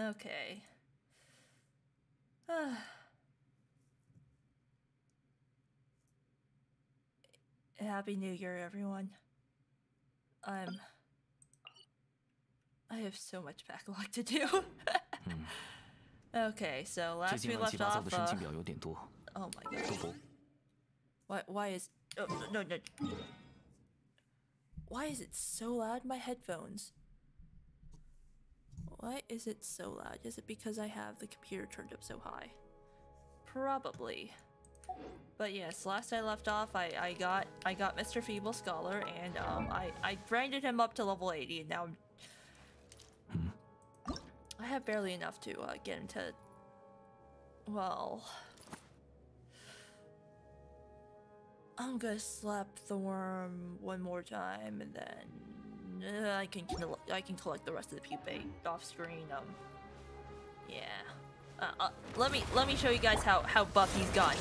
Okay. Happy New Year, everyone. I have so much backlog to do. Okay, so last we left off. Oh my god. Why is? Oh, no. Why is it so loud in my headphones? Why is it so loud? Is it because I have the computer turned up so high? Probably. But yes, last I left off, I got Mr. Feeble Scholar, and I grinded him up to level 80, and now I have barely enough to get him to, well, I'm gonna slap the worm one more time, and then I can collect the rest of the pupae off screen. Yeah. Let me show you guys how buff he's gotten.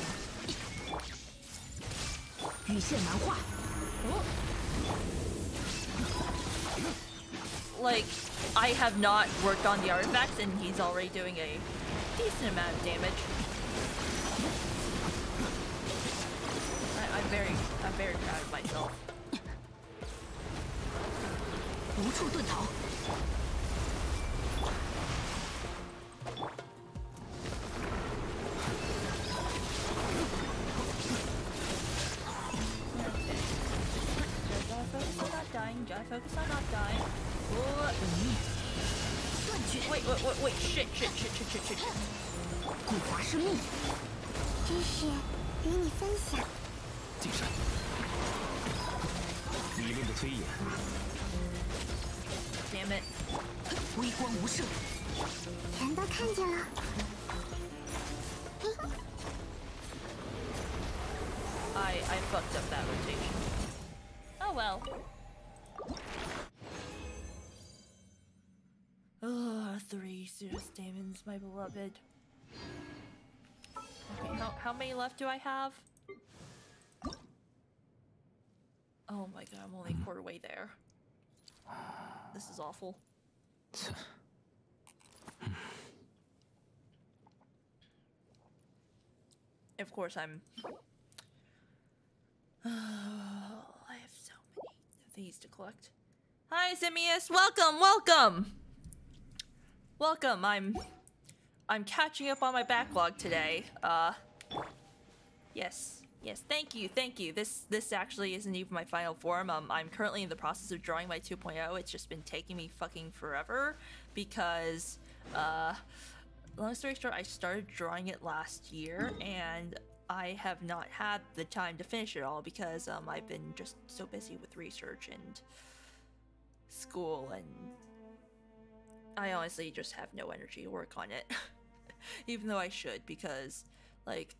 Like, I have not worked on the artifacts, and he's already doing a decent amount of damage. I'm very proud of myself. Focus on not dying. Gotta focus on not dying. Wait, shit. 古华是命，知识与你分享。谨慎，理论的推演。Damn it！ 微光无射，全都看见了。I fucked up that rotation. Oh well. Oh, 3 serious demons, my beloved. Okay, how many left do I have? Oh my god, I'm only a quarter way there. This is awful. Of course, I have so many of these to collect. Hi, Simius! Welcome! I'm catching up on my backlog today. Yes, thank you. This actually isn't even my final form. I'm currently in the process of drawing my 2.0. It's just been taking me fucking forever because, long story short, I started drawing it last year and I have not had the time to finish it all because I've been just so busy with research and school, and I honestly just have no energy to work on it. Even though I should, because like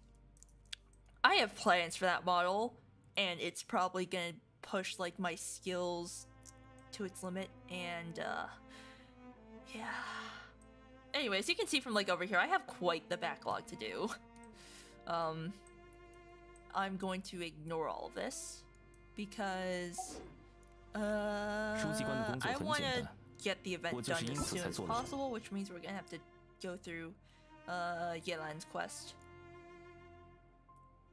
I have plans for that model and it's probably gonna push like my skills to its limit, and yeah. Anyways, you can see from like over here I have quite the backlog to do. I'm going to ignore all of this because I want to get the event done as soon as possible, which means we're gonna have to go through Yelan's quest.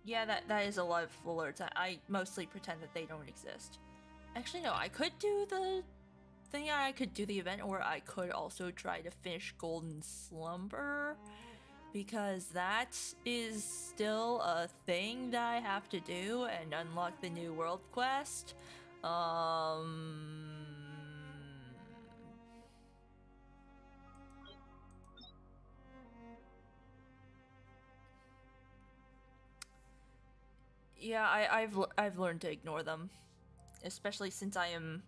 Yeah, that is a lot of alerts. I mostly pretend that they don't exist. Actually, no, I could do the thing. I could do the event, or I could also try to finish Golden Slumber, because that is still a thing that I have to do and unlock the new world quest. Yeah, I've learned to ignore them, especially since I am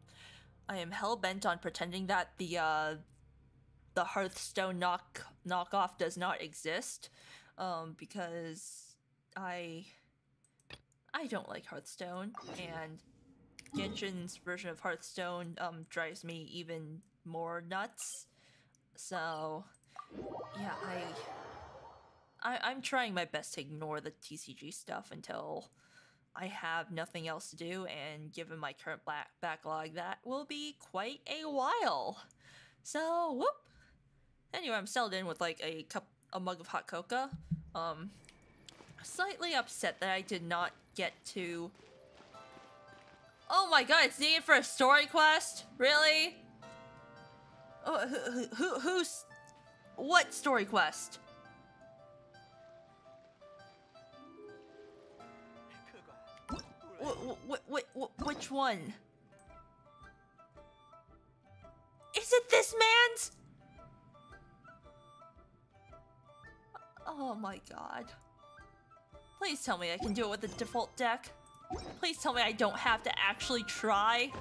hell bent on pretending that the Hearthstone knockoff does not exist, because I don't like Hearthstone, and Genshin's version of Hearthstone drives me even more nuts. So yeah, I'm trying my best to ignore the TCG stuff until I have nothing else to do, and given my current backlog, that will be quite a while. So, whoop! Anyway, I'm settled in with like a mug of hot cocoa. Slightly upset that I did not get to. Oh my god, it's needed for a story quest? Really? Oh, who's... What story quest? Which one? Is it this man's? Oh my god. Please tell me I can do it with the default deck. Please tell me I don't have to actually try.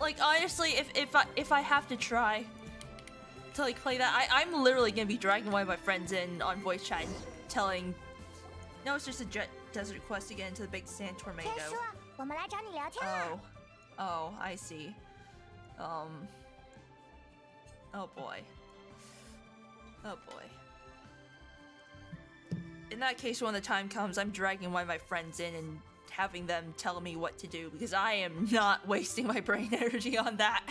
Like, honestly, if I have to try to like play that, I'm literally gonna be dragging one of my friends in on voice chat and telling, no, it's just a desert quest to get into the big sand tornado. Oh, I see. Oh boy. Oh boy. In that case, when the time comes, I'm dragging one of my friends in and having them tell me what to do, because I am not wasting my brain energy on that.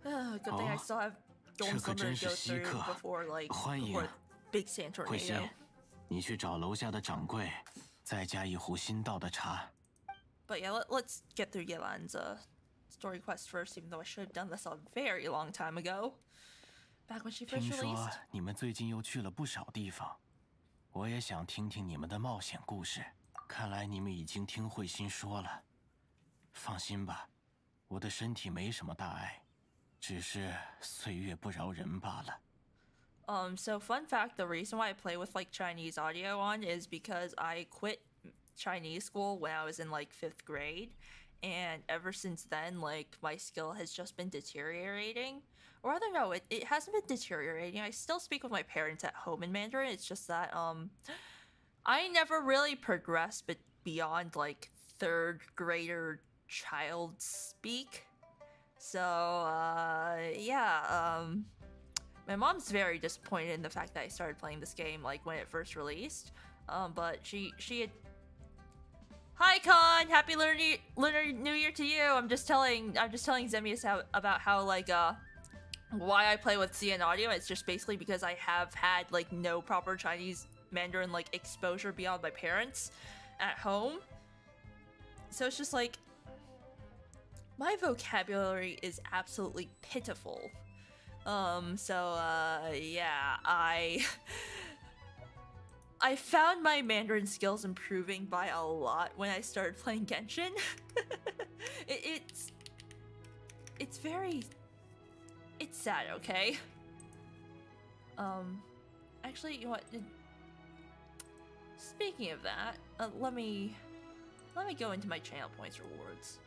Oh, good thing I still have Dorm Slumber to go through before, like, before big sand tornado. 你去找楼下的掌柜，再加一壶新倒的茶。 But yeah, let's get through Yelan's story quest first, even though I should have done this a very long time ago. Back when she first released. 听说你们最近又去了不少地方，我也想听听你们的冒险故事。看来你们已经听慧心说了。放心吧，我的身体没什么大碍，只是岁月不饶人罢了。 So fun fact, the reason why I play with like Chinese audio on is because I quit Chinese school when I was in like 5th grade, and ever since then, like, my skill has just been deteriorating. Or rather, no, it hasn't been deteriorating. I still speak with my parents at home in Mandarin. It's just that I never really progressed but beyond like 3rd grader child speak. So yeah, my mom's very disappointed in the fact that I started playing this game like when it first released. But she had... Hi Con, happy Lunar New Year to you. I'm just telling Zemius about how like why I play with CN audio. It's just basically because I have had like no proper Chinese Mandarin like exposure beyond my parents at home. So it's just like my vocabulary is absolutely pitiful. Yeah, I found my Mandarin skills improving by a lot when I started playing Genshin. It's sad, okay? Actually, you know what? Speaking of that, let me go into my channel points rewards.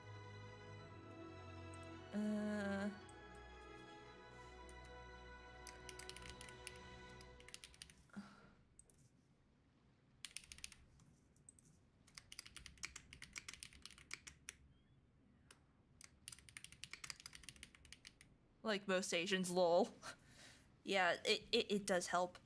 Like most Asians, lol. Yeah, it does help.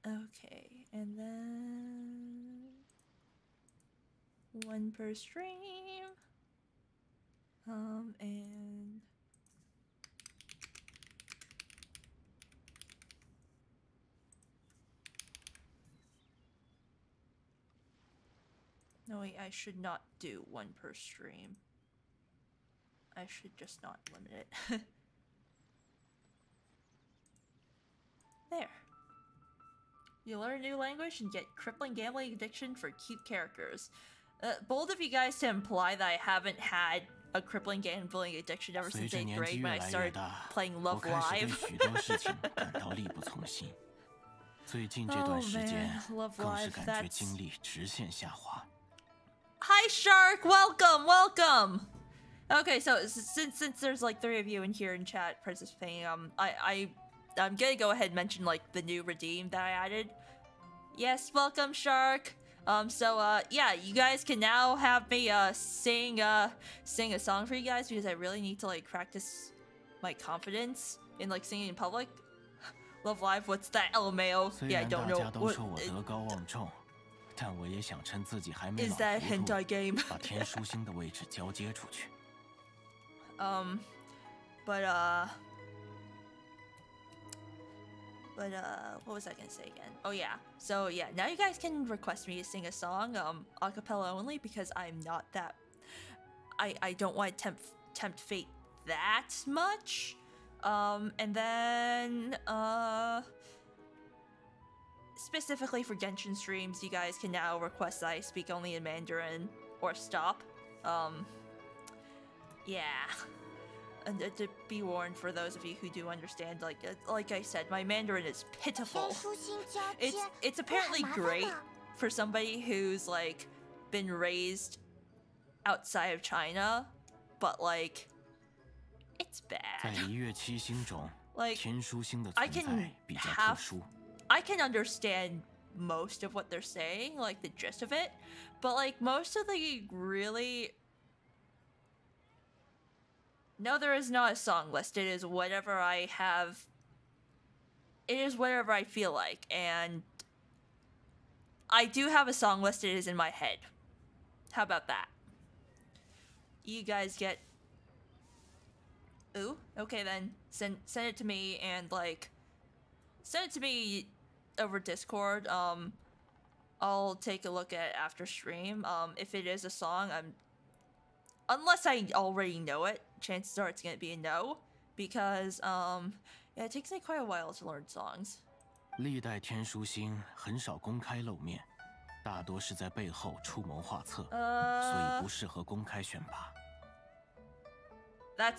Okay, and then 1 per stream. And no, wait, I should not do 1 per stream. I should just not limit it. There. You learn a new language and get crippling gambling addiction for cute characters. Bold of you guys to imply that I haven't had a crippling gambling addiction ever since 8th grade when I started playing Love Live. Oh man, Love Live, that's... Hi Shark, welcome, welcome! Okay, so since there's like 3 of you in here in chat participating, I'm gonna go ahead and mention like the new redeem that I added. Yes, welcome Shark. Yeah, you guys can now have me sing a song for you guys because I really need to like practice my confidence in like singing in public. Love Live, what's that? LMAO. Yeah, I don't know. What, is that hentai game? What was I gonna say again? Oh yeah. So yeah, now you guys can request me to sing a song, a cappella only, because I'm not that. I don't want to tempt fate that much. And then specifically for Genshin streams, you guys can now request that I speak only in Mandarin or stop. Yeah. And to be warned for those of you who do understand, like I said, my Mandarin is pitiful. It's apparently great for somebody who's like been raised outside of China, but like it's bad. Like I can understand most of what they're saying, like the gist of it, but like most of the really. No, there is not a song list. It is whatever I have. It is whatever I feel like. And I do have a song list. It is in my head. How about that? You guys get... Ooh, okay then. Send it to me and like... Send it to me over Discord. I'll take a look at it after stream. If it is a song, unless I already know it, chances are it's gonna be a no, because yeah, it takes me quite a while to learn songs. That's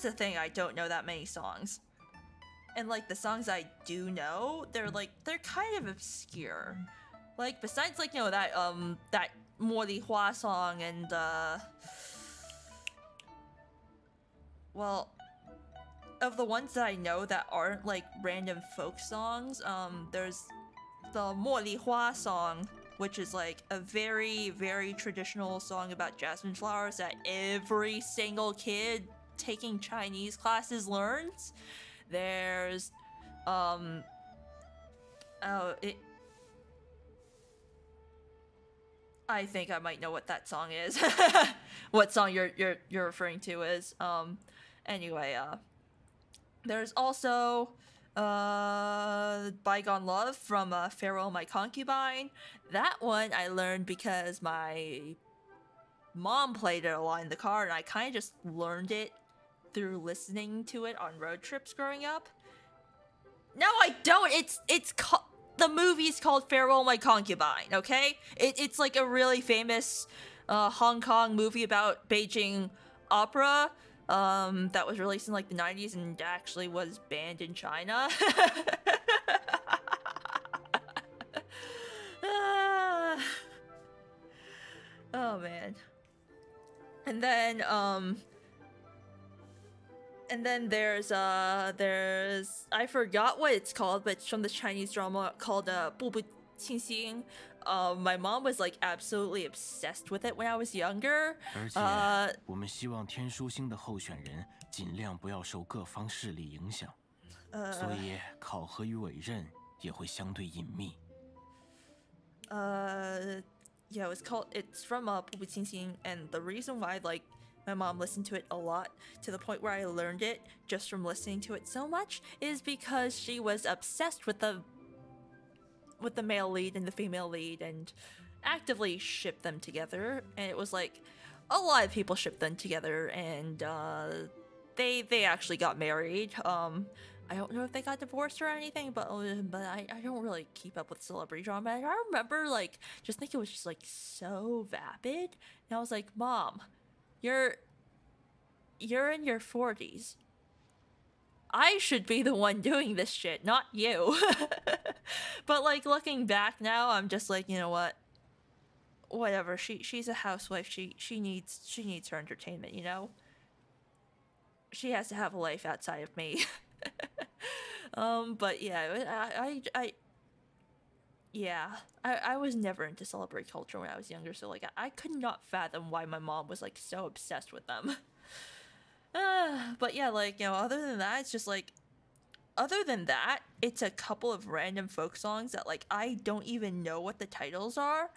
the thing, I don't know that many songs. And like the songs I do know, they're kind of obscure. Like besides like, you know, that that Mori Hua song and well, of the ones that I know that aren't like random folk songs, there's the Mori Hua song, which is like a very, very traditional song about jasmine flowers that every single kid taking Chinese classes learns. There's, I think I might know what that song is. What song you're referring to is. Anyway, there's also Bygone Love from Farewell My Concubine. That one I learned because my mom played it a lot in the car, and I kind of just learned it through listening to it on road trips growing up. No, I don't. It's the movie's called Farewell My Concubine. Okay, it's like a really famous Hong Kong movie about Beijing opera. That was released in like the 90s and actually was banned in China. Oh man. And then there's I forgot what it's called, but it's from the Chinese drama called 步步惊心. My mom was like absolutely obsessed with it when I was younger. Yeah, it's from 步步惊心, and the reason why like my mom listened to it a lot, to the point where I learned it just from listening to it so much, is because she was obsessed with the male lead and the female lead and actively shipped them together. And it was like a lot of people shipped them together, and they actually got married. I don't know if they got divorced or anything, but I don't really keep up with celebrity drama. And I remember like just thinking it was just like so vapid, and I was like, Mom, you're in your 40s. I should be the one doing this shit, not you. But like looking back now, I'm just like, you know what? Whatever. She's a housewife. She needs her entertainment, you know? She has to have a life outside of me. But yeah, yeah, I was never into celebrity culture when I was younger, so like I could not fathom why my mom was like so obsessed with them. But yeah, like, you know, other than that, it's just like, other than that, it's a couple of random folk songs that like I don't even know what the titles are,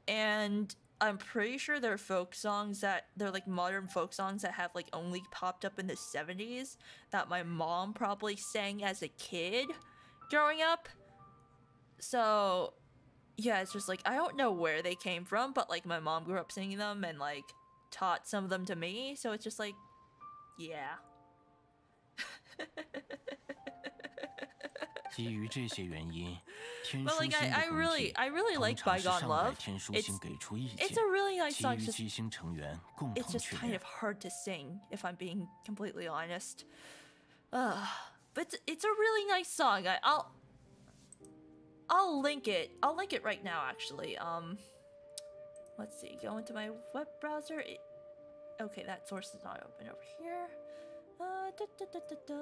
and I'm pretty sure they're folk songs that they're like modern folk songs that have like only popped up in the 70s that my mom probably sang as a kid growing up. So yeah, it's just like I don't know where they came from, but like my mom grew up singing them and like taught some of them to me, so it's just like, yeah. 基于这些原因，天 But 书 like 星的 I 更 really 替 I really 通 like 常是 Bygone 上百 Love. 天书 It's 星给出意 it's 见， a really nice 其 song. 余 Just 机星成员共 it's 同 just 确 kind 认 of。hard to sing if I'm being completely honest. But it's a really nice song. I'll link it. I'll link it right now actually. Let's see. Go into my web browser. Okay, that source is not open over here. Da, da, da, da, da.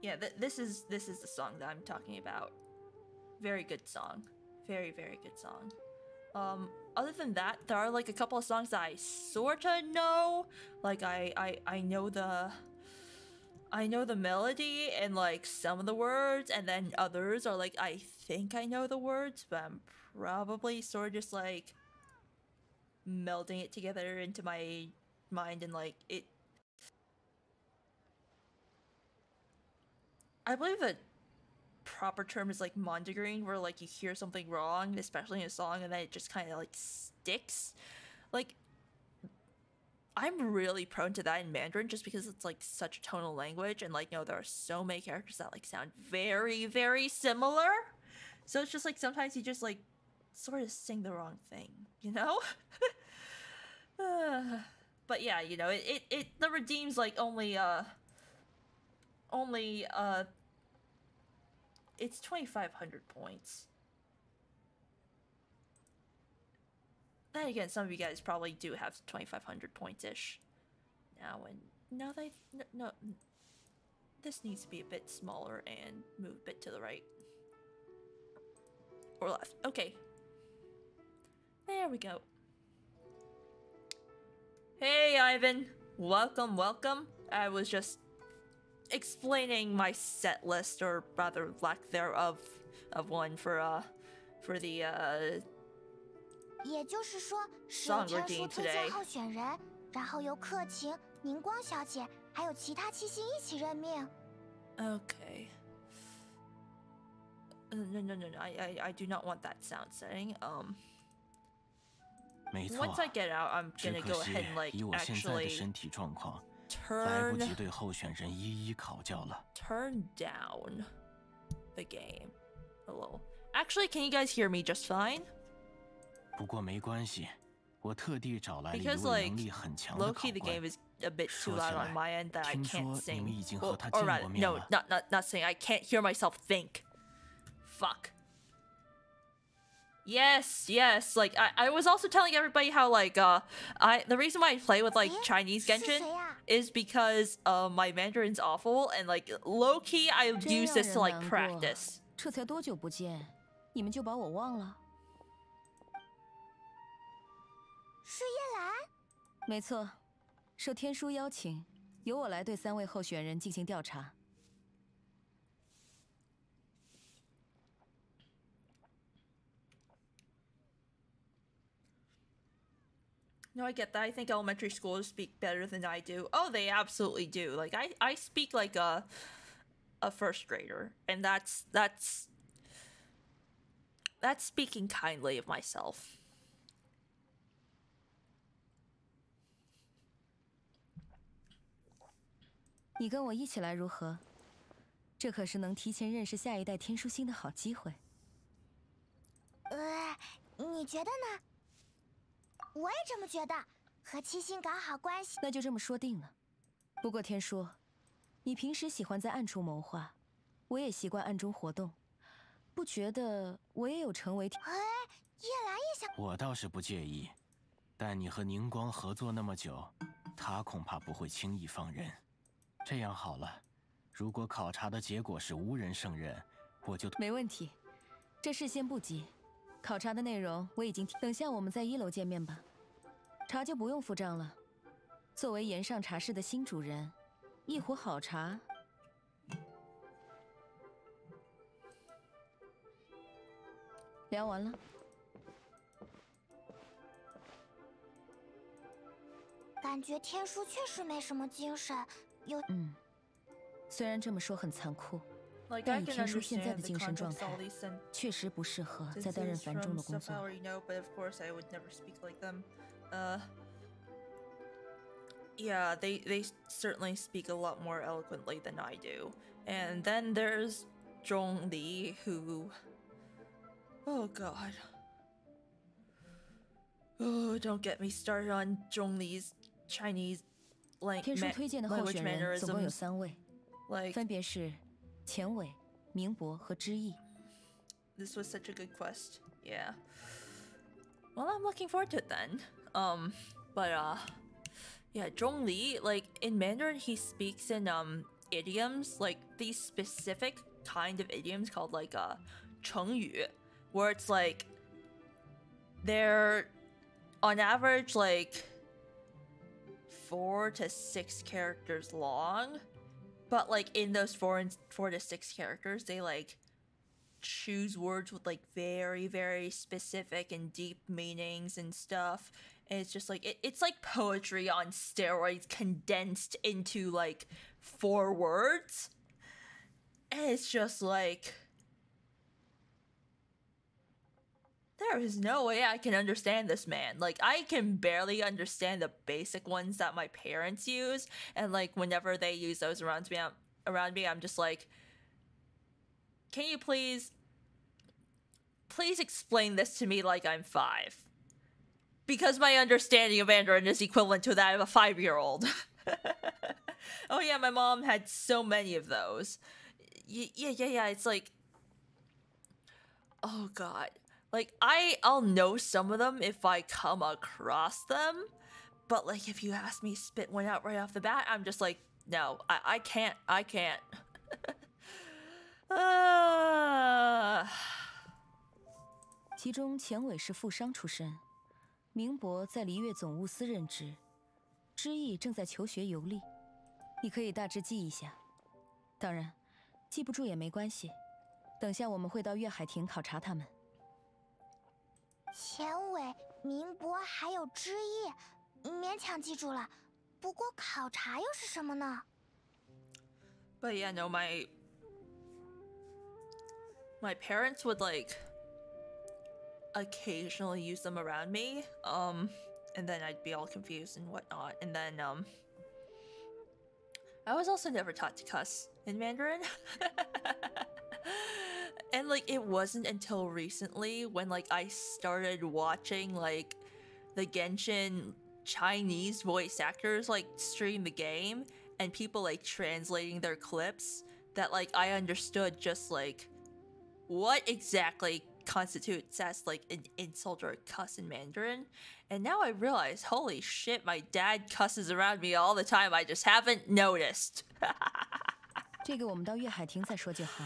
Yeah, this is the song that I'm talking about. Very good song. Very, very good song. Other than that, there are like a couple of songs that I sorta know. Like I know the melody and like some of the words, and then others are like I think I know the words, but I'm probably sort of just like melding it together into my mind, and like it. I believe the proper term is like mondegreen, where like you hear something wrong, especially in a song, and then it just kind of like sticks. Like, I'm really prone to that in Mandarin just because it's like such a tonal language, and like, you know, there are so many characters that like sound very, very similar. So it's just like sometimes you just like sort of sing the wrong thing, you know? But yeah, you know, it the redeems like only it's 2,500 points. Then again, some of you guys probably do have 2,500 points-ish. Now, and no, no, this needs to be a bit smaller and move a bit to the right. Or left. Okay. There we go. Hey, Ivan. Welcome, welcome. I was just explaining my set list, or rather lack thereof, of one for the 也就是说，是 Song 天 redeem 书推 today. 荐候选人，然后由克勤、宁光小姐还有其他七星一起任命。Okay. No. I do not want that sound setting. 没错， Once I get out, I'm 只 gonna 可 go 惜 ahead and like 以我现在的 actually 身体状况，来不 turn 及对候选人一一考教了。 down the game a little. Actually, can you guys hear me just fine? 不过没关系，我特地找来了一 Because 位 like 能力很强的 low 考 key, the 官 game。is a bit too 说起 loud on 来， my end that I 听 can't 说你们 sing. 已经和 Or, 他 or 见 rather, 过面 no, 了。 not saying. I can't hear myself think. Fuck. Yes. Like I was also telling everybody how like the reason why I play with like 诶 Chinese 是 Genshin 谁呀？ is because my Mandarin's awful, and like low key I 真 use 让 this to 人 like 难过 practice. 这才多久不见，你们就把我忘了？是叶兰。没错，受天书邀请，由我来对3位候选人进行调查。 No, I get that. I think elementary schools speak better than I do. Oh, they absolutely do. Like I speak like a first grader, and that's speaking kindly of myself. 你跟我一起来如何？这可是能提前认识下一代天书星的好机会。你觉得呢？我也这么觉得，和七星搞好关系。那就这么说定了。不过天书，你平时喜欢在暗处谋划，我也习惯暗中活动，不觉得我也有成为？哎，叶兰也想。我倒是不介意，但你和宁光合作那么久，他恐怕不会轻易放人。这样好了，如果考察的结果是无人胜任，我就……没问题，这事先不急。考察的内容我已经等下我们在1楼见面吧。茶就不用付账了。作为岩上茶室的新主人，一壶好茶。聊完了。感觉天书确实没什么精神，有……虽然这么说很残酷， Like, 但 I 以 can 天书现在 understand 的 the 精神状 context 态 all these sentences 确实不适合在担任繁重 from 的工 stuff I 作。 already know, but of course I would never speak like them. Yeah, they certainly speak a lot more eloquently than I do. And then there's Zhongli, who... Oh god. Oh, don't get me started on Zhongli's Chinese 天书推荐的候 language 选人总共有 mannerisms. 3位， Like, 分别是钱伟、明博和知意。 this was such a good quest. Yeah. Well, I'm looking forward to it then. Yeah, Zhongli, like in Mandarin, he speaks in idioms, like these specific kind of idioms called like 成语, where it's like they're on average like 4 to 6 characters long, but like in those 4 to 6 characters, they like choose words with like very, very specific and deep meanings and stuff. And it's just like it's like poetry on steroids condensed into like 4 words. And it's just like, there is no way I can understand this man. Like, I can barely understand the basic ones that my parents use, and like whenever they use those around me, I'm just like, can you please explain this to me like I'm 5? Because my understanding of Mandarin is equivalent to that of a 5-year-old. Oh yeah, my mom had so many of those. Yeah, it's like, oh god. Like, I'll know some of them if I come across them, but like, if you ask me to spit one out right off the bat, I'm just like, no, I can't. 其中钱伟是富商出身，明博在璃月总务司任职，知意正在求学游历。你可以大致记一下，当然，记不住也没关系。等下我们会到月海亭考察他们。钱伟、明博还有知意，勉强记住了。不过考察又是什么呢？ But yeah, no, my parents would like occasionally use them around me, and then I'd be all confused and whatnot. And then I was also never taught to cuss in Mandarin. And like, it wasn't until recently when like I started watching like the Genshin Chinese voice actors like stream the game, and people like translating their clips, that like I understood just like what exactly constitutes as like an insult or a cuss in Mandarin. And now I realize, holy shit, my dad cusses around me all the time, I just haven't noticed. 这个我们到月海亭再说就好。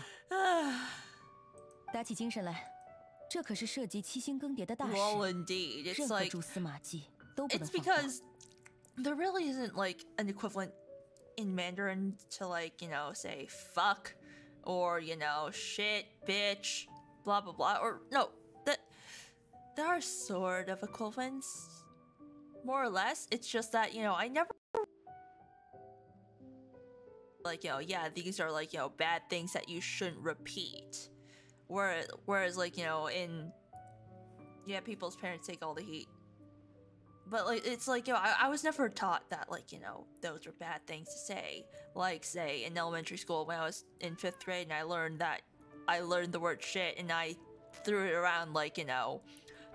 打起精神来，这可是涉及7星更迭的大事。 Well, indeed. It's 任何 like, 蛛丝马迹都不能 it's 放过。 because there really isn't like an equivalent in Mandarin to like, you know, say fuck, or, you know, shit, bitch, blah blah blah, or no, that there are sort of equivalents, more or less. It's just that, you know, I never like, you know, yeah, these are like, you know, bad things that you shouldn't repeat. Whereas like, you know, in, yeah, people's parents take all the heat. But like, it's like, you know, I was never taught that, like, you know, those are bad things to say. Like, say, in elementary school when I was in 5th grade, and I learned the word shit, and I threw it around like, you know,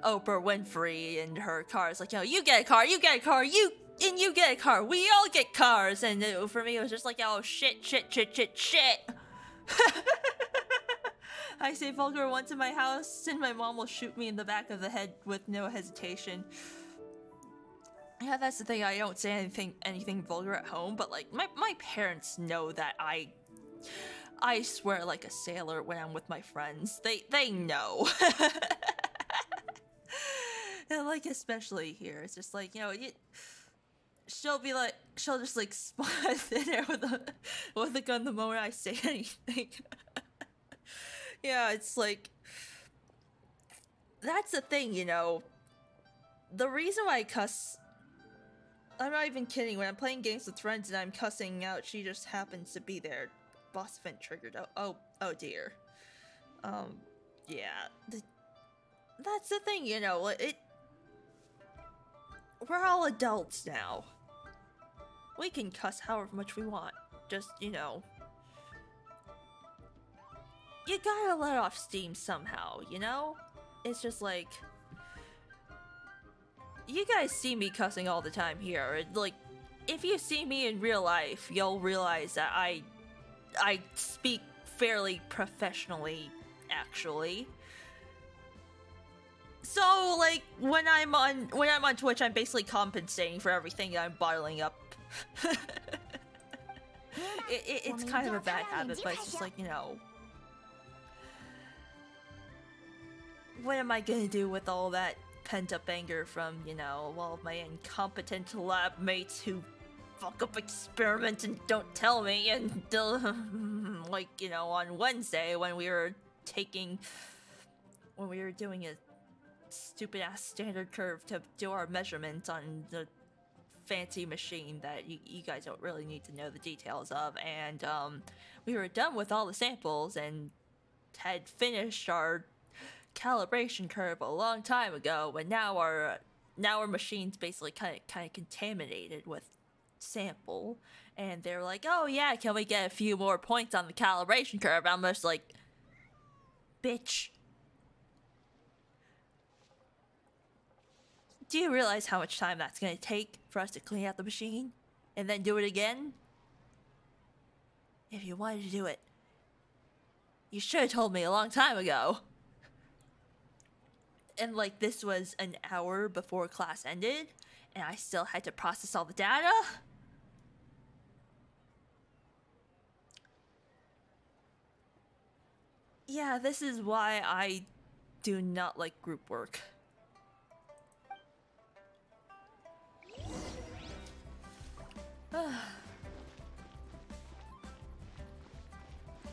Oprah Winfrey and her cars. Like, you know, you get a car, you get a car, you get a car, we all get cars. And for me, it was just like, oh, shit. I say vulgar once in my house, and my mom will shoot me in the back of the head with no hesitation. Yeah, that's the thing. I don't say anything vulgar at home, but like my parents know that I swear like a sailor when I'm with my friends. They know. And like especially here, it's just like, you know, she'll just like spot in there with a gun the moment I say anything. Yeah, it's like that's the thing, you know. The reason why I cuss, I'm not even kidding. When I'm playing games with friends and I'm cussing out, she just happens to be there. Boss event triggered. Oh dear. Yeah. That's the thing, you know. We're all adults now. We can cuss however much we want. Just, you know, you gotta let off steam somehow, you know? It's just like, you guys see me cussing all the time here. Like, if you see me in real life, you'll realize that I speak fairly professionally, actually. So, like, when I'm on Twitch, I'm basically compensating for everything I'm bottling up. It's kind of a bad habit, but it's just like, you know, what am I gonna do with all that pent-up anger from, you know, all of my incompetent lab mates who fuck up experiments and don't tell me, and like, you know, on Wednesday when we were doing a stupid ass standard curve to do our measurements on the fancy machine that you guys don't really need to know the details of, and we were done with all the samples and had finished our calibration curve a long time ago, but now our machine's basically kind of contaminated with sample, and they're like, oh yeah, can we get a few more points on the calibration curve? I'm just like, bitch, do you realize how much time that's gonna take for us to clean out the machine and then do it again? If you wanted to do it, you should have told me a long time ago. And like, this was an hour before class ended, and I still had to process all the data. Yeah, this is why I do not like group work.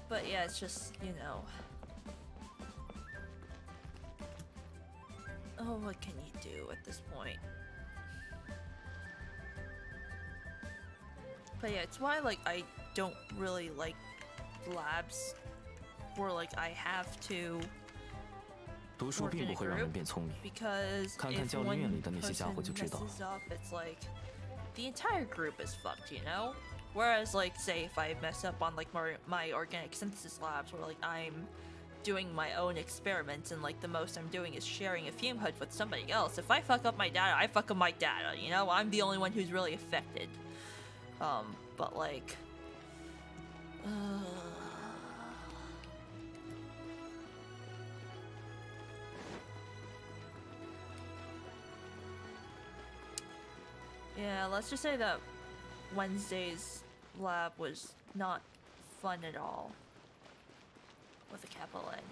But yeah, it's just, you know. Oh, what can you do at this point? But yeah, it's why, like, I don't really like labs where, like, I have to work in a group, because if one person messes up, it's like, the entire group is fucked, you know? Whereas, like, say if I mess up on, like, my organic synthesis labs, where, like, I'm doing my own experiments, and like the most I'm doing is sharing a fume hood with somebody else. If I fuck up my data, I fuck up my data, you know? I'm the only one who's really affected. But like, yeah, let's just say that Wednesday's lab was not fun at all. With a capital N.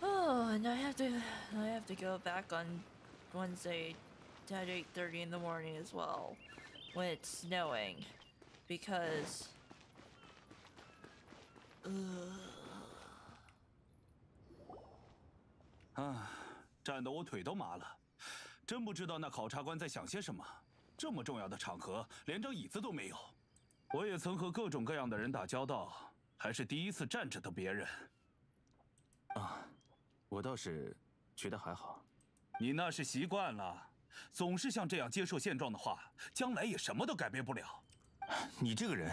Oh, and I have to go back on Wednesday at 8:30 in the morning as well, when it's snowing, because啊，站得我腿都麻了，真不知道那考察官在想些什么。这么重要的场合，连张椅子都没有。我也曾和各种各样的人打交道。 还是第一次站着的别人，啊，我倒是觉得还好。你那是习惯了，总是像这样接受现状的话，将来也什么都改变不了。你这个人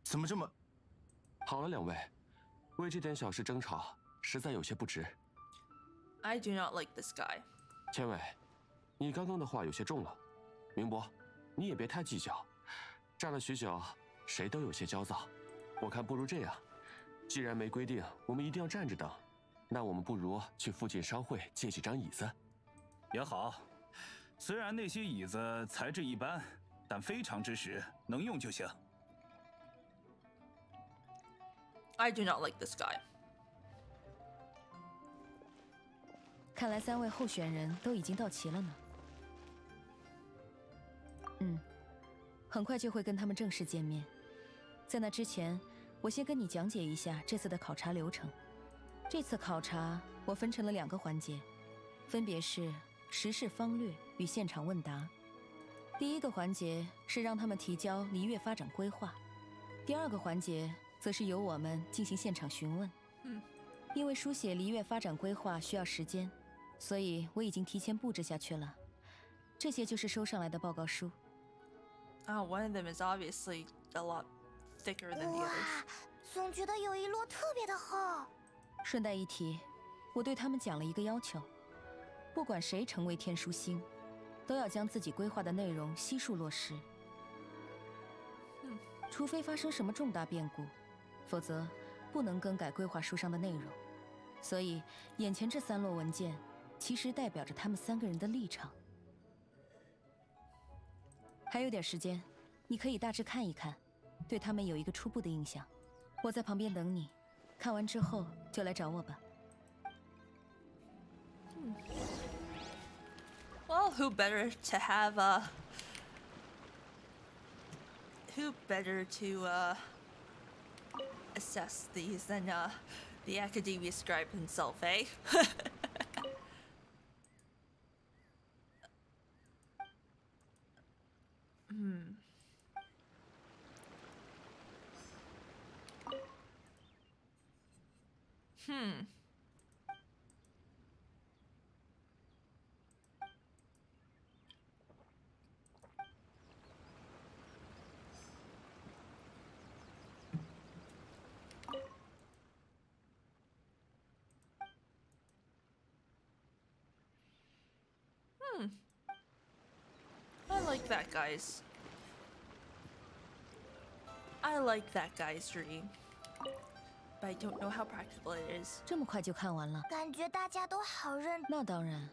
怎么这么……好了，两位，为这点小事争吵，实在有些不值。I do not like this guy。千伟，你刚刚的话有些重了。明博，你也别太计较。站了许久，谁都有些焦躁。我看不如这样。 既然没规定我们一定要站着等，那我们不如去附近商会借几张椅子。也好，虽然那些椅子材质一般，但非常之实，能用就行。I do not like this guy. 看来3位候选人都已经到齐了呢。很快就会跟他们正式见面。在那之前，我先跟你讲解一下这次的考察流程。这次考察我分成了2个环节，分别是时事方略与现场问答。第1个环节是让他们提交璃月发展规划，第2个环节则是由我们进行现场询问。因为书写璃月发展规划需要时间，所以我已经提前布置下去了。这些就是收上来的报告书。One of them is obviously a lot thicker than the 哇 others.，总觉得有一摞特别的厚。顺带一提，我对他们讲了一个要求：不管谁成为天书星，都要将自己规划的内容悉数落实。除非发生什么重大变故，否则不能更改规划书上的内容。所以，眼前这3摞文件，其实代表着他们3个人的立场。还有点时间，你可以大致看一看，对他们有一个初步的印象。我在旁边等你，看完之后就来找我吧。Well, who better to assess these than the academia scribe himself, eh? I like that guy's. I like that guy's dream, but I don't know how practical it is. 这么快就看完了？感觉大家都好认。那当然，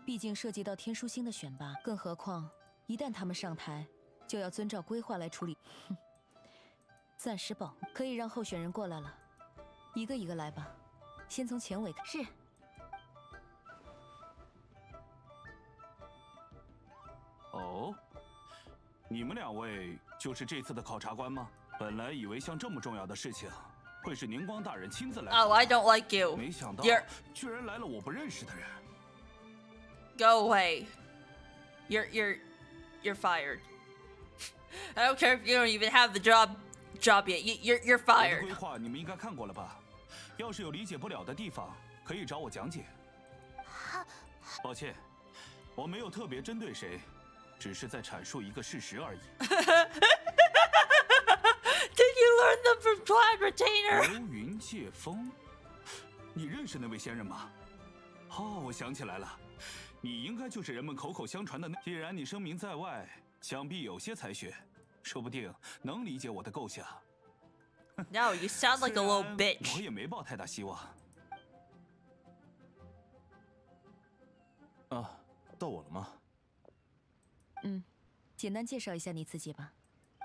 毕竟涉及到天书星的选拔，更何况一旦他们上台，就要遵照规划来处理。暂时保可以让候选人过来了，一个一个来吧，先从前尾看。是。哦，你们2位就是这次的考察官吗？本来以为像这么重要的事情，会是宁光大人亲自来。Oh, I don't like you. 没想到居然来了我不认识的人。Go away. You're fired. I don't care if you don't even have the job yet. You're 我的 fired. 规划你们应该看过了吧？要是有理解不了的地方，可以找我讲解。抱歉，我没有特别针对谁，只是在阐述一个事实而已。Did you learn them from Cloud Retainer? 流云借风，你认识那位仙人吗？哦，我想起来了，你应该就是人们口口相传的那。既然你声名在外，想必有些才学，说不定能理解我的构想。No, you sound like a little 我 bitch. 也没抱太大希望。啊，到我了吗？简单介绍一下你自己吧。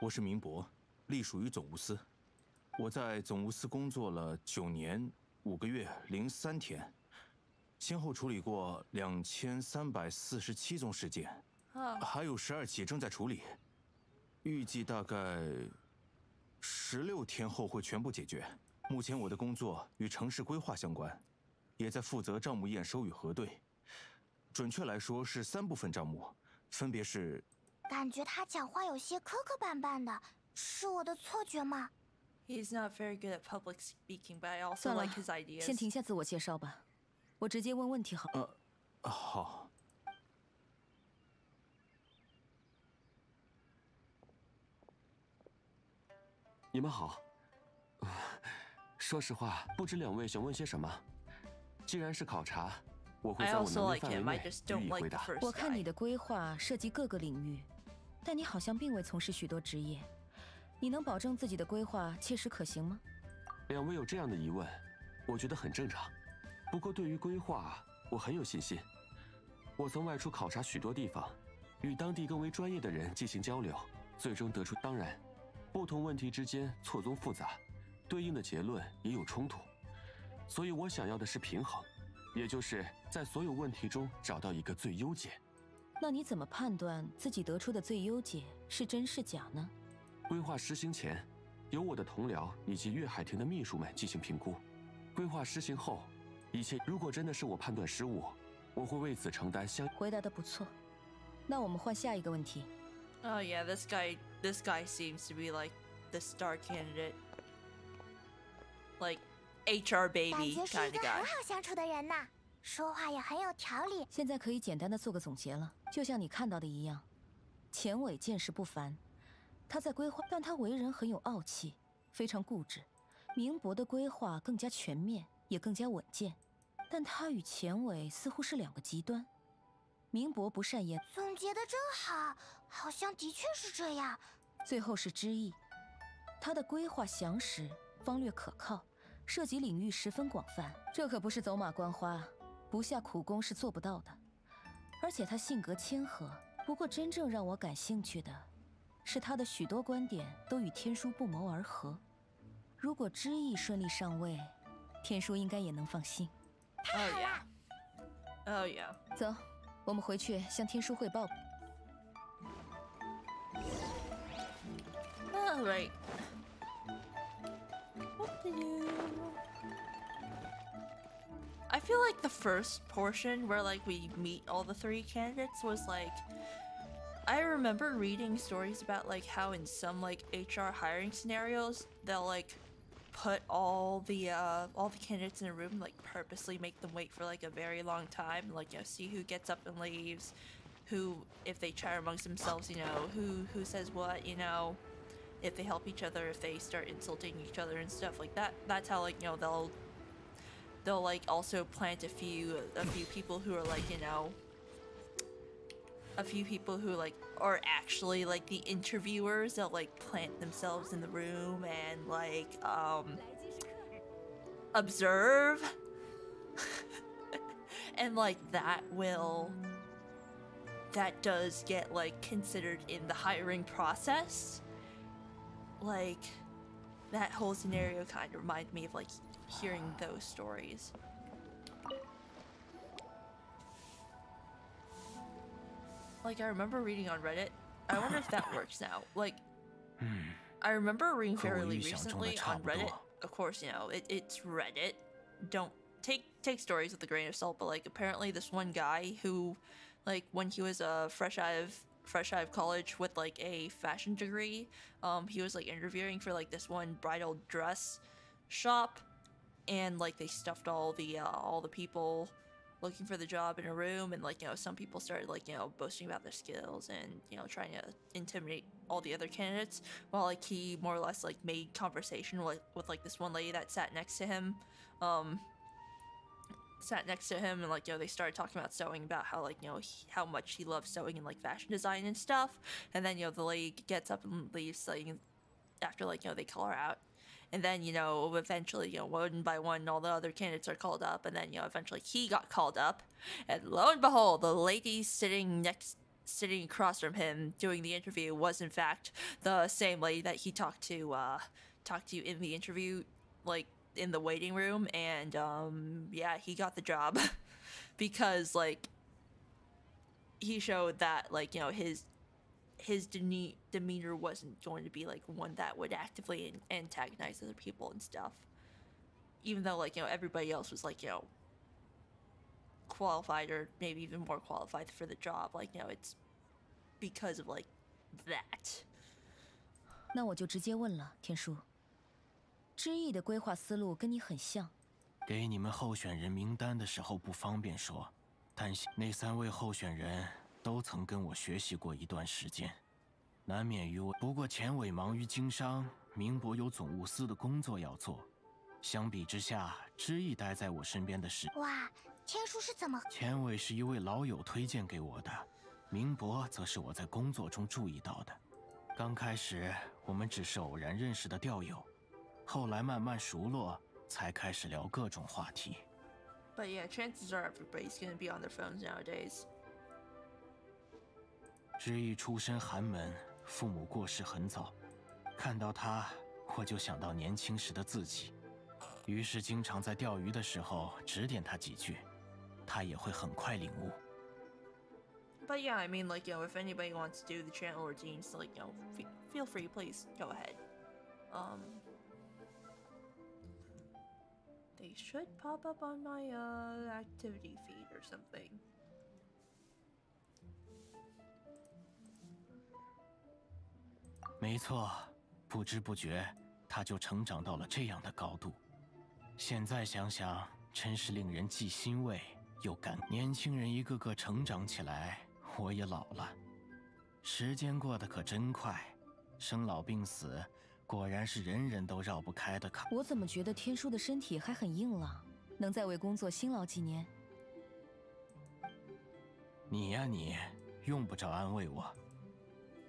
我是明博，隶属于总务司。我在总务司工作了9年5个月03天，先后处理过2347宗事件，还有12起正在处理，预计大概16天后会全部解决。目前我的工作与城市规划相关，也在负责账目验收与核对。准确来说是3部分账目，分别是。感觉他讲话有些磕磕绊绊的，是我的错觉吗？ He's not very good at public speaking, but I also 算了 like his ideas. 先停下自我介绍吧，我直接问问题好。好。你们好。说实话，不知2位想问些什么。既然是考察，我会 I 在我 also 能力 like 范围 him. I 内 just don't 予以 like 回 the 答。 first 我看你 guy. 的规划涉及各个领域，但你好像并未从事许多职业。你能保证自己的规划切实可行吗2位有这样的疑问，我觉得很正常。不过对于规划，我很有信心。我曾外出考察许多地方，与当地更为专业的人进行交流，最终得出当然，不同问题之间错综复杂，对应的结论也有冲突，所以我想要的是平衡，也就是在所有问题中找到一个最优解。那你怎么判断自己得出的最优解是真是假呢？规划实行前，由我的同僚以及粤海亭的秘书们进行评估。规划实行后，一切如果真的是我判断失误，我会为此承担回答得不错。那我们换下一个问题。Oh yeah, this guy seems to be like the star candidate, like HR 感 baby 觉是 kind 一 of 个 guy. 很好相处的人呐，说话也很有条理。现在可以简单的做个总结了，就像你看到的一样，钱伟见识不凡，他在规划，但他为人很有傲气，非常固执。明博的规划更加全面，也更加稳健，但他与钱伟似乎是两个极端。明博不善言，总结的真好，好像的确是这样。最后是知意，他的规划详实，方略可靠，涉及领域十分广泛，这可不是走马观花，不下苦功是做不到的。而且他性格谦和，不过真正让我感兴趣的是他的许多观点都与天书不谋而合。如果知意顺利上位，天书应该也能放心。 Oh yeah. Oh yeah. 走，我们回去向天书汇报。All right. What to do? I feel like the first portion where like we meet all the three candidates was like, I remember reading stories about like how in some like HR hiring scenarios they'll like put all the candidates in a room, like purposely make them wait for like a very long time, like, you know, see who gets up and leaves, who, if they chat amongst themselves, you know, who says what, you know, if they help each other, if they start insulting each other and stuff like that. That's how, like, you know, they'll like also plant a few people who are like, you know, a few people who like are actually like the interviewers. They'll like plant themselves in the room and like observe and like that does get like considered in the hiring process. Like that whole scenario kind of reminds me of like hearing those stories. Like, I remember reading on Reddit. I wonder if that works now. Like, I remember reading fairly recently on Reddit. Of course, you know, it's Reddit. Don't take stories with a grain of salt, but like, apparently this one guy who, like, when he was fresh out of college with like a fashion degree, he was like interviewing for like this one bridal dress shop, and like they stuffed all the people looking for the job in a room, and like, you know, some people started like, you know, boasting about their skills and, you know, trying to intimidate all the other candidates, while like he more or less like made conversation with like this one lady that sat next to him, and like, you know, they started talking about sewing, about how like, you know, how much he loves sewing and like fashion design and stuff, and then, you know, the lady gets up and leaves like after like, you know, they call her out. And then, you know, eventually, you know, one by one, all the other candidates are called up. And then, you know, eventually he got called up. And lo and behold, the lady sitting across from him doing the interview was, in fact, the same lady that he talked to in the interview, like, in the waiting room. And, yeah, he got the job. Because, like, he showed that, like, you know, his demeanor wasn't going to be like one that would actively antagonize other people and stuff, even though, like, you know, everybody else was like, you know, qualified or maybe even more qualified for the job. Like, you know, it's because of like that. 那我就直接问了，天书。知意的规划思路跟你很像。给你们候选人名单的时候不方便说，但那3位候选人都曾跟我学习过一段时间，难免于我。不过钱伟忙于经商，明博有总务司的工作要做。相比之下，知意待在我身边的是。哇，天书是怎么？钱伟是一位老友推荐给我的，明博则是我在工作中注意到的。刚开始我们只是偶然认识的钓友，后来慢慢熟络，才开始聊各种话题。But yeah, chances are everybody's gonna be on their phones nowadays. 知意出身寒门，父母过世很早，看到他，我就想到年轻时的自己，于是经常在钓鱼的时候指点他几句，他也会很快领悟。 But yeah, I mean, like, if anybody wants to do the channel routines, like, feel free, please go ahead. They should pop up on my activity feed or something. 没错，不知不觉他就成长到了这样的高度。现在想想，真是令人既欣慰又感。年轻人一个个成长起来，我也老了。时间过得可真快，生老病死，果然是人人都绕不开的坎。我怎么觉得天书的身体还很硬朗，能再为工作辛劳几年？你呀你，用不着安慰我。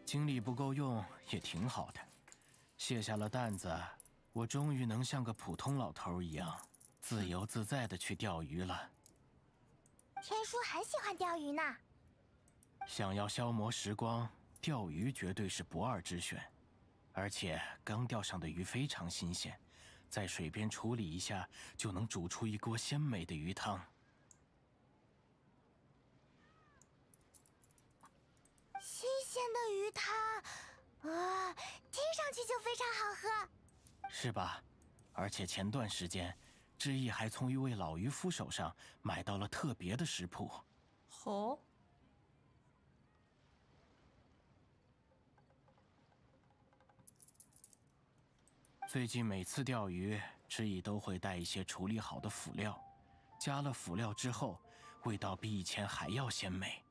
精力不够用也挺好的，卸下了担子，我终于能像个普通老头一样，自由自在地去钓鱼了。天书很喜欢钓鱼呢。想要消磨时光，钓鱼绝对是不二之选，而且刚钓上的鱼非常新鲜，在水边处理一下，就能煮出一锅鲜美的鱼汤。 新鲜的鱼汤，啊，听上去就非常好喝。是吧？而且前段时间，知意还从一位老渔夫手上买到了特别的食谱。哦。最近每次钓鱼，知意都会带一些处理好的辅料，加了辅料之后，味道比以前还要鲜美。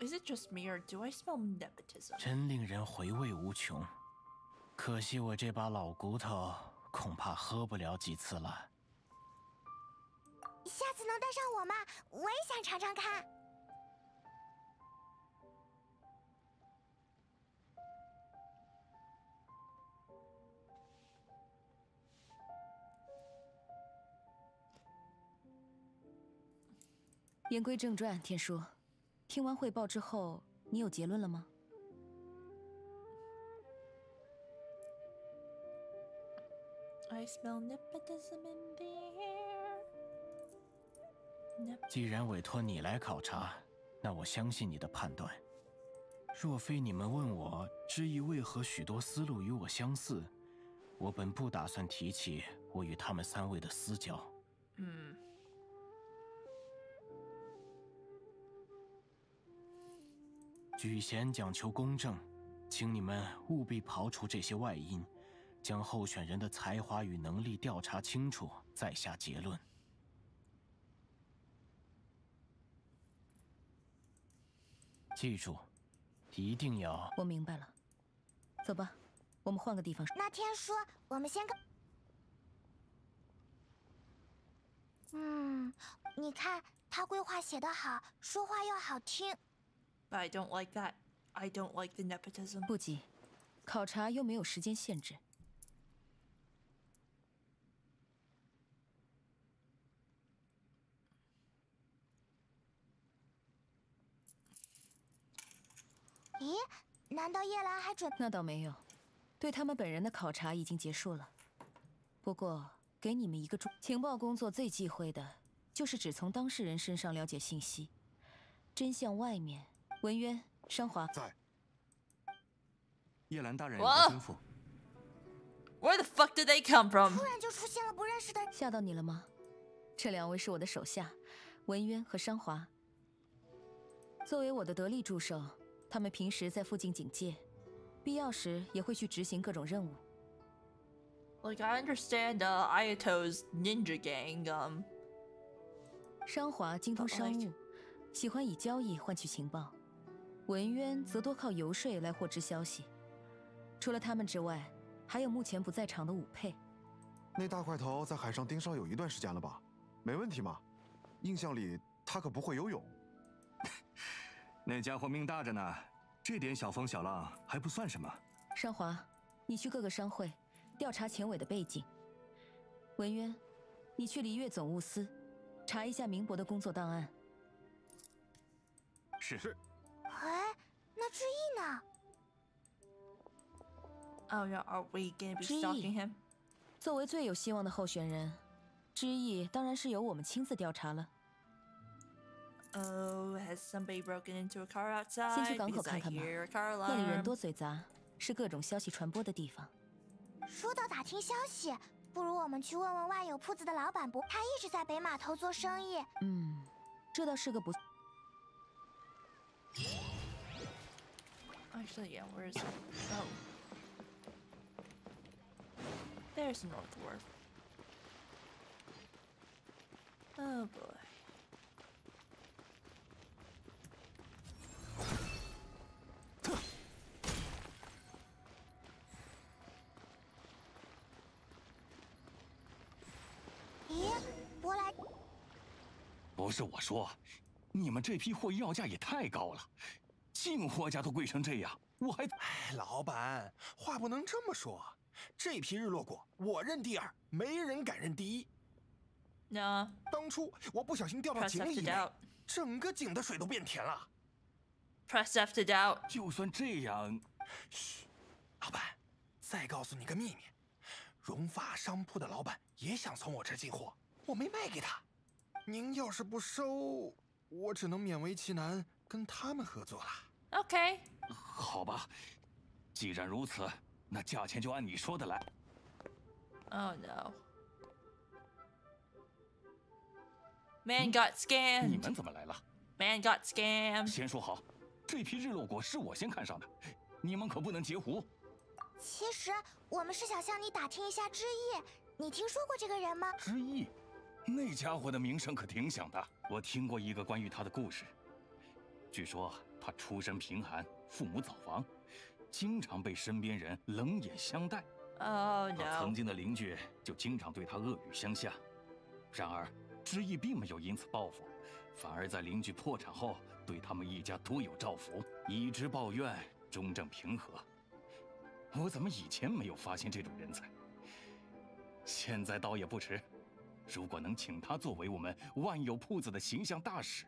Is it just me or do I smell nepotism? 真令人回味无穷，可惜我这把老骨头恐怕喝不了几次了。下次能带上我吗？我也想尝尝看。言归正传，天书。 听完汇报之后，你有结论了吗？ I smell nepotism in the air. 既然委托你来考察，那我相信你的判断。若非你们问我知意为何许多思路与我相似，我本不打算提起我与他们三位的私交。举贤讲求公正，请你们务必刨除这些外因，将候选人的才华与能力调查清楚，再下结论。记住，一定要……我明白了，走吧，我们换个地方说。那天书，我们先你看他规划写得好，说话又好听。 But I don't like that. I don't like the nepotism. 不急，考察又没有时间限制。咦，难道叶兰还准？那倒没有，对他们本人的考察已经结束了。不过，给你们一个情报工作最忌讳的，就是只从当事人身上了解信息，真相外面。文渊。 商华在。叶兰大人有个吩咐。Where the fuck did they come from? 突然就出现了不认识的，吓到你了吗？这两位是我的手下，文渊和商华。作为我的得力助手，他们平时在附近警戒，必要时也会去执行各种任务。Like I understand Ayato's ninja gang. 商华精通商务，喜欢以交易换取情报。 文渊则多靠游说来获知消息。除了他们之外，还有目前不在场的武佩。那大块头在海上盯梢有一段时间了吧？没问题嘛？印象里他可不会游泳。那家伙命大着呢，这点小风小浪还不算什么。商华，你去各个商会调查前尾的背景。文渊，你去璃月总务司查一下明博的工作档案。是。哎，那志毅呢？ Oh no, are we gonna be 知意 stalking him? 作为最有希望的候选人，知意当然是由我们亲自调查了。 Oh, has somebody broken into a car 先去 outside? 港口 Because I 看看吧， hear a car 那里人 alarm. 多嘴杂，是各种消息传播的地方。说到打听消息，不如我们去问问外有铺子的老板不？他一直在北码头做生意。这倒是个不。 Actually, yeah, where is it? Oh. There's North Wharf. Oh boy.咦，不是我说，你们这批货要价也太高了，进货价都贵成这样，我还……哎，老板，话不能这么说。这批日落果我认第二，没人敢认第一。 No. 当初我不小心掉到 Press 井 F 里 to 一枚 doubt. 整个井的水都变甜了。 Press F to doubt. 就算这样，嘘，老板，再告诉你个秘密，绒发商铺的老板也想从我这儿进货，我没卖给他。您要是不收，我只能勉为其难跟他们合作了。 Okay. 好吧，既然如此，那价钱就按你说的来。 Oh no. Man got 你 scammed. 们怎么来了？ Man got scammed. 先说好，这批日落果是我先看上的，你们可不能截胡。其实我们是想向你打听一下知意，你听说过这个人吗？知意，那家伙的名声可挺响的，我听过一个关于他的故事。据说他出身贫寒，父母早亡，经常被身边人冷眼相待。 Oh 他曾 no. 经的邻居就经常对他恶语相向。然而，知意并没有因此报复，反而在邻居破产后对他们一家多有照拂，以直报怨，中正平和。我怎么以前没有发现这种人才？现在倒也不迟。如果能请他作为我们万有铺子的形象大使，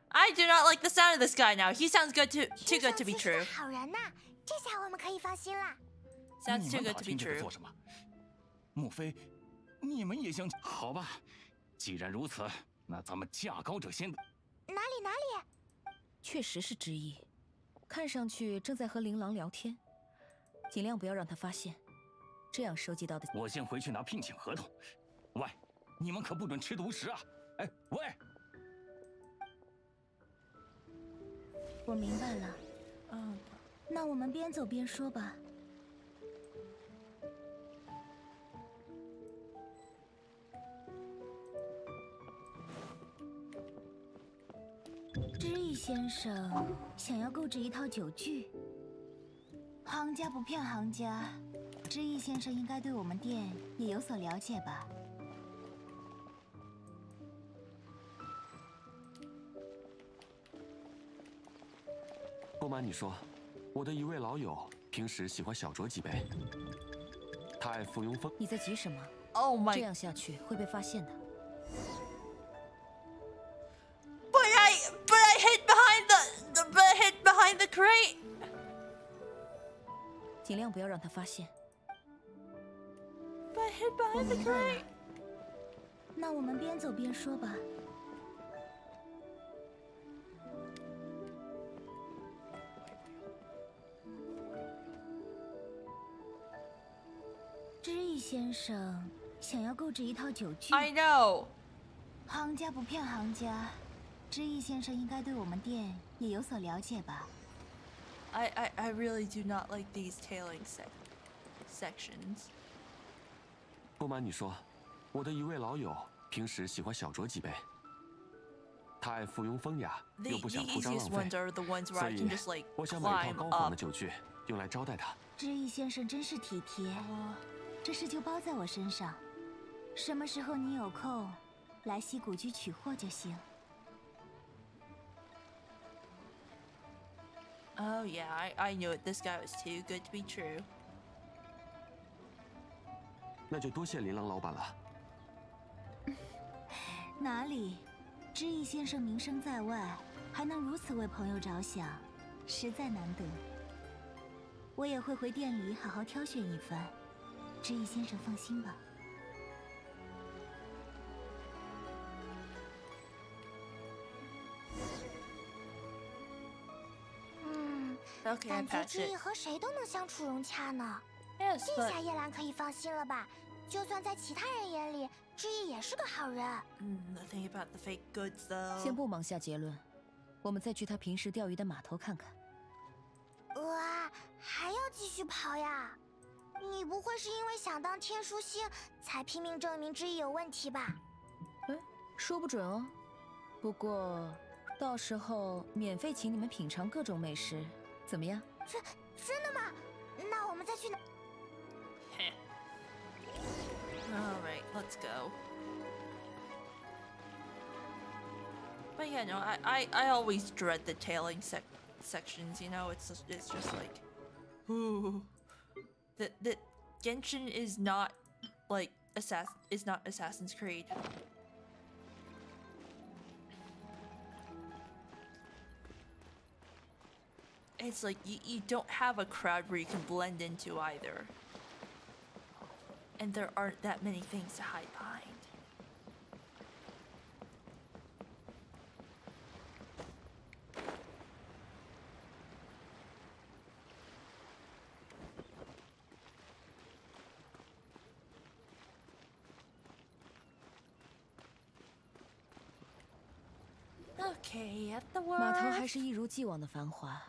I do not like the sound of this guy now. He sounds too good to be 听上去是 true. 个好人呐，这下我们可以放心啦。 Sounds 你 too 们 good 打 to be 听这个 true. 做什么？莫非你们也想？好吧，既然如此，那咱们价高者先。哪里？确实是知意，看上去正在和琳琅聊天，尽量不要让他发现，这样收集到的。我先回去拿聘请合同。喂，你们可不准吃独食啊！哎，喂。 我明白了。那我们边走边说吧。知意先生想要购置一套酒具。行家不骗行家，知意先生应该对我们店也有所了解吧？ 不瞒你说，我的一位老友平时喜欢小酌几杯，他爱附庸风。你在急什么？ Oh my. 这样下去会被发现的。 But I hid behind the crate. 尽量不要让他发现。 But I hid behind the crate. 那我们边走边说吧。知意先生想要购置一套酒具。 I know. 行家不骗行家，知意先生应该对我们店也有所了解吧？ I really do not like these tailing sections. 不瞒你说，我的一位老友平时喜欢小酌几杯，他爱附庸风雅， The 又不想铺张 easiest 浪 ones 费， are the ones where 所 I 以 can just like 我想买一 climb 套高仿 up. 的酒具，用来招待他。知意先生真是体贴，这事就包在我身上。什么时候你有空，来西谷居取货就行。 Oh yeah, I knew it. This guy was too good to be true. 那就多谢琳琅老板了。哪里？知意先生名声在外，还能如此为朋友着想，实在难得。我也会回店里好好挑选一番，知意先生放心吧。Okay, 感 I 觉 patched 知意 it. 和谁都能相处融洽呢。 Yes, 这 but 下叶兰可以放心了吧？就算在其他人眼里，知意也是个好人。Nothing about the fake goods though. 先不忙下结论，我们再去他平时钓鱼的码头看看。哇，还要继续跑呀？你不会是因为想当天书星才拼命证明知意有问题吧？哎，说不准哦。不过，到时候免费请你们品尝各种美食，怎么样？真的吗？那我们再去哪？ All right, let's go. But yeah, no, I always dread the tailing sections. You know, it's just like, ooh, the Genshin is not like Assassin's Creed. It's like you don't have a crowd where you can blend into either. And there aren't that many things to hide behind. Okay, at the 码头 wharf. 还是一如既往的繁华。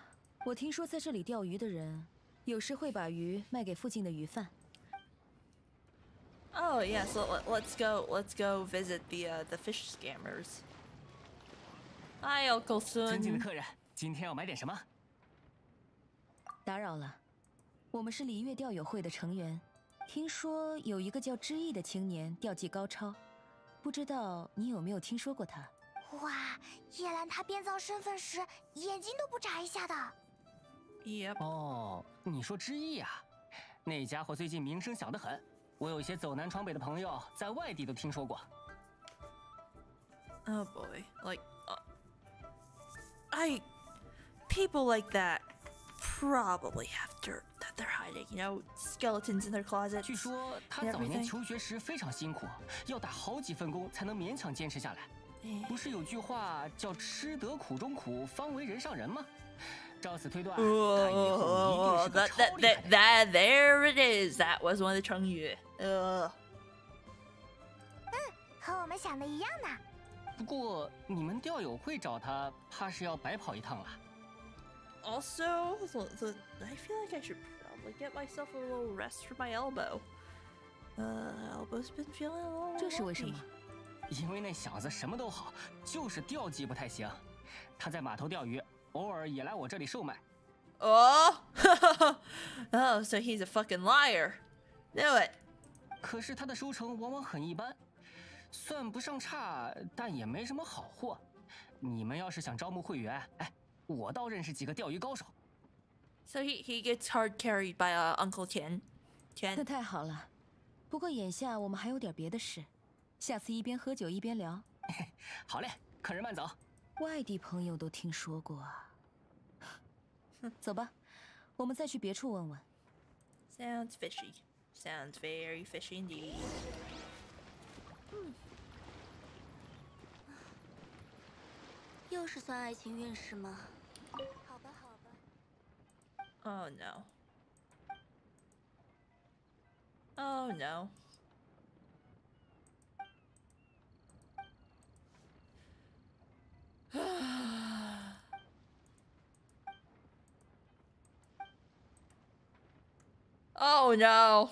我听说在这里钓鱼的人，有时会把鱼卖给附近的鱼贩。 Oh yeah, so let's go visit the fish scammers. Hi, Uncle 尊敬的 Sun. 客人，今天要买点什么？打扰了，我们是璃月钓友会的成员。听说有一个叫知意的青年钓技高超，不知道你有没有听说过他？哇，叶兰她编造身份时眼睛都不眨一下的。 Yep. 哦，你说知意啊？那家伙最近名声响得很，我有些走南闯北的朋友在外地都听说过。 Oh boy, like, people like that probably have dirt that they're hiding. You know, skeletons in their closets. 据说他 and 早年 everything. 求学时非常辛苦，要打好几份工才能勉强坚持下来。不是有句话叫“吃得苦中苦，方为人上人”吗？照此推断，他以后一定是个超厉害的人。 That there it is. That was one of the 成语. 和我们想的一样呢。不过你们钓友会找他，怕是要白跑一趟了。 Also, I feel like I should probably get myself a little rest for my elbow. Elbow's been feeling a little. 这是为什么？ 因为那小子什么都好，就是钓技不太行。他在码头钓鱼，偶尔也来我这里售卖。Oh, oh, so he's a fucking liar. Knew it. 可是他的收成往往很一般，算不上差，但也没什么好货。你们要是想招募会员，哎，我倒认识几个钓鱼高手。 So he gets hard carried by Uncle Tian. 那太好了。不过眼下我们还有点别的事，下次一边喝酒一边聊。好嘞，客人慢走。外地朋友都听说过啊。走吧，我们再去别处问问。 Sounds fishy. Sounds very fishy indeed. 又是算爱情运势吗？好吧，好吧。 Oh no. Oh no. Oh no.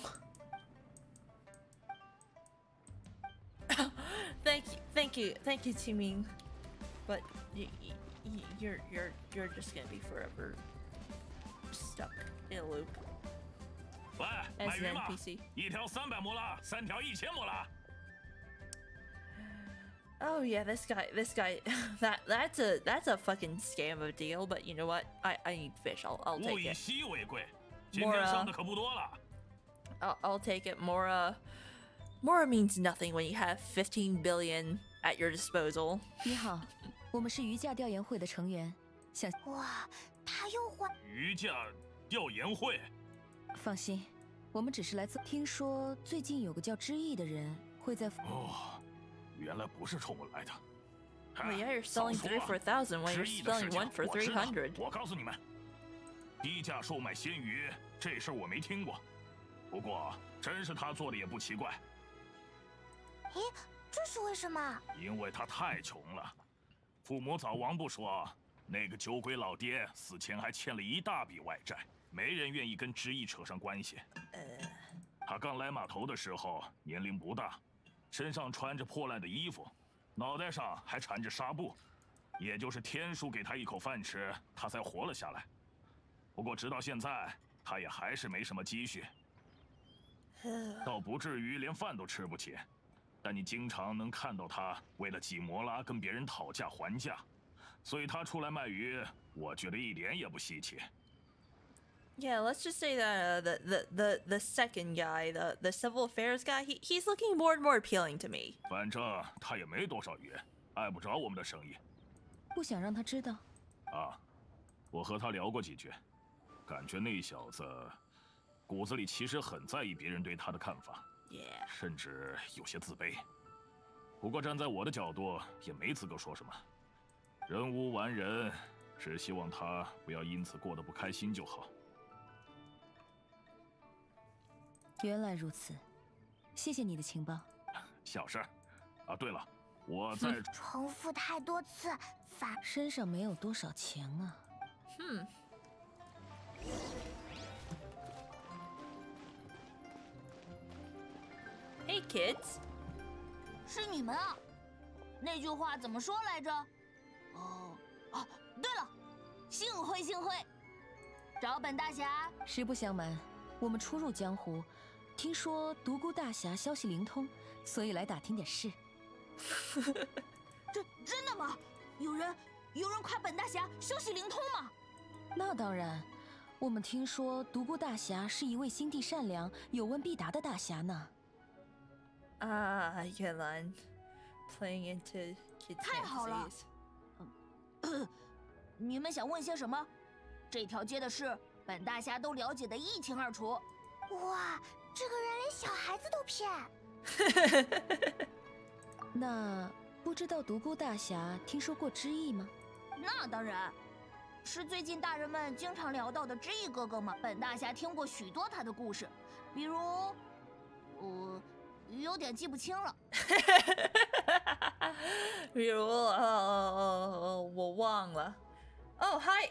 Thank you, Timing. But you're just gonna be forever stuck in a loop 喂， as 买 an 鱼吗？ NPC. 一条300摩拉，3条1000摩拉。 Oh yeah, this guy, that's a fucking scam of a deal. But you know what? I need fish. I'll 物 take 以 it. 稀为贵，今天剩的可不多了。 I'll take it. Mora means nothing when you have 15 billion at your disposal. 你好，我们是瑜伽调研会的成员，想哇，他又换。瑜伽调研会。放心，我们只是来自。听说最近有个叫知意的人会在。哦，原来不是冲我来的。Well, yeah, you're selling 3 for 1,000 when you're selling 1 for 300. 我告诉你们，低价售卖鲜鱼这事儿我没听过，不过真是他做的也不奇怪。咦，这是为什么？因为他太穷了，父母早亡不说，那个酒鬼老爹死前还欠了一大笔外债，没人愿意跟知意扯上关系。他刚来码头的时候年龄不大，身上穿着破烂的衣服，脑袋上还缠着纱布，也就是天叔给他一口饭吃，他才活了下来。不过直到现在，他也还是没什么积蓄，倒不至于连饭都吃不起。但你经常能看到他为了几摩拉跟别人讨价还价，所以他出来卖鱼，我觉得一点也不稀奇。Yeah, let's just say that the second guy, the civil affairs guy, he's looking more and more appealing to me. 反正他也没多少鱼，碍不着我们的生意。不想让他知道。啊，我和他聊过几句，感觉那小子骨子里其实很在意别人对他的看法。Yeah. 甚至有些自卑。不过站在我的角度，也没资格说什么。人无完人，只希望他不要因此过得不开心就好。原来如此，谢谢你的情报。小事。啊，对了，我在重复太多次，身上没有多少钱啊。Hey kids. 是你们啊？那句话怎么说来着？对了，幸会幸会。找本大侠。实不相瞒，我们初入江湖，听说独孤大侠消息灵通，所以来打听点事。真的吗？有人夸本大侠消息灵通吗？那当然，我们听说独孤大侠是一位心地善良、有问必答的大侠呢。原来 playing into kids' 太好了。你们想问些什么？这条街的事，本大侠都了解得一清二楚。哇，这个人连小孩子都骗。那不知道独孤大侠听说过知意吗？那当然，是最近大人们经常聊到的知意哥哥吗？本大侠听过许多他的故事，比如，有点记不清了。比如，我忘了。Oh, hi,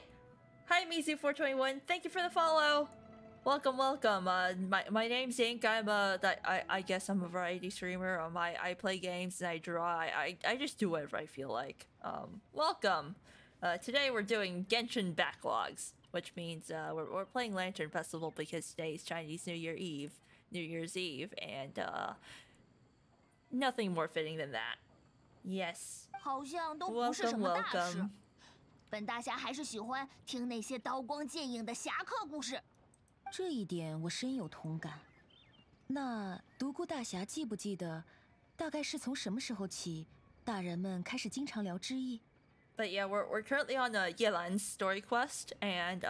Mizu421. Thank you for the follow. Welcome. My name's Ink. I guess I'm a variety streamer. I play games and I draw. I just do whatever I feel like. Welcome. Today we're doing Genshin backlogs, which means we're playing Lantern Festival because today is Chinese New Year's Eve, and nothing more fitting than that. Yes. 好像都不是什么大事。 Welcome. 本大侠还是喜欢听那些刀光剑影的侠客故事。这一点我深有同感。那独孤大侠记不记得，大概是从什么时候起，大人们开始经常聊知意？ But yeah, we're currently on Yelan's story quest, and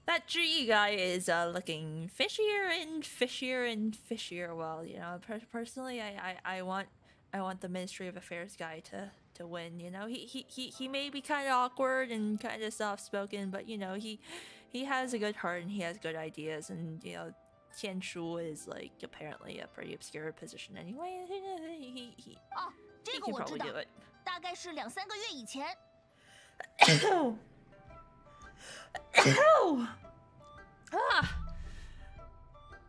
that Zhi guy is looking fishier and fishier and fishier. Well, you know, personally, I want the Ministry of Affairs guy to win. You know, he may be kind of awkward and kind of soft-spoken, but you know, he has a good heart and he has good ideas. And you know, Tianshu is like apparently a pretty obscure position anyway. He 哦，这 he 个 can 我知 probably 道 do it. 大概是2、3个月以前。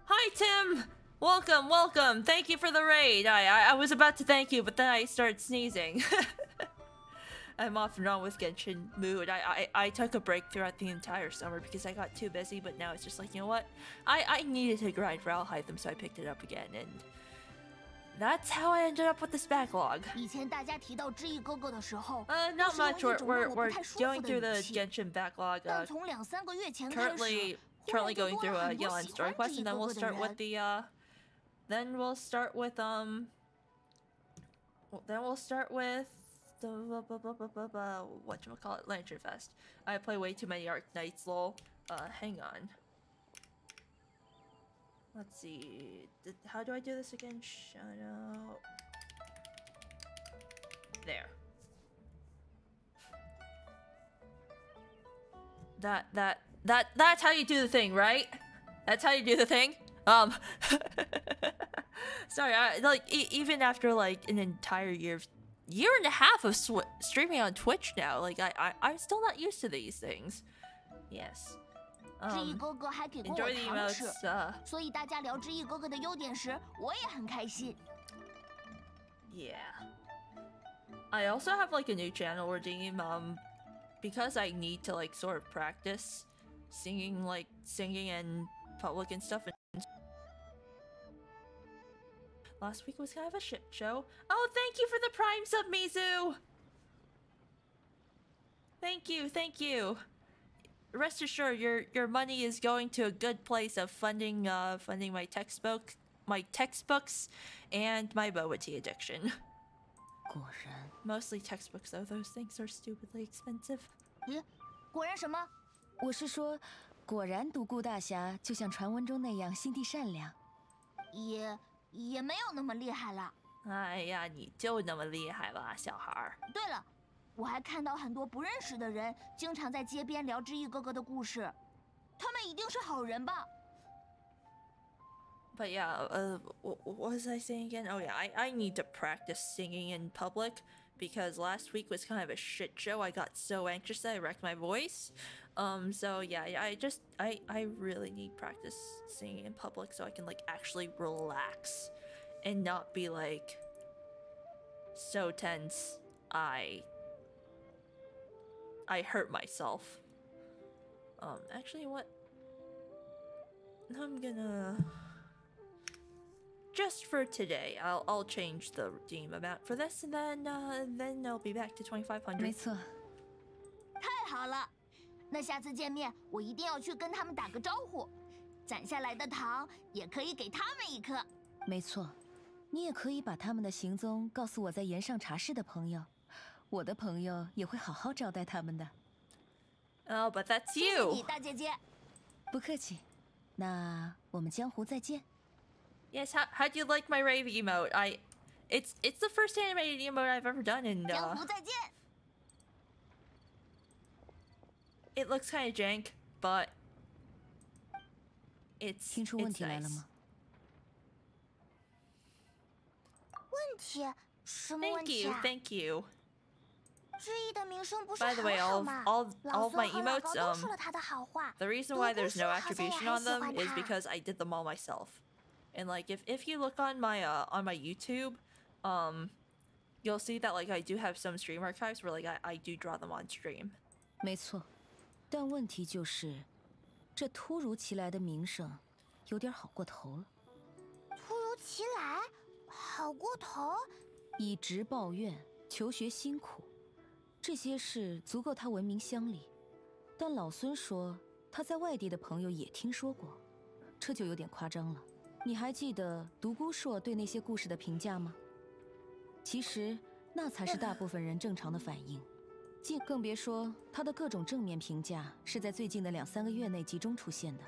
Hi Tim, welcome. Thank you for the raid. I was about to thank you, but then I started sneezing. I'm off and on with Genshin mood. I took a break throughout the entire summer because I got too busy, but now it's just like, you know what? I needed to grind for Alhaitham, so I picked it up again, and that's how I ended up with this backlog. 以前大家提到知意哥哥的时候， Not much. We're 不太舒服 going 的 through the 语气。 Genshin backlog. 但从2、3个月前开始， Currently going 忽然 through 就多了 a 很多 Yelan 喜 story 欢 quest, 知意 and then 哥 we'll 哥的 start with 人。 the then we'll start with Well, then we'll start with the whatchamacallit, Lantern Fest. I play way too many Arknights, lol. Hang on. Let's see. How do I do this again? Shout out. There. That's how you do the thing, right? That's how you do the thing. Sorry, even after like an entire year and a half of streaming on Twitch now, like I'm still not used to these things. Yes. 知意哥哥还给过我 enjoy the 糖吃 emotes, 所以大家聊知意哥哥的优点时，我也很开心。Yeah. I also have like a new channel redeem, because I need to like sort of practice singing in public and stuff. Last week was kind of a shit show. Oh, thank you for the Prime sub, Mizu! Thank you. Rest assured, your money is going to a good place of funding my textbooks, and my boba tea addiction. 果然， Mostly textbooks though, those things are stupidly expensive. 咦，果然什么？我是说，果然独孤大侠就像传闻中那样心地善良。也没有那么厉害了。哎呀，你就那么厉害吧，小孩儿。对了，我还看到很多不认识的人经常在街边聊知意哥哥的故事，他们一定是好人吧？ But yeah, what was I saying again? Oh yeah, I need to practice singing in public because last week was kind of a shit show. I got so anxious that I wrecked my voice. So yeah, I really need practice singing in public so I can like actually relax and not be like so tense I hurt myself. Actually, what? I'm gonna. Just for today, I'll change the redeem amount for this, and then I'll be back to 2,500. 没错。太好了，那下次见面我一定要去跟他们打个招呼，攒下来的糖也可以给他们一颗。没错，你也可以把他们的行踪告诉我在岩上茶室的朋友，我的朋友也会好好招待他们的。Oh, but that's 谢谢 you. 你，大姐姐。不客气，那我们江湖再见。 Yes, how do you like my rave emote? It's the first animated emote I've ever done, and 江湖再见。 it looks kind of jank, but it's 听出问题来了 nice. 吗？问题？什么问 Thank 题 you, 啊？ thank you. 知意的名声不是 By the way, 很好吗？ all 老 of my 孙和老 emotes, 高都说了他的好话。 the reason why there's no 独孤说好像也 attribution 很 on 喜 them 欢 is 他。 because I did them all myself. And like if you look on my YouTube, you'll see that like I do have some stream archives where like I do draw them on stream. 没错，但问题就是，这突如其来的名声，有点好过头了。突如其来，好过头。以直报怨，求学辛苦，这些事足够他闻名乡里。但老孙说他在外地的朋友也听说过，这就有点夸张了。你还记得独孤硕对那些故事的评价吗？其实那才是大部分人正常的反应，更别说他的各种正面评价是在最近的2-3个月内集中出现的。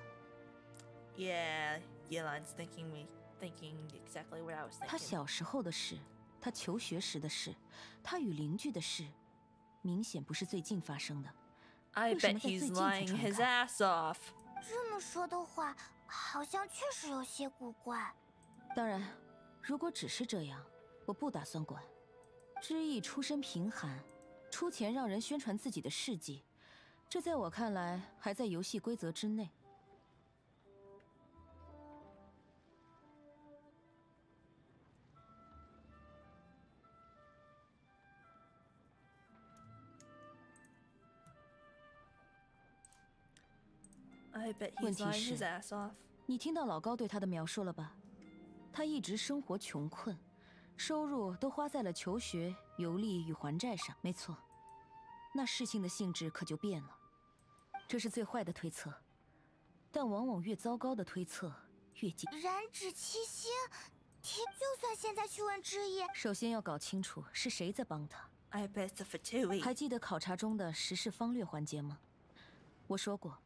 Yeah, Yelan's thinking exactly what I was thinking. 他小时候的事，他求学时的事，他与邻居的事，明显不是最近发生的。 I bet he's lying his ass off. 这么说的话，好像确实有些古怪。当然，如果只是这样，我不打算管。知意出身贫寒，出钱让人宣传自己的事迹，这在我看来还在游戏规则之内。I bet 问 he's 题 lying 是 his ass off. 你听到老高对他的描述了吧？他一直生活穷困，收入都花在了求学、游历与还债上。没错，那事情的性质可就变了。这是最坏的推测，但往往越糟糕的推测越紧。燃脂七星，就算现在去问知意，首先要搞清楚是谁在帮他。 I bet it's a Fatui. 还记得考察中的时事方略环节吗？我说过，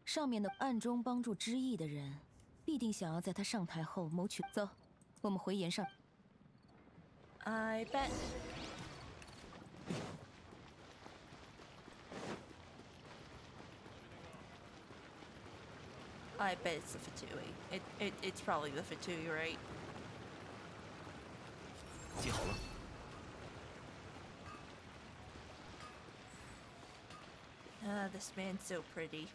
上面的暗中帮助知意的人，必定想要在他上台后谋取。走，我们回岩上。I bet. I bet it's the Fatui. It's probably the Fatui, right? 记好了。 Ah, this man's so pretty.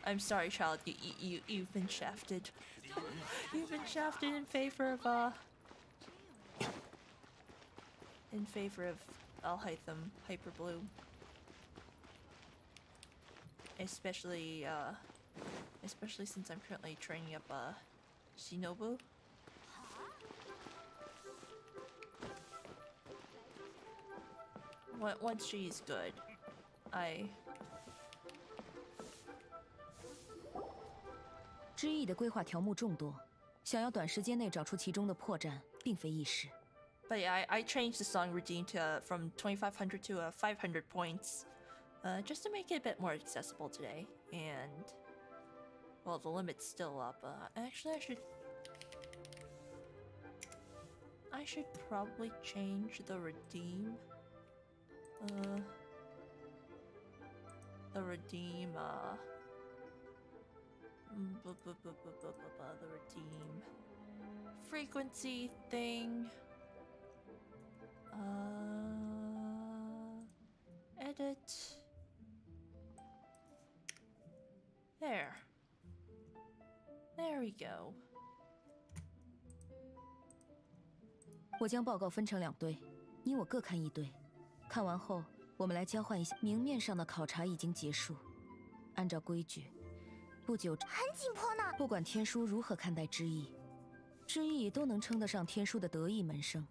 I'm sorry, child. You've been shafted. You've been shafted in favor of Alhaitham Hyperbloom. Especially since I'm currently training up Shinobu. Once she's good, I. 知意的规划条目众多，想要短时间内找出其中的破绽，并非易事。But yeah, I changed the song routine to from 2,500 to 500 points, just to make it a bit more accessible today. And well, the limit's still up. Actually, I should probably change the redeem. The redeem. The redeem frequency thing. Edit. There. There we go. 我将报告分成2队，你我各看1队。看完后，我们来交换一下。明面上的考察已经结束，按照规矩。 不久，很紧迫呢。不管天书如何看待知意，知意都能称得上天书的得意门生。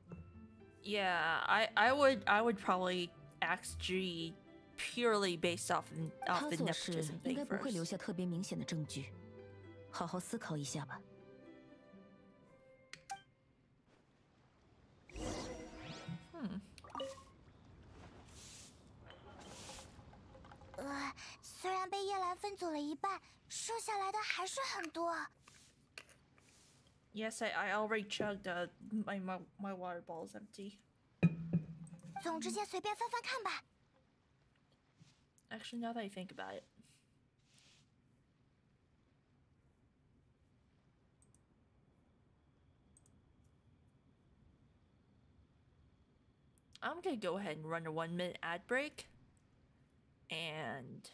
Yeah, I would probably ask G purely based off the 他做事 nepotism 应 thing 该不会留 first. 下特别明显的证据，好好思考一下吧。虽然被叶兰分走了一半，剩下来的还是很多。 Yes, I already chugged. My water ball is empty. 总之，先随便翻翻看吧。 Actually, now that I think about it. I'm gonna go ahead and run a 1-minute ad break. And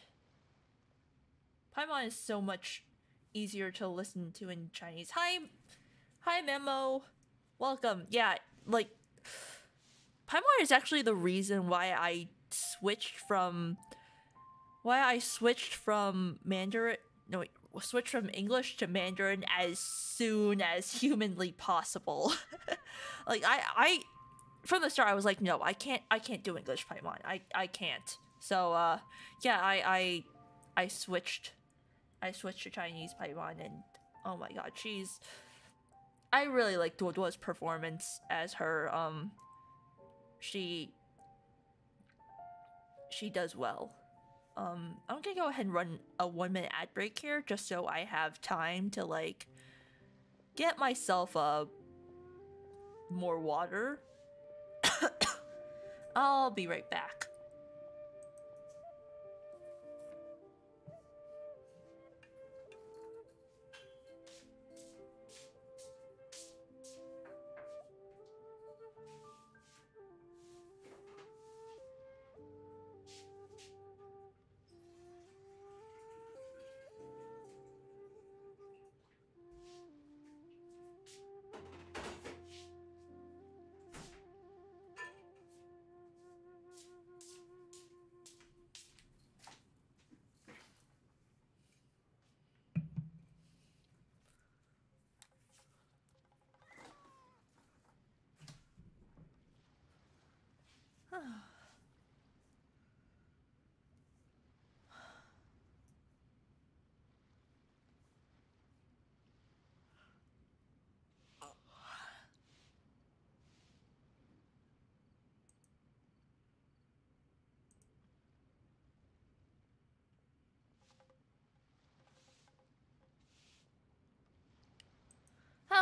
Paimon is so much easier to listen to in Chinese. Hi Memo. Welcome. Yeah, like Paimon is actually the reason why I switched from Mandarin. No, wait, switched from English to Mandarin as soon as humanly possible. Like I from the start I was like, no, I can't do English Paimon. I can't. So yeah, I switched to Chinese Paimon, and oh my god, I really like Duoduo's performance as her. She does well. I'm gonna go ahead and run a 1-minute ad break here, just so I have time to like get myself more water. I'll be right back.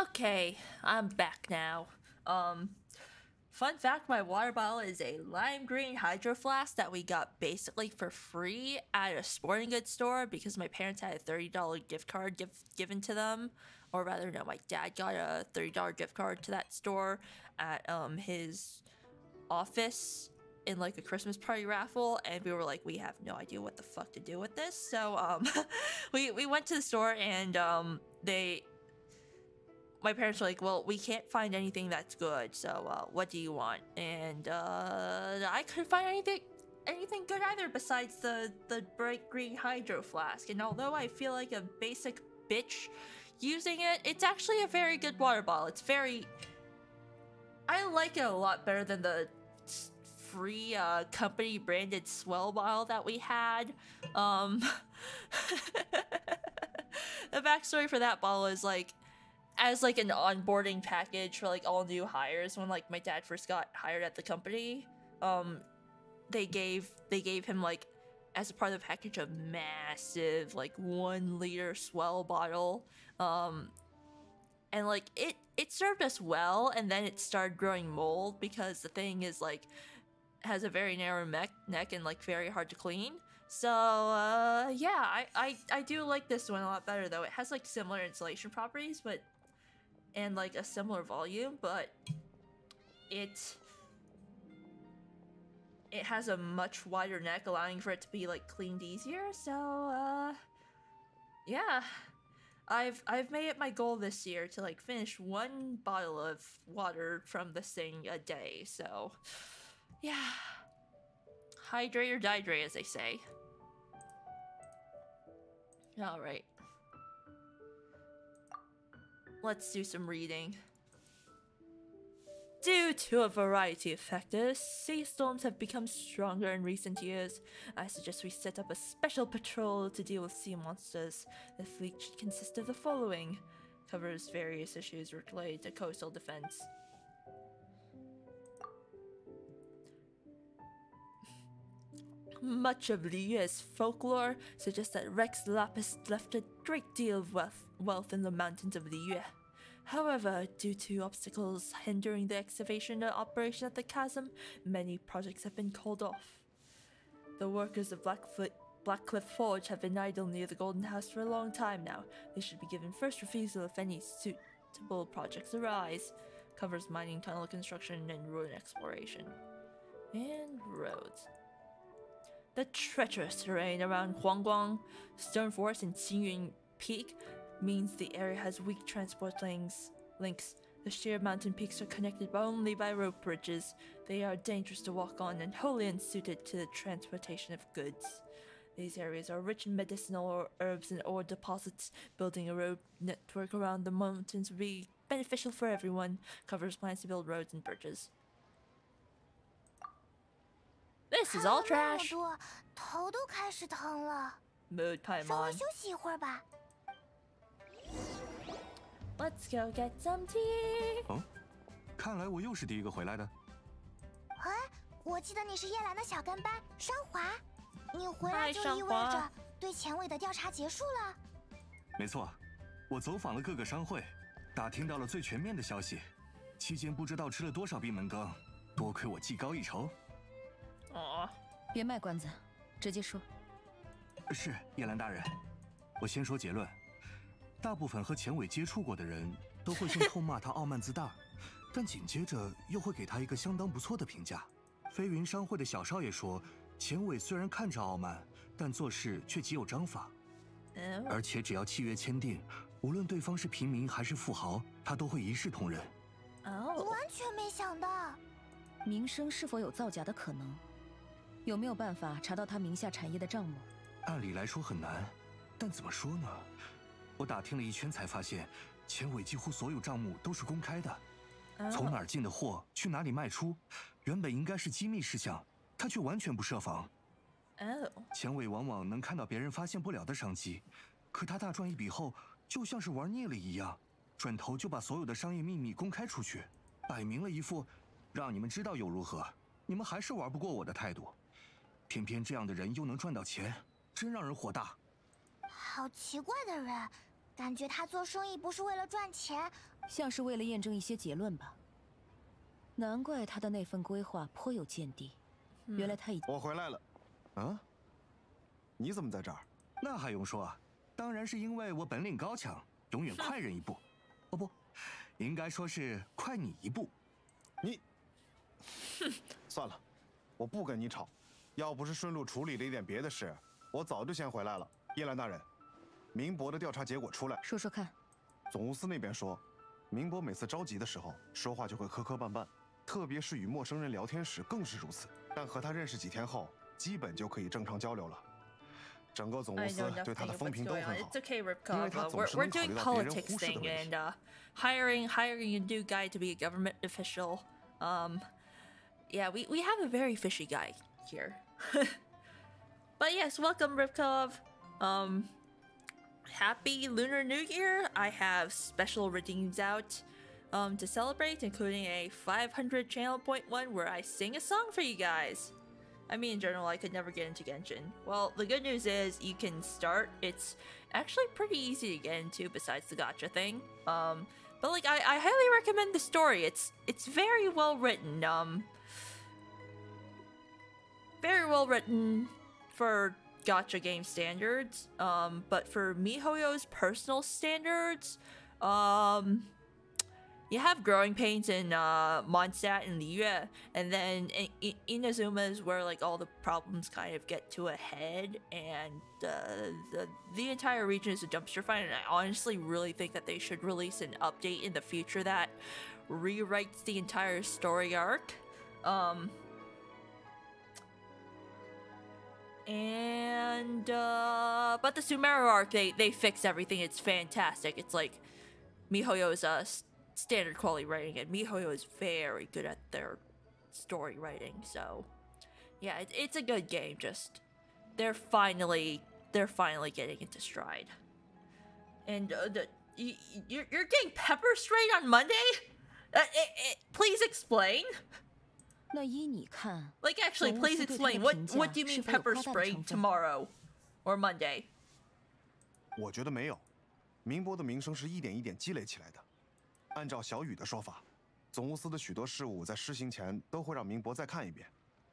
Okay, I'm back now. Fun fact, my water bottle is a lime green hydro flask that we got basically for free at a sporting goods store because my parents had a $30 gift card given to them. Or rather, no, my dad got a $30 gift card to that store at his office in like a Christmas party raffle, and we were like, we have no idea what the fuck to do with this. So we went to the store, and my parents were like, well, we can't find anything that's good, so what do you want? And I couldn't find anything good either besides the bright green hydro flask. And although I feel like a basic bitch using it, it's actually a very good water bottle. I like it a lot better than the free company branded swell bottle that we had. The backstory for that bottle is like, as like an onboarding package for like all new hires, when like my dad first got hired at the company, they gave him like, as a part of the package, a massive like 1 liter swell bottle, and like it served us well, and then it started growing mold because the thing is like has a very narrow neck and like very hard to clean. So yeah, I do like this one a lot better though. It has like similar insulation properties, and like a similar volume, but it has a much wider neck, allowing for it to be like cleaned easier. So yeah, I've made it my goal this year to like finish 1 bottle of water from this thing a day. So yeah, hydrate or dihydrate, as they say. All right, let's do some reading. Due to a variety of factors, sea storms have become stronger in recent years. I suggest we set up a special patrol to deal with sea monsters. The fleet should consist of the following. Covers various issues related to coastal defense. Much of Liyue's folklore suggests that Rex Lapis left a great deal of wealth in the mountains of Liyue. However, due to obstacles hindering the excavation and operation at the chasm, many projects have been called off. The workers of Blackcliff Forge have been idle near the Golden House for a long time now. They should be given first refusal if any suitable projects arise. Covers mining, tunnel construction, and ruin exploration. And roads. The treacherous terrain around Huangguang, Stone Forest, and Xingyun Peak means the area has weak transport links. The sheer mountain peaks are connected only by rope bridges. They are dangerous to walk on and wholly unsuited to the transportation of goods. These areas are rich in medicinal herbs and ore deposits. Building a road network around the mountains would be beneficial for everyone. Covers plans to build roads and bridges. This is all trash. 头都开始疼了。 Mood Paimon. 稍微休息一会儿吧。 Let's go get some tea. 哦，看来我又是第一个回来的。哎，我记得你是叶兰的小跟班双华，你回来就意味嗨双着对前尾的调查结束了。没错，我走访了各个商会，打听到了最全面的消息。期间不知道吃了多少闭门羹，多亏我技高一筹。哦，别卖关子，直接说。是叶兰大人，我先说结论。大部分和钱伟接触过的人都会先痛骂他傲慢自大，但紧接着又会给他一个相当不错的评价。飞云商会的小少爷说，钱伟虽然看着傲慢，但做事却极有章法，而且只要契约签订，无论对方是平民还是富豪，他都会一视同仁。完全没想到，名声是否有造假的可能？有没有办法查到他名下产业的账目？按理来说很难，但怎么说呢？我打听了一圈才发现，钱伟几乎所有账目都是公开的，从哪儿进的货，去哪里卖出，原本应该是机密事项，他却完全不设防。钱伟往往能看到别人发现不了的商机，可他大赚一笔后，就像是玩腻了一样，转头就把所有的商业秘密公开出去，摆明了一副让你们知道又如何，你们还是玩不过我的态度。偏偏这样的人又能赚到钱，真让人火大。好奇怪的人，感觉他做生意不是为了赚钱，像是为了验证一些结论吧。难怪他的那份规划颇有见地。原来他已……我回来了。啊？你怎么在这儿？那还用说啊？当然是因为我本领高强，永远快人一步。哦不，应该说是快你一步。你，算了，我不跟你吵。要不是顺路处理了一点别的事，我早就先回来了。叶兰大人，明博的调查结果出来，说说看。总务司那边说，明博每次着急的时候说话就会磕磕绊绊，特别是与陌生人聊天时更是如此。但和他认识几天后，基本就可以正常交流了。整个总务司对他的风评都很好。It's okay, 因为 Ripkov. 他总是能 We're 考虑 doing 到别人 politics 忽视的 thing 问题。 and hiring a new guy to be a government official. Yeah, we have a very fishy guy here. But yes, welcome, Ripkov. Happy Lunar New Year! I have special redeems out to celebrate, including a 500 channel point one where I sing a song for you guys. I mean, in general, I could never get into Genshin. Well, the good news is you can start. It's actually pretty easy to get into besides the gacha thing. But like, I highly recommend the story. It's very well written. Very well written for gacha game standards. But for MiHoYo's personal standards, you have growing pains in Mondstadt and Liyue, and then Inazuma is where like all the problems kind of get to a head, and the entire region is a dumpster fire. And I honestly really think that they should release an update in the future that rewrites the entire story arc. But the Sumeru arc, they fix everything. It's fantastic. It's like MiHoYo's standard quality writing, and MiHoYo is very good at their story writing. So yeah, it's a good game. Just they're finally getting into stride. And you're getting pepper sprayed on Monday? Please explain. 那依你看， Like actually, please explain. What do you mean pepper spray tomorrow or Monday? 我觉得没有，明博的名声是一点一点积累起来的。按照小雨的说法，总务司的许多事务在施行前都会让明博再看一遍，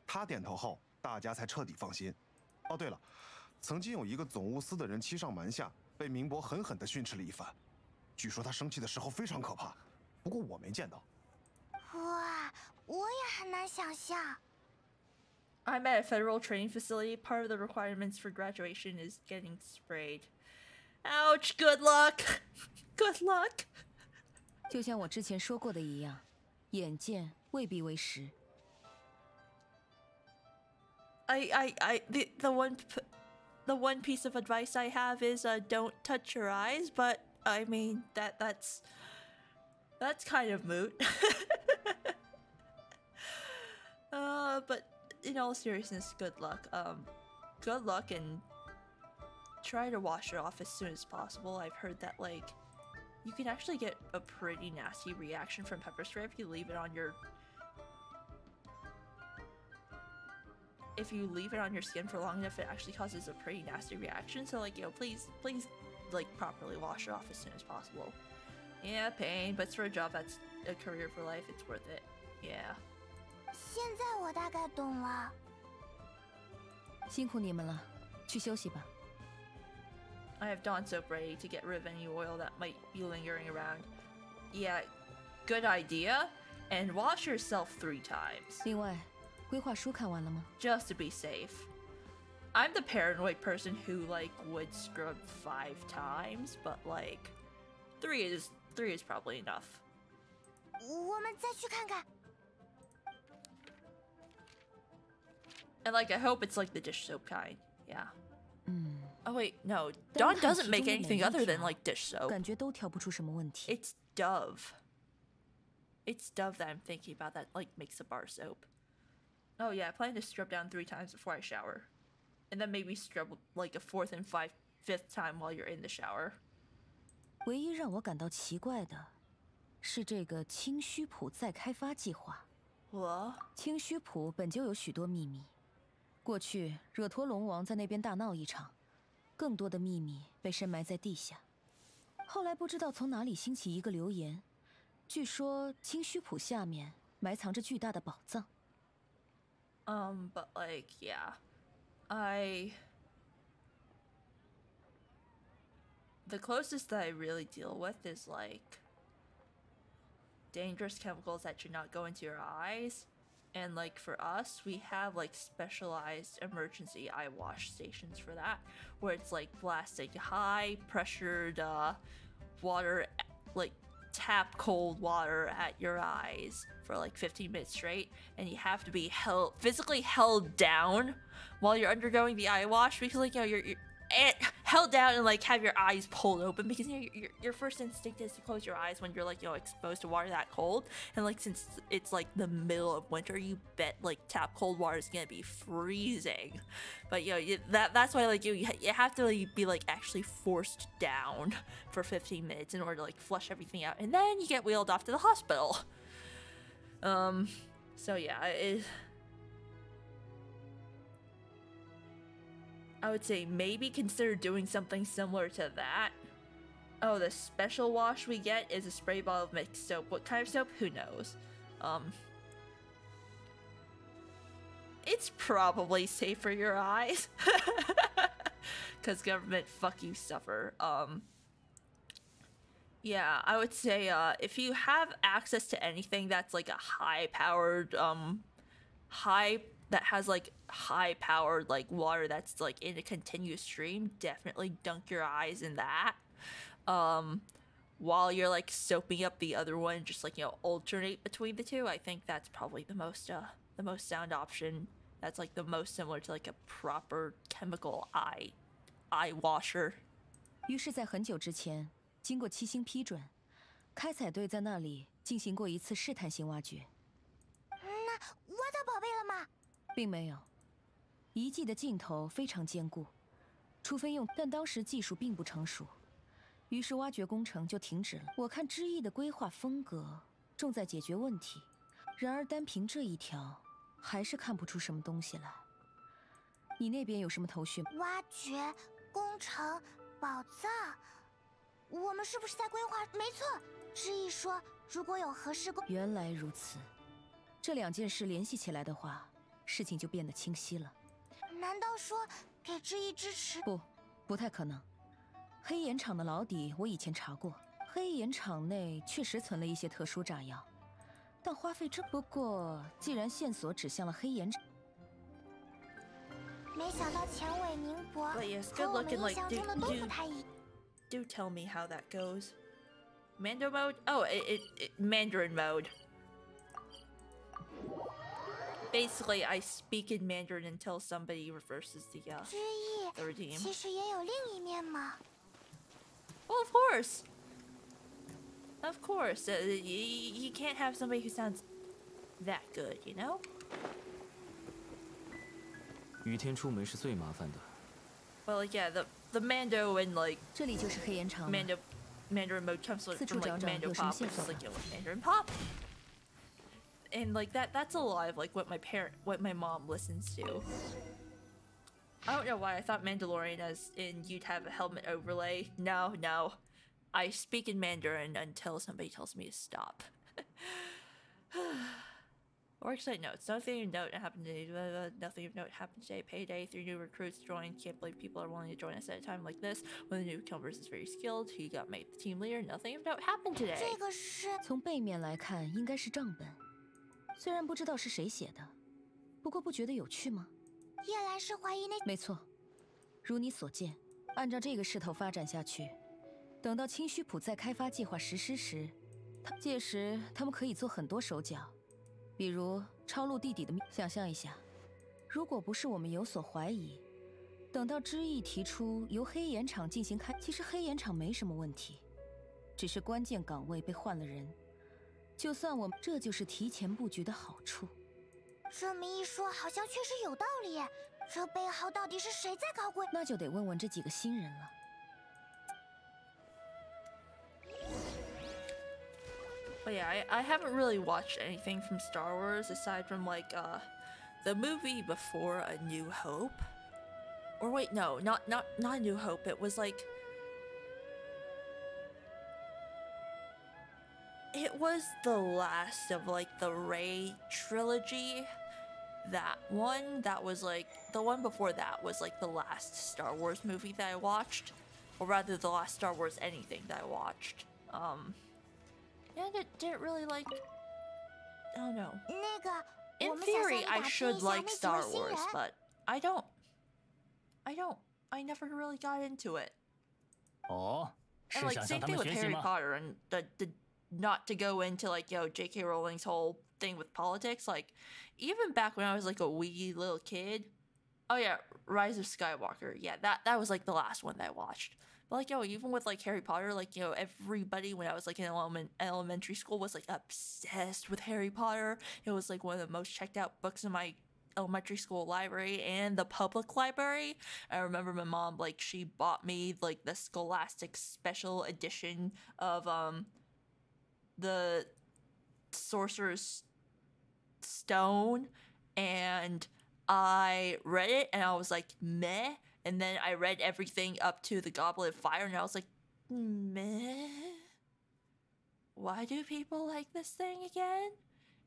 他点头后，大家才彻底放心。哦，对了，曾经有一个总务司的人欺上瞒下，被明博狠狠地训斥了一番。据说他生气的时候非常可怕，不过我没见到。哇，我也很难想象。I'm at a federal training facility. Part of the requirements for graduation is getting sprayed. Ouch! Good luck. Good luck. 就像我之前说过的一样，眼见未必为实。The one piece of advice I have is don't touch your eyes, but I mean that's kind of moot. But in all seriousness, good luck. Good luck, and try to wash it off as soon as possible. I've heard that like you can actually get a pretty nasty reaction from pepper spray if you leave it on your skin for long enough. It actually causes a pretty nasty reaction. So like, please like properly wash it off as soon as possible. Yeah, pain, but it's for a job that's a career for life. It's worth it. Yeah. 现在我大概懂了。辛苦你们了，去休息吧。 I have Dawn soap ready to get rid of any oil that might be lingering around. Yeah, good idea. And wash yourself 3 times. 另外，规划书看完了吗？ Just to be safe. I'm the paranoid person who like would scrub 5 times, but like 3 is probably enough. 我们再去看看。 And like I hope it's like the dish soap kind. Yeah. 嗯。 Oh wait, no. Dawn doesn't make anything other than like dish soap. 感觉都挑不出什么问题。 It's Dove. It's Dove that I'm thinking about that like makes the bar soap. Oh yeah, I plan to scrub down 3 times before I shower. And then maybe scrub like a 4th and 5th time while you're in the shower. 唯一让我感到奇怪的，是这个清虚浦再开发计划。我？清虚浦本就有许多秘密，过去惹陀龙王在那边大闹一场，更多的秘密被深埋在地下。后来不知道从哪里兴起一个流言，据说清虚浦下面埋藏着巨大的宝藏。But like, yeah, the closest that I really deal with is like dangerous chemicals that should not go into your eyes. And like for us, we have like specialized emergency eye wash stations for that, where it's like blasting high pressured water, like tap cold water at your eyes for like 15 minutes straight, and you have to be physically held down while you're undergoing the eye wash, because like, you know, you're held down and like have your eyes pulled open, because you know, your first instinct is to close your eyes when you're like, you know, exposed to water that cold. And like, since it's like the middle of winter, you bet like tap cold water is gonna be freezing. But you know, that's why like you have to like, be like actually forced down for 15 minutes in order to like flush everything out, and then you get wheeled off to the hospital. So yeah, I would say maybe consider doing something similar to that. Oh, the special wash we get is a spray bottle of mixed soap. What kind of soap? Who knows? It's probably safe for your eyes. Because government, fuck you, suffer. Yeah, I would say if you have access to anything that's like a high-powered, that has like high-powered like water that's like in a continuous stream, definitely dunk your eyes in that. While you're like soaping up the other one, just like, you know, alternate between the two. I think that's probably the most sound option. That's like the most similar to like a proper chemical eye washer. 于是，在很久之前，经过七星批准，开采队在那里进行过一次试探性挖掘。那挖到宝贝了吗？并没有，遗迹的尽头非常坚固，除非用，但当时技术并不成熟，于是挖掘工程就停止了。我看知意的规划风格重在解决问题，然而单凭这一条，还是看不出什么东西来。你那边有什么头绪吗？挖掘工程宝藏，我们是不是在规划？没错，知意说如果有合适工，原来如此，这两件事联系起来的话，事情就变得清晰了。难道说给知意支持？不太可能。黑岩厂的老底我以前查过，黑岩厂内确实存了一些特殊炸药，但花费这……不过既然线索指向了黑岩厂，没想到前卫明博 But yes, 和 good 我们 looking. 印 Like, 象中的都不太一。do tell me how that goes. Mando mode? Oh, it Mandarin mode. Basically, I speak in Mandarin until somebody reverses the 知意 the redeem. 其实也有另一面嘛。Well, of course. Of course. You can't have somebody who sounds that good, you know? 雨天出门是最麻烦的。Well, like, yeah, the Mando and like 这里就是黑岩厂。Mandarin mode comes from like Mando 有什么 Pop, 线 which 索 is 吗 like, you know, Mandarin Pop. And like that's a lot of like what my mom listens to. I don't know why I thought Mandalorian as in you'd have a helmet overlay. No. I speak in Mandarin until somebody tells me to stop. Or side notes. Nothing of note happened today. Nothing of note happened today. Payday. 3 new recruits joined. Can't believe people are willing to join us at a time like this. One of the newcomers is very skilled. He got made the team leader. Nothing of note happened today. 这个是从背面来看，应该是账本，虽然不知道是谁写的，不过不觉得有趣吗？叶兰是怀疑那……没错，如你所见，按照这个势头发展下去，等到清虚浦再开发计划实施时，届时他们可以做很多手脚。比如抄录地底的，想象一下，如果不是我们有所怀疑，等到知意提出由黑岩厂进行其实黑岩厂没什么问题，只是关键岗位被换了人。就算我们，这就是提前布局的好处。这么一说，好像确实有道理。这背后到底是谁在搞鬼？那就得问问这几个新人了。But yeah, I haven't really watched anything from Star Wars aside from like the movie before A New Hope. Or wait, no, not A New Hope. It was like it was the last of like the Rey trilogy. That one, that was like, the one before that was like the last Star Wars movie that I watched. Or rather, the last Star Wars anything that I watched. Yeah, I didn't really like, I don't know. In theory, I should like Star Wars, but I don't. I never really got into it. Oh, and like same thing with Harry Potter, and the not to go into like, you know, J.K. Rowling's whole thing with politics. Like, even back when I was like a wee little kid. Oh yeah, Rise of Skywalker. Yeah, that was like the last one that I watched. But like, yo, even with like Harry Potter, like, you know, everybody when I was like in elementary school was like obsessed with Harry Potter. It was like one of the most checked out books in my elementary school library and the public library. I remember my mom, like, she bought me like the Scholastic special edition of the Sorcerer's Stone, and I read it and I was like, meh. And then I read everything up to the Goblet of Fire and I was like, meh. Why do people like this thing again?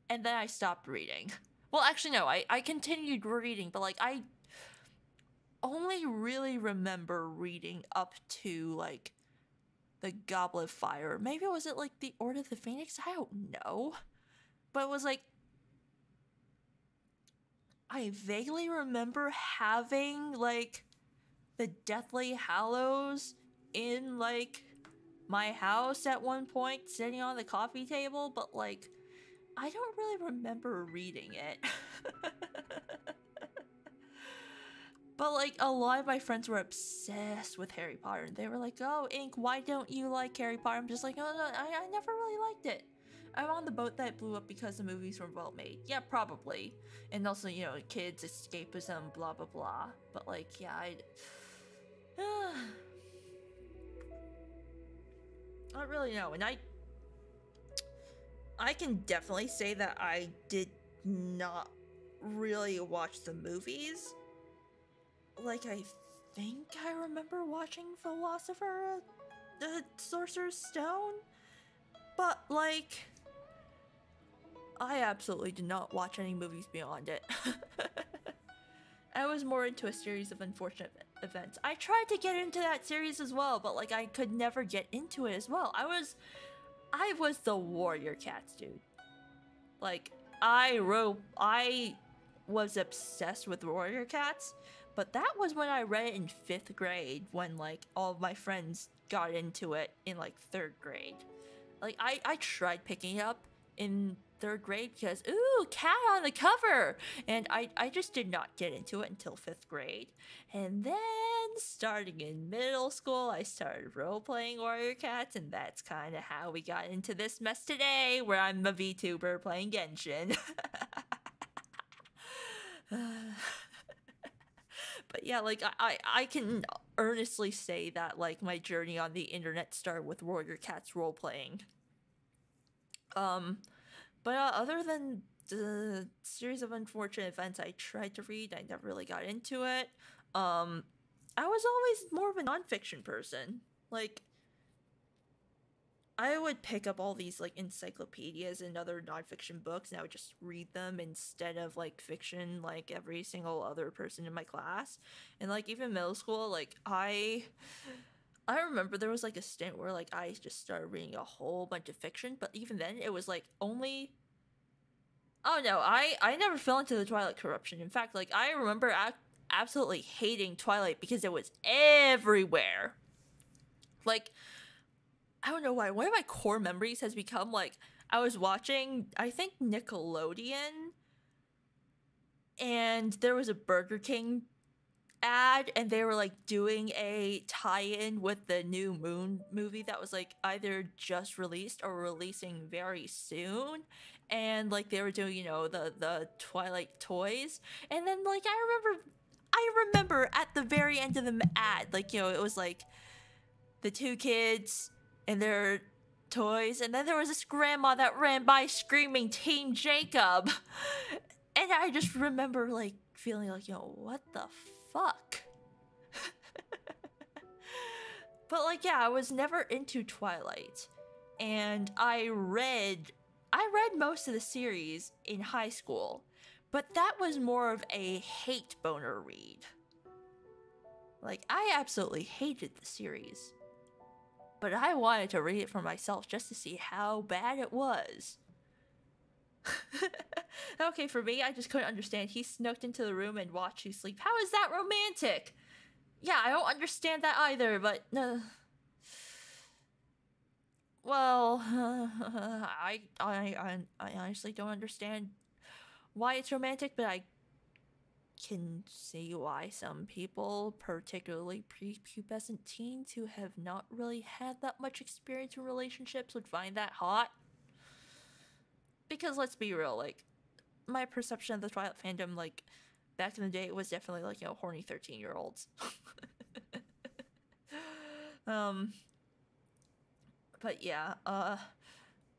And then I stopped reading. Well, actually, no, I continued reading, but like, I only really remember reading up to like the Goblet of Fire. Maybe was it like the Order of the Phoenix? I don't know. But it was like, I vaguely remember having like the Deathly Hallows in like my house at one point, sitting on the coffee table, but like, I don't really remember reading it. But like, a lot of my friends were obsessed with Harry Potter, and they were like, oh, Ink, why don't you like Harry Potter? I'm just like, oh, no, I never really liked it. I'm on the boat that blew up because the movies were well made. Yeah, probably. And also, you know, kids, escapism, blah, blah, blah. But like, yeah, I don't really know. And I can definitely say that I did not really watch the movies. Like, I think I remember watching Philosopher, the Sorcerer's Stone, but like, I absolutely did not watch any movies beyond it. I was more into A Series of Unfortunate Events. I tried to get into that series as well, but like, I could never get into it as well. I was the Warrior Cats dude. Like, I was obsessed with Warrior Cats, but that was when I read it in 5th grade, when like all of my friends got into it in like 3rd grade. Like, I tried picking it up in 3rd grade because, ooh, cat on the cover! And I just did not get into it until 5th grade. And then, starting in middle school, I started role-playing Warrior Cats, and that's kind of how we got into this mess today, where I'm a VTuber playing Genshin. But yeah, like, I can earnestly say that, like, my journey on the internet started with Warrior Cats role-playing. But other than the Series of Unfortunate Events I tried to read, I never really got into it. I was always more of a nonfiction person. Like, I would pick up all these like encyclopedias and other nonfiction books, and I would just read them instead of like fiction, like every single other person in my class. And like, even middle school, like, I remember there was like a stint where like I just started reading a whole bunch of fiction, but even then it was like only, oh no, I never fell into the Twilight corruption. In fact, like, I remember absolutely hating Twilight because it was everywhere. Like, I don't know why, one of my core memories has become like, I was watching, I think, Nickelodeon, and there was a Burger King ad, and they were like doing a tie-in with the new Moon movie that was like either just released or releasing very soon, and like they were doing, you know, the Twilight toys. And then like, I remember at the very end of the ad, like, you know, it was like the 2 kids and their toys, and then there was this grandma that ran by screaming Team Jacob. And I just remember like feeling like, yo, what the fuck? But like, yeah, I was never into Twilight. and I read most of the series in high school, but that was more of a hate boner read. Like, I absolutely hated the series, but I wanted to read it for myself just to see how bad it was. Okay, for me, I just couldn't understand. He snuck into the room and watched you sleep. How is that romantic? Yeah, I don't understand that either, but... well, I honestly don't understand why it's romantic, but I can see why some people, particularly prepubescent teens who have not really had that much experience in relationships, would find that hot. Because let's be real, like, my perception of the Twilight fandom, like, back in the day, it was definitely, like, you know, horny 13-year-olds. But yeah,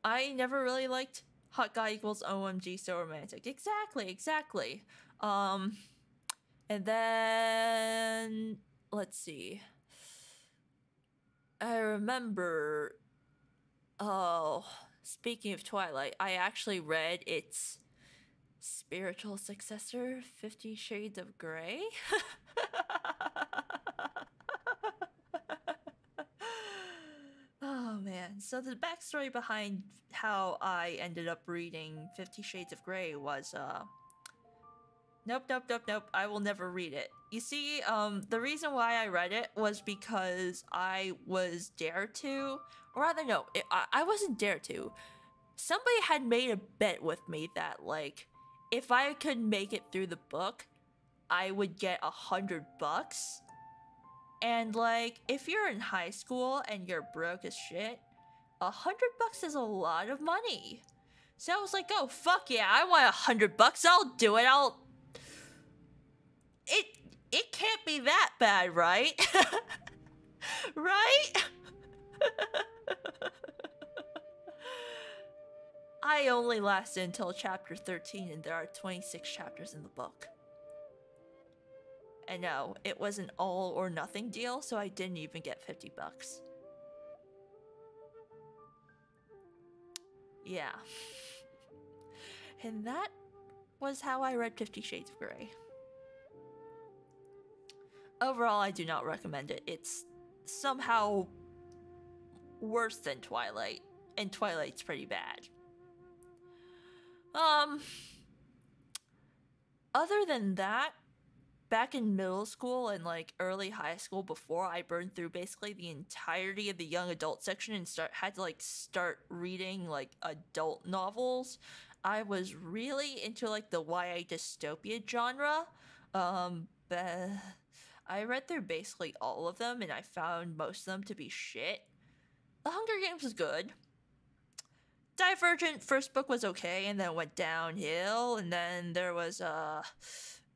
I never really liked hot guy equals OMG so romantic. Exactly. And then, let's see. I remember, oh, speaking of Twilight, I actually read its spiritual successor, 50 Shades of Grey. Oh man, so the backstory behind how I ended up reading 50 Shades of Grey was, nope, I will never read it. You see, the reason why I read it was because I was dared to, or rather no, I wasn't dared to. Somebody had made a bet with me that, like, if I could make it through the book, I would get $100. And, like, if you're in high school and you're broke as shit, $100 is a lot of money. So I was like, oh, fuck yeah, I want $100, I'll do it, It can't be that bad, right? Right? I only lasted until chapter 13, and there are 26 chapters in the book. And no, it was an all or nothing deal, so I didn't even get $50. Yeah. And that was how I read 50 Shades of Grey. Overall, I do not recommend it. It's somehow worse than Twilight, and Twilight's pretty bad. Other than that, back in middle school and like early high school, before I burned through basically the entirety of the young adult section and had to start reading like adult novels, I was really into like the YA dystopia genre. But I read through basically all of them and I found most of them to be shit. The Hunger Games was good. Divergent first book was okay and then went downhill, and then there was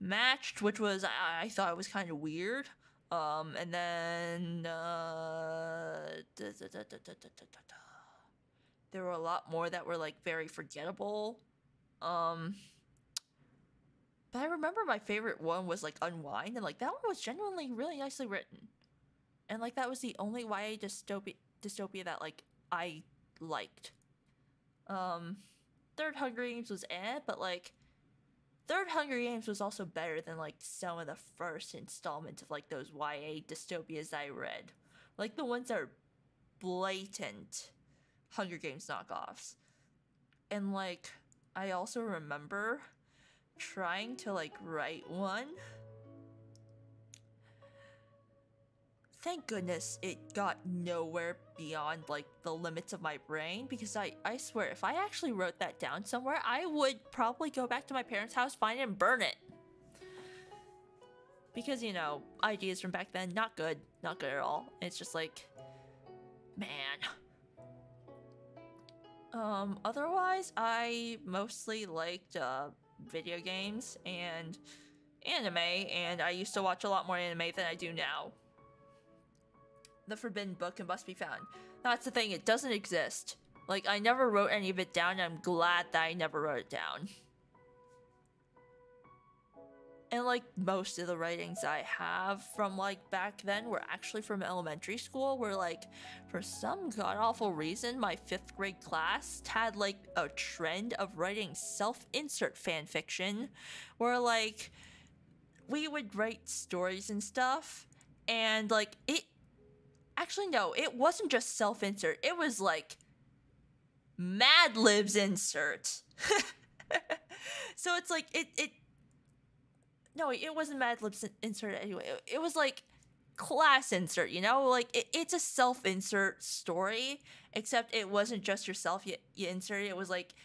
Matched, which was I thought was kind of weird. And then there were a lot more that were like very forgettable. But I remember my favorite one was like Unwind, and like that one was genuinely really nicely written. And like that was the only YA dystopia that like I liked. Third Hunger Games was but like Third Hunger Games was also better than like some of the first installments of like those YA dystopias I read. Like the ones that are blatant Hunger Games knockoffs. And like I also remember trying to like write one. Thank goodness it got nowhere beyond like the limits of my brain, because I swear if I actually wrote that down somewhere, I would probably go back to my parents' house, find it, and burn it. Because, you know, ideas from back then, not good at all. It's just like, man. Otherwise, I mostly liked video games and anime, and I used to watch a lot more anime than I do now. The Forbidden Book and Must Be Found. That's the thing, it doesn't exist. Like, I never wrote any of it down, and I'm glad that I never wrote it down. And like most of the writings I have from like back then were actually from elementary school, where like for some god-awful reason my 5th grade class had like a trend of writing self-insert fanfiction, where like we would write stories and stuff, and like it actually no, it wasn't just self-insert, it was like Mad Libs insert. So it's like no, it wasn't Mad Libs insert anyway. It was like class insert, you know? Like it's a self-insert story, except it wasn't just yourself you insert it. It was like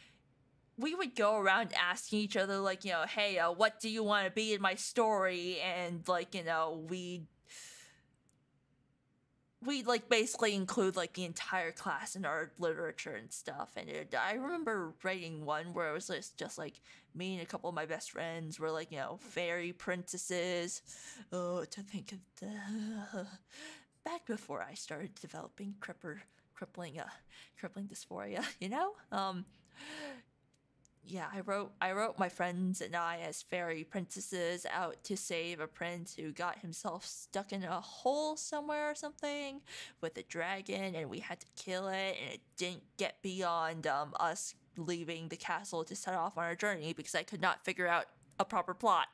we would go around asking each other like, you know, hey, what do you want to be in my story? And like, you know, we'd like basically include like the entire class in our literature and stuff. And I remember writing one where it was just like me and a couple of my best friends were like, you know, fairy princesses. Oh, to think of the back before I started developing crippling dysphoria, you know? Yeah, I wrote my friends and I as fairy princesses out to save a prince who got himself stuck in a hole somewhere or something with a dragon, and we had to kill it, and it didn't get beyond us leaving the castle to set off on our journey because I could not figure out a proper plot.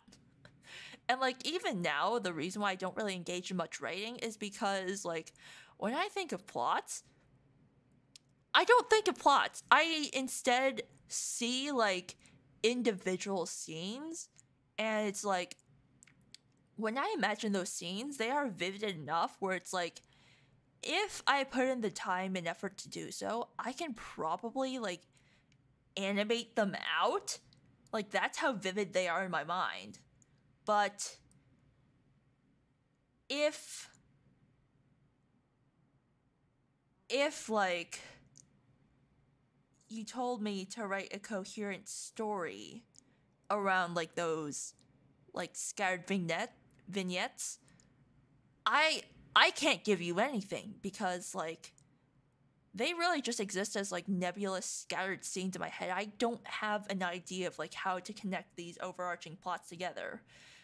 And like even now, the reason why I don't really engage in much writing is because like when I think of plots, I don't think of plots. I instead see like individual scenes, and it's like when I imagine those scenes, they are vivid enough where it's like if I put in the time and effort to do so, I can probably like animate them out. Like that's how vivid they are in my mind. But if like you told me to write a coherent story around like those like scattered vignettes, I can't give you anything because like they really just exist as like nebulous scattered scenes in my head. I don't have an idea of like how to connect these overarching plots together.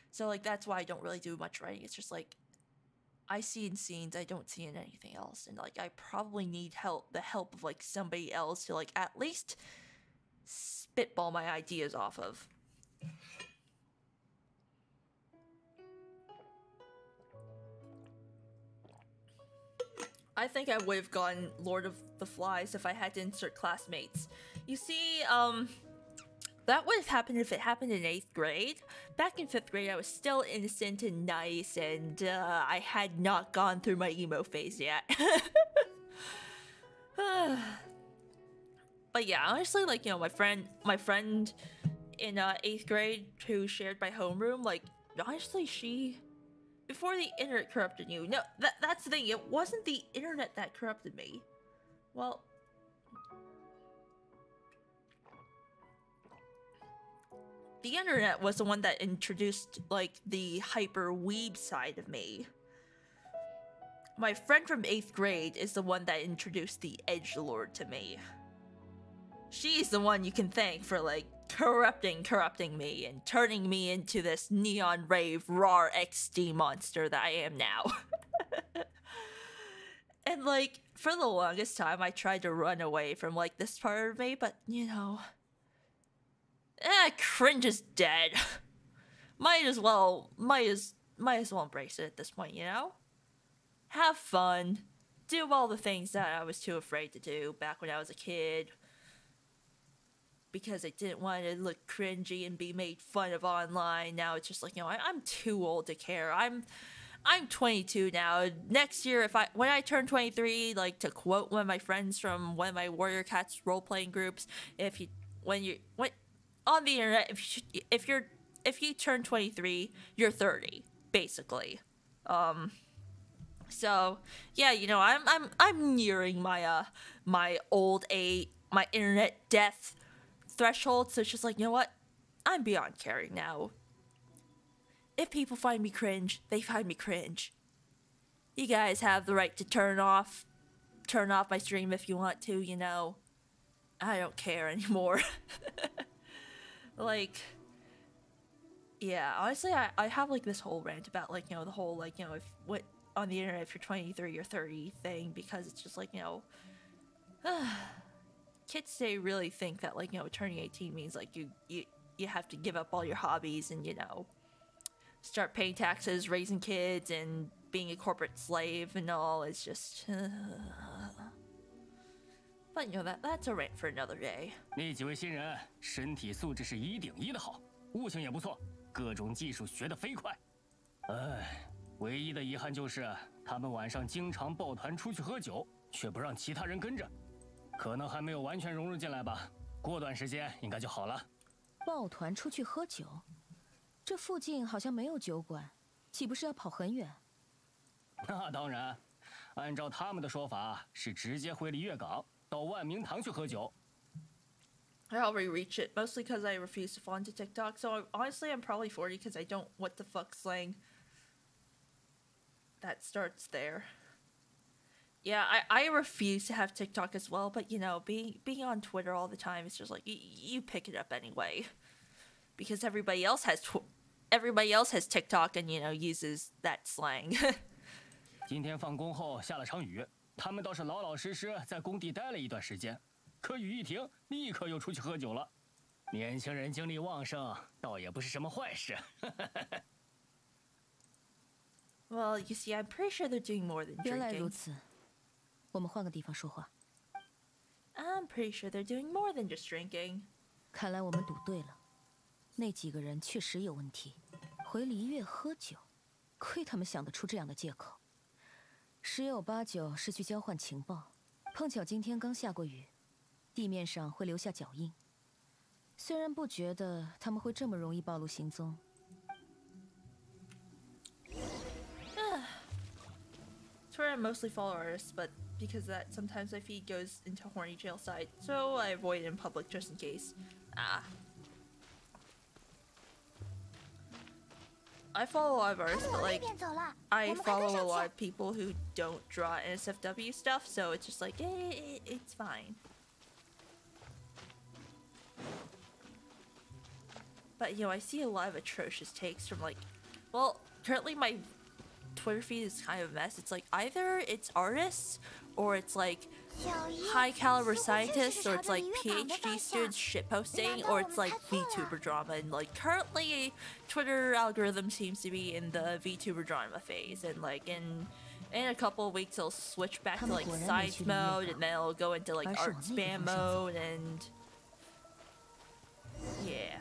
So like that's why I don't really do much writing. It's just like I see in scenes I don't see in anything else, and like I probably need the help of like somebody else to like at least spitball my ideas off of. I think I would have gone Lord of the Flies if I had to insert classmates. You see, that would have happened if it happened in 8th grade. Back in 5th grade, I was still innocent and nice, and I had not gone through my emo phase yet. But yeah, honestly, like, you know, my friend in 8th grade who shared my homeroom, like, honestly, she... Before the internet corrupted you... No, that's the thing, it wasn't the internet that corrupted me. Well... The internet was the one that introduced, like, the hyper-weeb side of me. My friend from 8th grade is the one that introduced the edgelord to me. She's the one you can thank for, like, corrupting me and turning me into this neon rave raw XD monster that I am now. And, like, for the longest time, I tried to run away from, like, this part of me, but, you know... cringe is dead. Might as well embrace it at this point, you know? Have fun. Do all the things that I was too afraid to do back when I was a kid. Because I didn't want to look cringy and be made fun of online. Now it's just like, you know, I'm too old to care. I'm 22 now. Next year, when I turn 23, like, to quote one of my friends from one of my Warrior Cats role-playing groups, on the internet, if you turn 23, you're 30, basically. So yeah, you know, I'm nearing my my internet death threshold. So it's just like, you know what? I'm beyond caring now. If people find me cringe, they find me cringe. You guys have the right to turn off my stream if you want to, you know. I don't care anymore. Like, Yeah, honestly, I have like this whole rant about like, you know, the whole like, you know, if what on the internet if you're 23 or 30 thing, because it's just like, you know, kids today really think that like, you know, turning 18 means like you have to give up all your hobbies and, you know, start paying taxes, raising kids, and being a corporate slave and all. It's just but you know, that's a rant for another day. 那几位新人身体素质是1顶1的好，悟性也不错，各种技术学得飞快。哎，唯一的遗憾就是他们晚上经常抱团出去喝酒，却不让其他人跟着，可能还没有完全融入进来吧。过段时间应该就好了。抱团出去喝酒，这附近好像没有酒馆，岂不是要跑很远？那当然，按照他们的说法是直接回鲤跃港。 到万明堂去喝酒。I already reached it, mostly because I refuse to fall into TikTok. So honestly, I'm probably 40 because I don't what the fuck slang that starts there. Yeah, I refuse to have TikTok as well, but you know, being on Twitter all the time, it's just like you pick it up anyway, because everybody else has TikTok and you know uses that slang. 今天放工后下了场雨。 他们倒是老老实实在工地待了一段时间，可雨一停，立刻又出去喝酒了。年轻人精力旺盛，倒也不是什么坏事。Well, you see, I'm pretty sure they're doing more than drinking. 原来如此，我们换个地方说话。I'm pretty sure they're doing more than just drinking. 看来我们赌对了，那几个人确实有问题。回璃月喝酒，亏他们想得出这样的借口。 十有八九是去交换情报，碰巧今天刚下过雨，地面上会留下脚印。虽然不觉得他们会这么容易暴露行踪。Twitter I mostly follow artists, but because of that, sometimes my feed goes into horny jail side, so I avoid it in public just in case. I follow a lot of artists, but like I follow a lot of people who don't draw NSFW stuff, so it's just like it's fine. But you know, I see a lot of atrocious takes from like, well, currently my Twitter feed is kind of a mess. It's like either it's artists or it's like high caliber scientists or it's like PhD students shitposting or it's like VTuber drama, and like currently Twitter algorithm seems to be in the VTuber drama phase, and like in a couple of weeks it'll switch back to like science mode and then it'll go into like art spam mode, and yeah.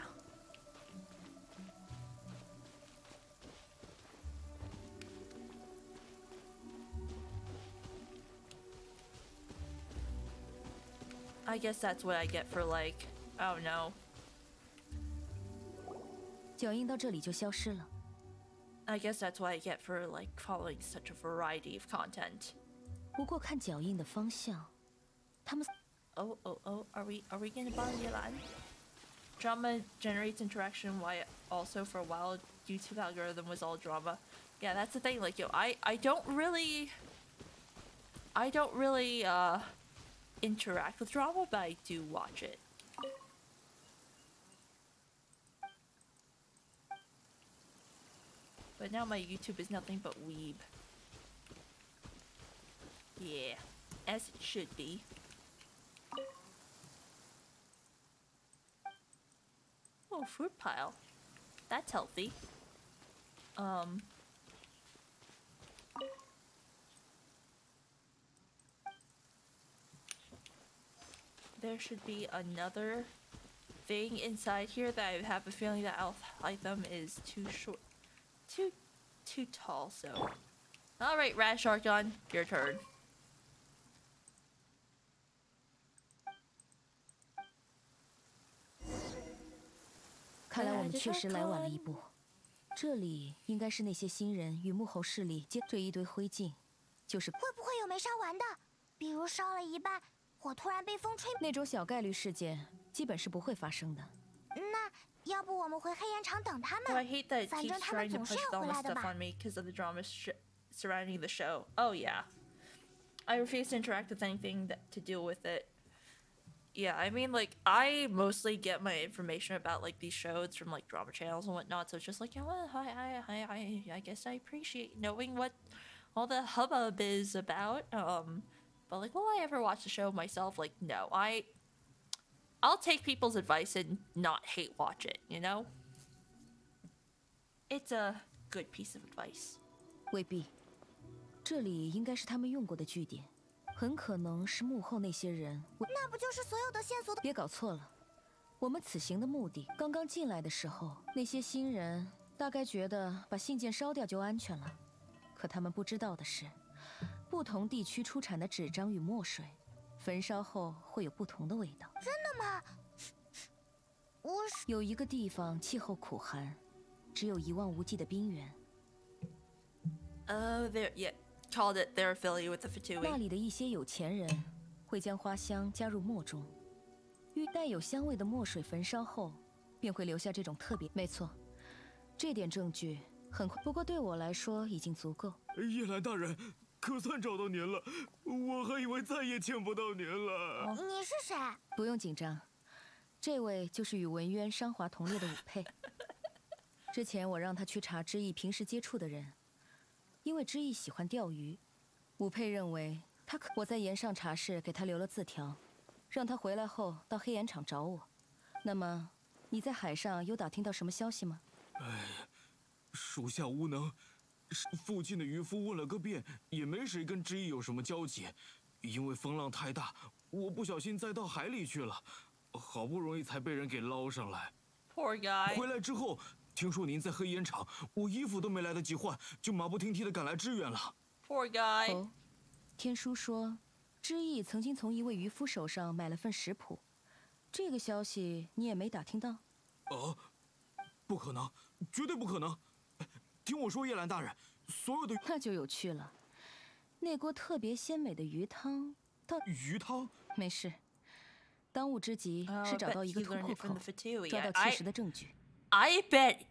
I guess that's what I get for like, oh no. 脚印到这里就消失了。I guess that's what I get for like following such a variety of content. 不过看脚印的方向，他们 Oh, are we gonna bother Yelan? Drama generates interaction, why also for a while YouTube algorithm was all drama. Yeah, that's the thing, like yo, I don't really interact with drama, but I do watch it. But now my YouTube is nothing but weeb. Yeah, as it should be. Oh, fruit pile. That's healthy. There should be another thing inside here that I have a feeling that Althlytham is too short, too tall, so. Alright, Rash Archon, your turn. 看来我们确实来晚了一步。这里应该是那些新人与幕后势力接这一堆灰烬，就是会不会有没烧完的？比如烧了一半，火突然被风吹。那种小概率事件，基本是不会发生的。那要不我们回黑岩厂等他们？ Oh, I hate that it 反正 keeps 他们 trying to 总是 push 要 all 回 this 来的 stuff 吧 on me because of the drama surrounding the show. Oh yeah. I refuse to interact with anything to deal with it. Yeah, I mean, like, I mostly get my information about, like, these shows from, like, drama channels and whatnot, so it's just like, you know what, I guess I appreciate knowing what all the hubbub is about, but, like, will I ever watch the show myself? Like, no, I'll take people's advice and not hate watch it, you know? It's a good piece of advice. 未必，这里应该是他们用过的据点。 很可能是幕后那些人。那不就是所有的线索都？别搞错了，我们此行的目的，刚刚进来的时候，那些新人大概觉得把信件烧掉就安全了。可他们不知道的是，不同地区出产的纸张与墨水，焚烧后会有不同的味道。真的吗？有一个地方气候苦寒，只有一望无际的冰原。There, yeah. Called it they're affiliated with the Fatui. 那里的一些有钱人会将花香加入墨中，与带有香味的墨水焚烧后，便会留下这种特别。没错，这点证据很快，不过对我来说已经足够。叶兰大人，可算找到您了，我还以为再也见不到您了。你是谁？不用紧张，这位就是与文渊、商华同列的武佩。之前我让他去查知意平时接触的人。 因为知意喜欢钓鱼，武佩认为我在岩上茶室给他留了字条，让他回来后到黑岩场找我。那么，你在海上有打听到什么消息吗？哎，属下无能，附近的渔夫问了个遍，也没谁跟知意有什么交集。因为风浪太大，我不小心栽到海里去了，好不容易才被人给捞上来。Poor guy。回来之后。 听说您在黑岩场，我衣服都没来得及换，就马不停蹄地赶来支援了。Poor guy。哦，天书说，知意曾经从一位渔夫手上买了份食谱，这个消息你也没打听到？哦，不可能，绝对不可能！听我说，叶兰大人，所有的那就有趣了。那锅特别鲜美的鱼汤，鱼汤？没事，当务之急是找到一个突破口，抓到切实的证据。 I bet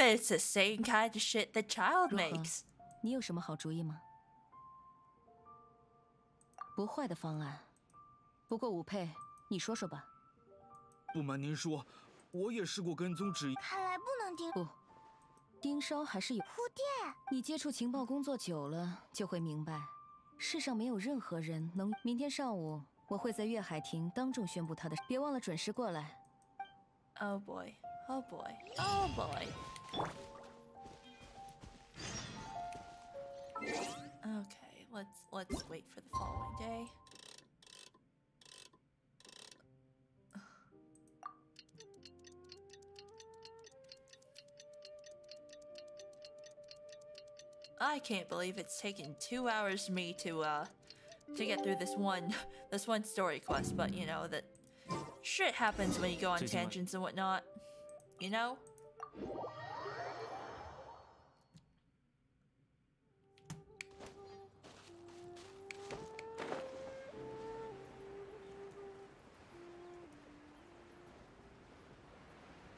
it's the same kind of shit the child makes. 你有什么好主意吗？不坏的方案。不过武佩，你说说吧。不瞒您说，我也试过跟踪知意。看来不能盯。不，盯梢还是有。蝴蝶，你接触情报工作久了，就会明白，世上没有任何人能。明天上午我会在月海亭当众宣布他的，别忘了准时过来。Oh boy. Oh boy. Oh boy. Okay, let's wait for the following day. I can't believe it's taken 2 hours for me to get through this one story quest, but you know that shit happens when you go on tangents and whatnot. You know?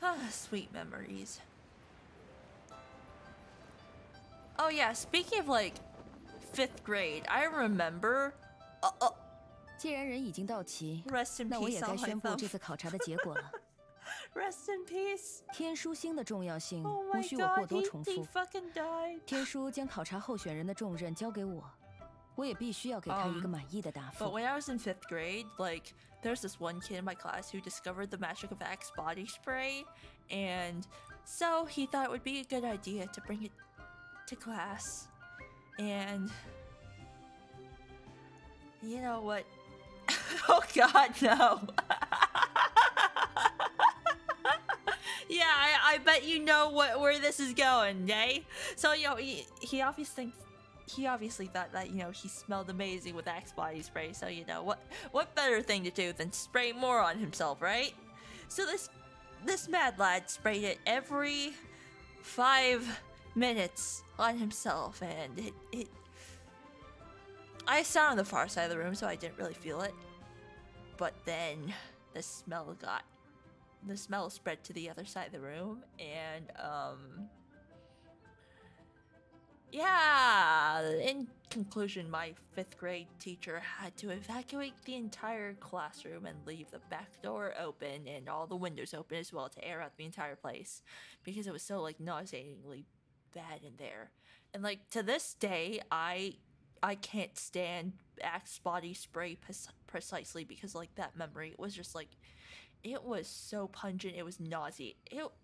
Ah, sweet memories. Oh yeah, speaking of like 5th grade, I remember. 既然人已经到齐， Rest in peace, 那我也该宣布这次考察的结果了。Rest in peace. 天书星的重要性无需我过多重复。He fucking died. 天书将考察候选人的重任交给我，我也必须要给他一个满意的答复。But when I was in 5th grade, like there's this one kid in my class who discovered the magic of Axe body spray, and so he thought it would be a good idea to bring it to class. And you know what? Oh God, no. Yeah, I bet you know where this is going, eh? So you know, he obviously thought that, you know, he smelled amazing with Axe body spray. So you know what better thing to do than spray more on himself, right? So this mad lad sprayed it every 5 minutes on himself, and it. I sat on the far side of the room, so I didn't really feel it. But then the smell spread to the other side of the room, and yeah, in conclusion, my 5th grade teacher had to evacuate the entire classroom and leave the back door open and all the windows open as well to air out the entire place because it was so like nauseatingly bad in there. And like to this day, I can't stand Axe body spray precisely because like that memory, it was just like, it was so pungent, it was nauseating.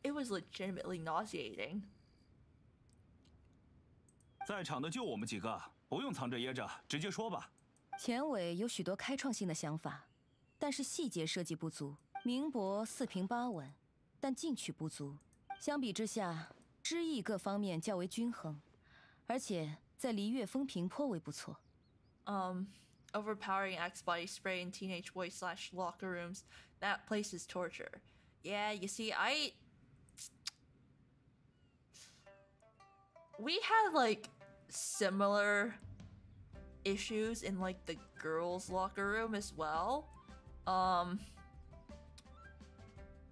It was legitimately nauseating. 在场的就我们几个，不用藏着掖着，直接说吧。田尾有许多开创性的想法，但是细节设计不足。明博四平八稳，但进取不足。相比之下，知意各方面较为均衡，而且在璃月风评颇为不错。Overpowering Axe body spray in teenage boys / locker rooms. That place is torture. Yeah, you see, we had like similar issues in like the girls' locker room as well.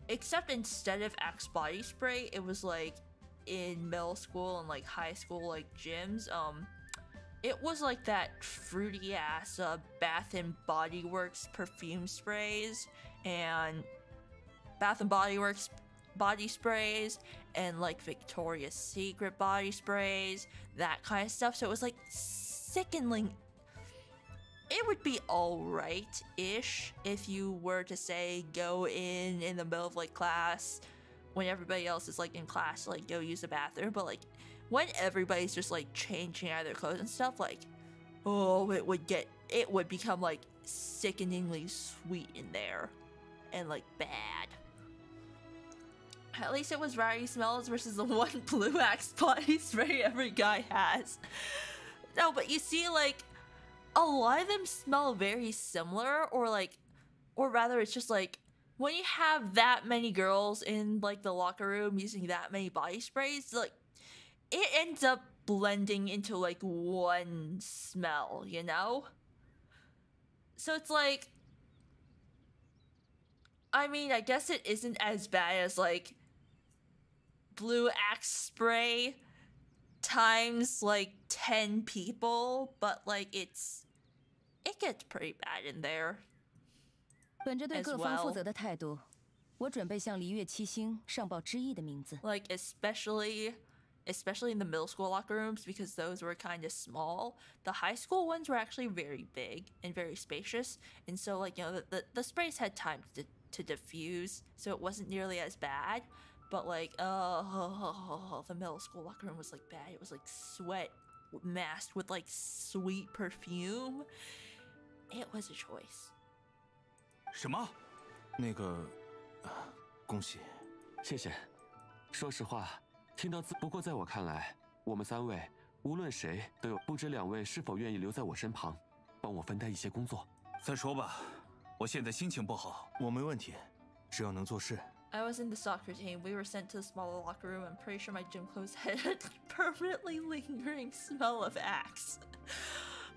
Except instead of Axe body spray, it was like in middle school and like high school like gyms. It was like that fruity ass Bath and Body Works perfume sprays and Bath and Body Works body sprays and like Victoria's Secret body sprays, that kind of stuff. So it was like sickening. It would be alright-ish if you were to say go in the middle of like class when everybody else is like in class, like go use the bathroom, but like when everybody's just like changing out of their clothes and stuff, like, oh, it would become like sickeningly sweet in there and like bad. At least it was rowdy smells versus the one blue Axe body spray every guy has. No, but you see, like, a lot of them smell very similar, or rather it's just like, when you have that many girls in like the locker room using that many body sprays, like, it ends up blending into like one smell, you know? So it's like, I mean, I guess it isn't as bad as like blue Axe spray times like 10 people, but like it gets pretty bad in there. 本着对各方负责的态度，我准备向璃月七星上报知意的名字。Like especially in the middle school locker rooms, because those were kind of small. The high school ones were actually very big and very spacious, and so like, you know, the sprays had time to diffuse, so it wasn't nearly as bad. But like, the middle school locker room was like bad. It was like sweat masked with like sweet perfume. It was a choice. 什么？那个，恭喜，谢谢。说实话，听到不过在我看来，我们3位无论谁都有，不知2位是否愿意留在我身旁，帮我分担一些工作。再说吧，我现在心情不好。我没问题，只要能做事。I was in the soccer team. We were sent to the smaller locker room. I'm pretty sure my gym clothes had a permanently lingering smell of Axe.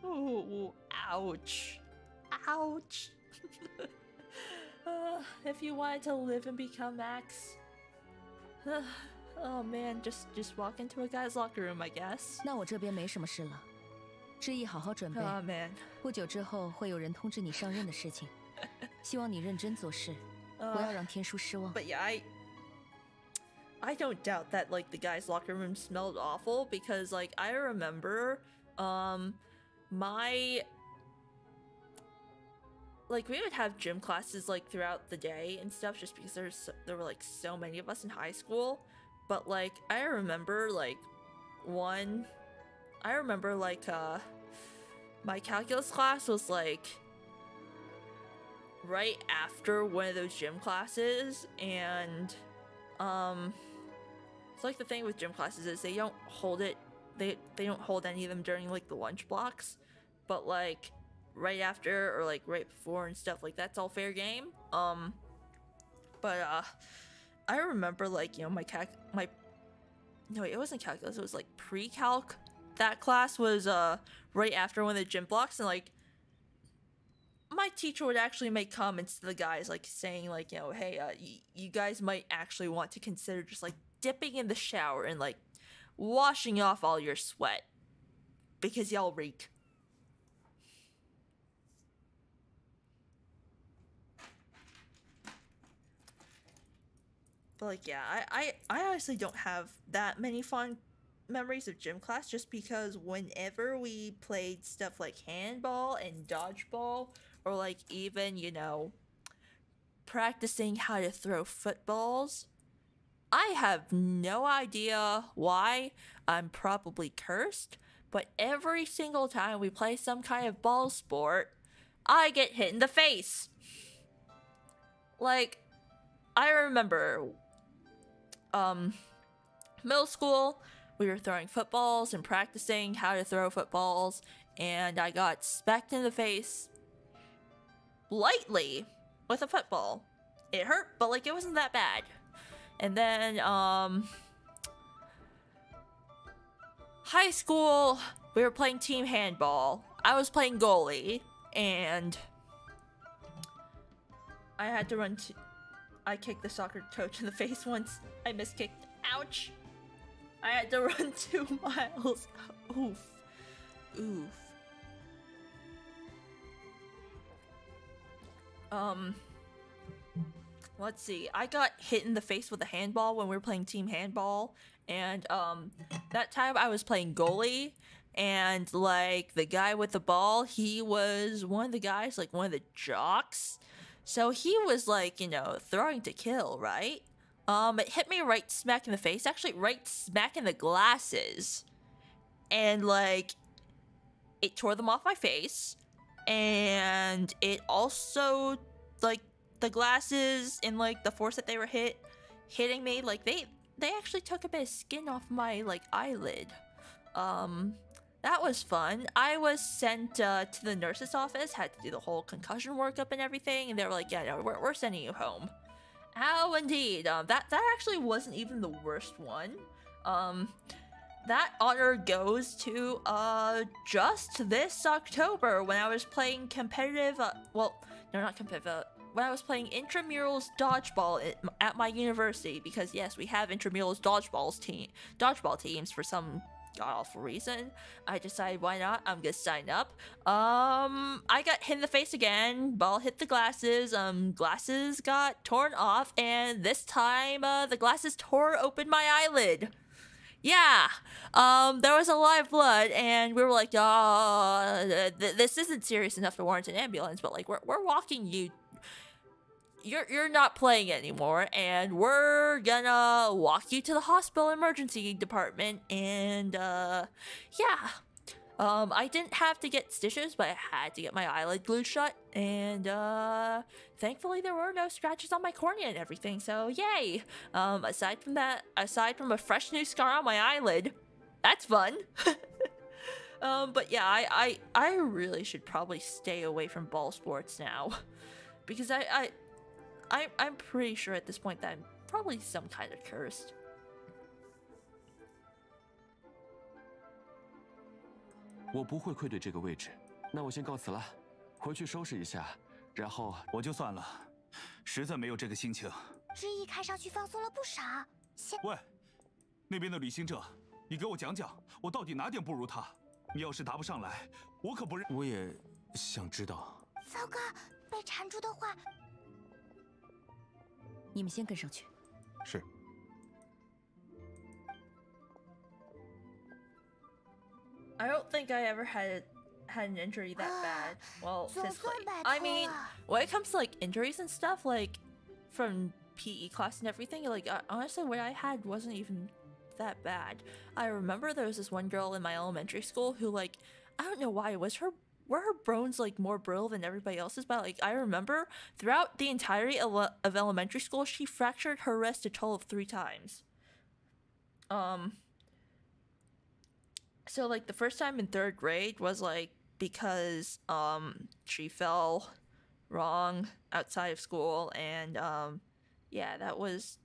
Ooh, ouch. Ouch. If you wanted to live and become Axe, oh man, just walk into a guy's locker room, I guess. 那我这边没什么事了，知意好好准备。Oh man. 不久之后会有人通知你上任的事情，希望你认真做事，不要让天书失望。But yeah, I don't doubt that like the guy's locker room smelled awful, because like I remember we would have gym classes like throughout the day and stuff, just because there were like so many of us in high school. But like I remember my calculus class was like right after one of those gym classes, and it's like the thing with gym classes is they don't hold any of them during like the lunch blocks, but like right after or like right before and stuff, like that's all fair game. But I remember like, you know, no, it wasn't calculus, it was like pre-calc. That class was right after one of the gym blocks, and like my teacher would actually make comments to the guys, like saying like, you know, hey, you guys might actually want to consider just like dipping in the shower and like washing off all your sweat, because y'all reek. But like, yeah, I honestly don't have that many fond memories of gym class, just because whenever we played stuff like handball and dodgeball, or like even, you know, practicing how to throw footballs, I have no idea why. I'm probably cursed, but every single time we play some kind of ball sport, I get hit in the face. Like, I remember middle school, we were throwing footballs and practicing how to throw footballs, and I got smacked in the face lightly with a football. It hurt, but like it wasn't that bad. And then high school, we were playing team handball. I was playing goalie, and I had to run to... I kicked the soccer coach in the face once. I miskicked. Ouch! I had to run 2 miles. Oof. Oof. Let's see. I got hit in the face with a handball when we were playing team handball, and that time I was playing goalie, and like the guy with the ball, he was one of the guys, like one of the jocks. So he was like, you know, throwing to kill, right? It hit me right smack in the face, actually right smack in the glasses. And like, it tore them off my face. And it also, like, the glasses and like the force that they were hitting me, like they actually took a bit of skin off my like eyelid. That was fun. I was sent to the nurse's office, had to do the whole concussion workup and everything, and they were like, yeah, no, we're sending you home. Oh, indeed. That actually wasn't even the worst one. That honor goes to just this October when I was playing competitive, well, no, not competitive, when I was playing intramurals dodgeball at my university, because yes, we have intramurals dodgeball teams for some god-awful reason. I decided, why not? I'm gonna sign up. I got hit in the face again. Ball hit the glasses. Glasses got torn off, and this time, the glasses tore open my eyelid. Yeah. There was a lot of blood, and we were like, this isn't serious enough to warrant an ambulance, but like, we're walking you. You're not playing anymore, and we're gonna walk you to the hospital emergency department, and yeah. I didn't have to get stitches, but I had to get my eyelid glued shut, and thankfully there were no scratches on my cornea and everything, so yay. Aside from that, aside from a fresh new scar on my eyelid, that's fun. But yeah, I really should probably stay away from ball sports now, because I'm pretty sure at this point that I'm probably some kind of cursed. 我不会愧对这个位置，那我先告辞了，回去收拾一下，然后我就算了，实在没有这个心情。之意看上去放松了不少。喂，那边的旅行者，你给我讲讲，我到底哪点不如他？你要是答不上来，我可不认。我也想知道。糟糕，被缠住的话。你们先跟上去。是。 I don't think I ever had an injury that bad. Well, physically. I mean, when it comes to like injuries and stuff, like from PE class and everything, like honestly, what I had wasn't even that bad. I remember there was this one girl in my elementary school who, like, I don't know why, were her bones like more brittle than everybody else's, but like I remember throughout the entirety of elementary school, she fractured her wrist a total of 3 times. So like the first time in 3rd grade was like because she fell wrong outside of school, and yeah, that was,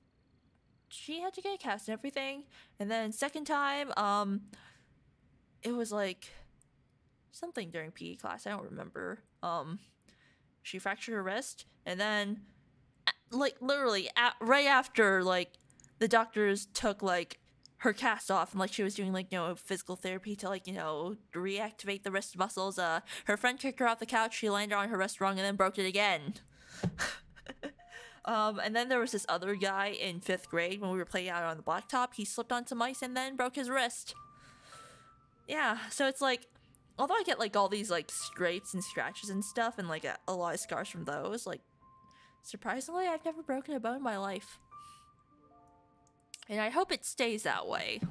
she had to get a cast and everything. And then 2nd time it was like something during PE class, I don't remember. She fractured her wrist, and then like literally right after, like the doctors took like her cast off, and like she was doing like, you know, physical therapy to like, you know, reactivate the wrist muscles, her friend kicked her off the couch, she landed on her wrist wrong, and then broke it again. And then there was this other guy in 5th grade when we were playing out on the blacktop. He slipped on some ice and then broke his wrist. Yeah, so it's like, although I get like all these like scrapes and scratches and stuff and like a lot of scars from those, like surprisingly I've never broken a bone in my life. And I hope it stays that way.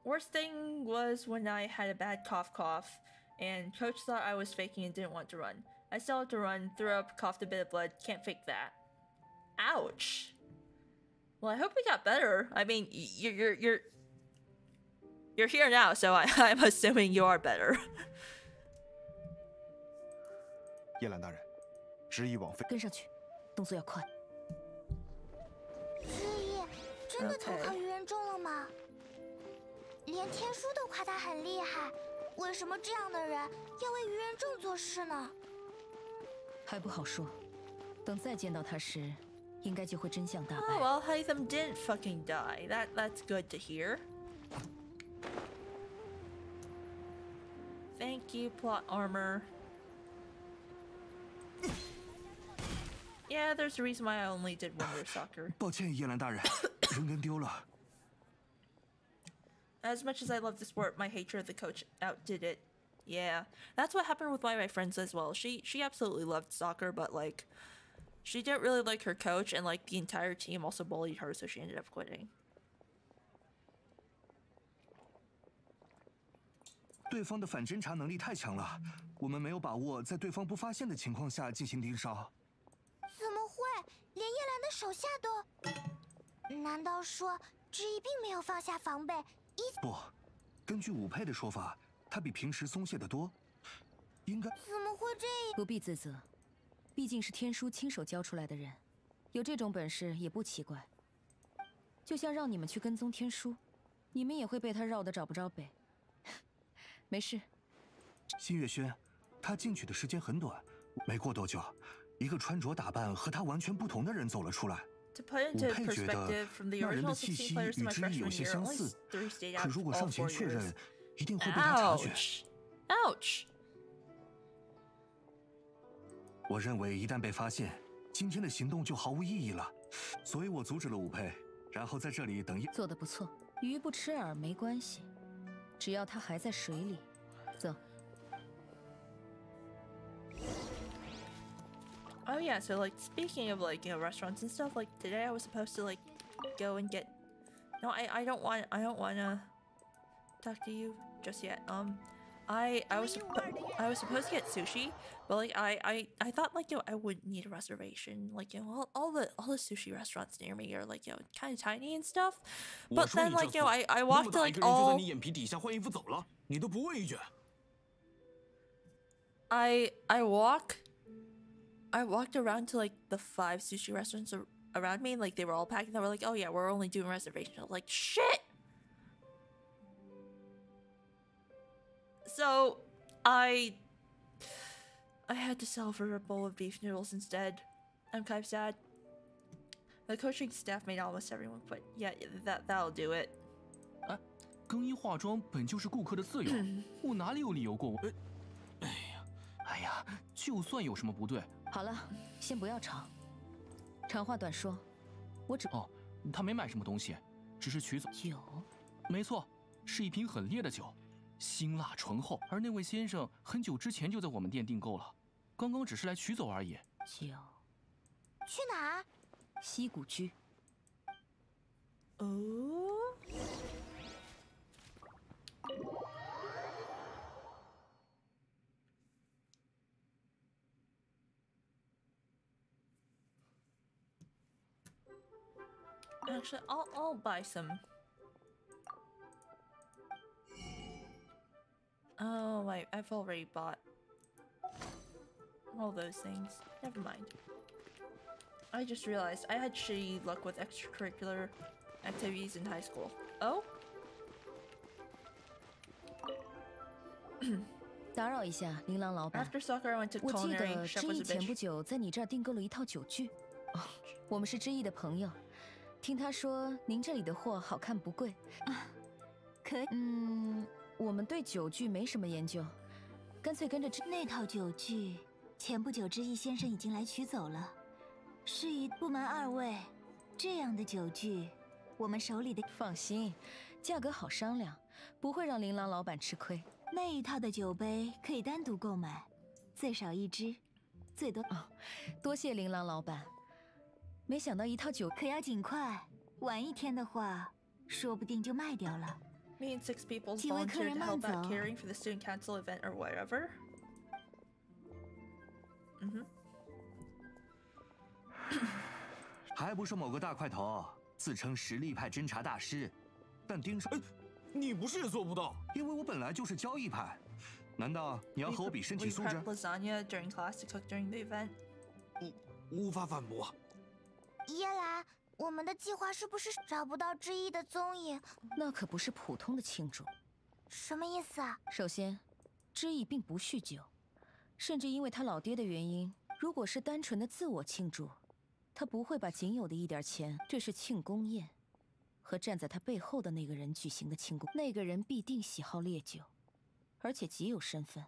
Worst thing was when I had a bad cough and coach thought I was faking and didn't want to run. I still had to run, threw up, coughed a bit of blood, can't fake that. Ouch. Well, I hope we got better. I mean, you're here now, so I'm assuming you are better. 叶兰大人，执意枉费。跟上去，动作要快。执意真的投靠愚人众了吗？连天书都夸他很厉害，为什么这样的人要为愚人众做事呢？还不好说，等再见到他时，应该就会真相大白。Oh well, Hytham didn't fucking die. That's good to hear. Thank you, plot armor. Yeah, there's a reason why I only did Wonder Soccer. 抱歉，叶兰大人，人跟丢了。As much as I love the sport, my hatred of the coach outdid it. Yeah, that's what happened with one of my friends as well. She absolutely loved soccer, but like, she didn't really like her coach, and like the entire team also bullied her, so she ended up quitting. 对方的反侦查能力太强了，我们没有把握在对方不发现的情况下进行盯梢。怎么会？连叶兰的手下都……难道说知意并没有放下防备？不，根据武佩的说法，他比平时松懈得多，应该……怎么会这样？不必自责，毕竟是天书亲手教出来的人，有这种本事也不奇怪。就像让你们去跟踪天书，你们也会被他绕得找不着北。没事。新月轩，他进去的时间很短，没过多久，一个穿着打扮和他完全不同的人走了出来。 To put into perspective, from the original 16 players to my freshman year, only 3 stayed out of all 4 years. Ouch! Ouch! 我认为一旦被发现，今天的行动就毫无意义了，所以我阻止了武佩，然后在这里等一。做得不错，鱼不吃饵没关系，只要它还在水里。走。 Oh yeah, so like speaking of like, you know, restaurants and stuff, like today I was supposed to like go and get no, I don't wanna talk to you just yet. I was supposed to get sushi, but like I thought like, you know, I wouldn't need a reservation. Like, you know, all the sushi restaurants near me are like, you know, kind of tiny and stuff. But then like, you know, I walked to like all I walked around to like the 5 sushi restaurants around me, and like they were all packed, and they were like, "Oh yeah, we're only doing reservations." I was like, "Shit!" So I had to settle for a bowl of beef noodles instead. I'm kind of sad. The coaching staff made almost everyone quit. Yeah, that'll do it. 哎，更衣化妆本就是顾客的自由，我哪里有理由过问？哎呀，就算有什么不对。 好了，先不要吵。长话短说，我只……哦，他没买什么东西，只是取走酒。没错，是一瓶很烈的酒，辛辣醇厚。而那位先生很久之前就在我们店订购了，刚刚只是来取走而已。酒。去哪儿？西谷居。哦。 Actually, I'll buy some. Oh, I've already bought all those things. Never mind. I just realized I had shitty luck with extracurricular activities in high school. Oh? 打扰一下，琳琅老板。 After soccer, I went to 我记 culinary. 得 Chef 知 was 意 a 前 bitch. 不久在你这儿订购了一套酒具。哦，我们是知意的朋友。 听他说，您这里的货好看不贵啊，可以。我们对酒具没什么研究，干脆跟着那套酒具前不久知意先生已经来取走了。事宜不瞒二位，这样的酒具，我们手里的放心，价格好商量，不会让琳琅老板吃亏。那一套的酒杯可以单独购买，最少1支，最多。哦，多谢琳琅老板。没想到一套酒可要尽快，晚一天的话，说不定就卖掉了。 Me and 6 people volunteered to help out caring for the student council event or whatever. Mm-hmm. 还不是某个大块头自称实力派侦察大师，但盯上……你不是也做不到？因为我本来就是交易派，难道你要和我比身体素质 ？We prepped lasagna during class to cook during the event. 无法反驳。耶兰，我们的计划是不是找不到之一的踪影？那可不是普通的庆祝。什么意思啊？首先，之意并不酗酒，甚至因为他老爹的原因，如果是单纯的自我庆祝，他不会把仅有的一点钱，这是庆功宴，和站在他背后的那个人举行的庆功，那个人必定喜好烈酒，而且极有身份，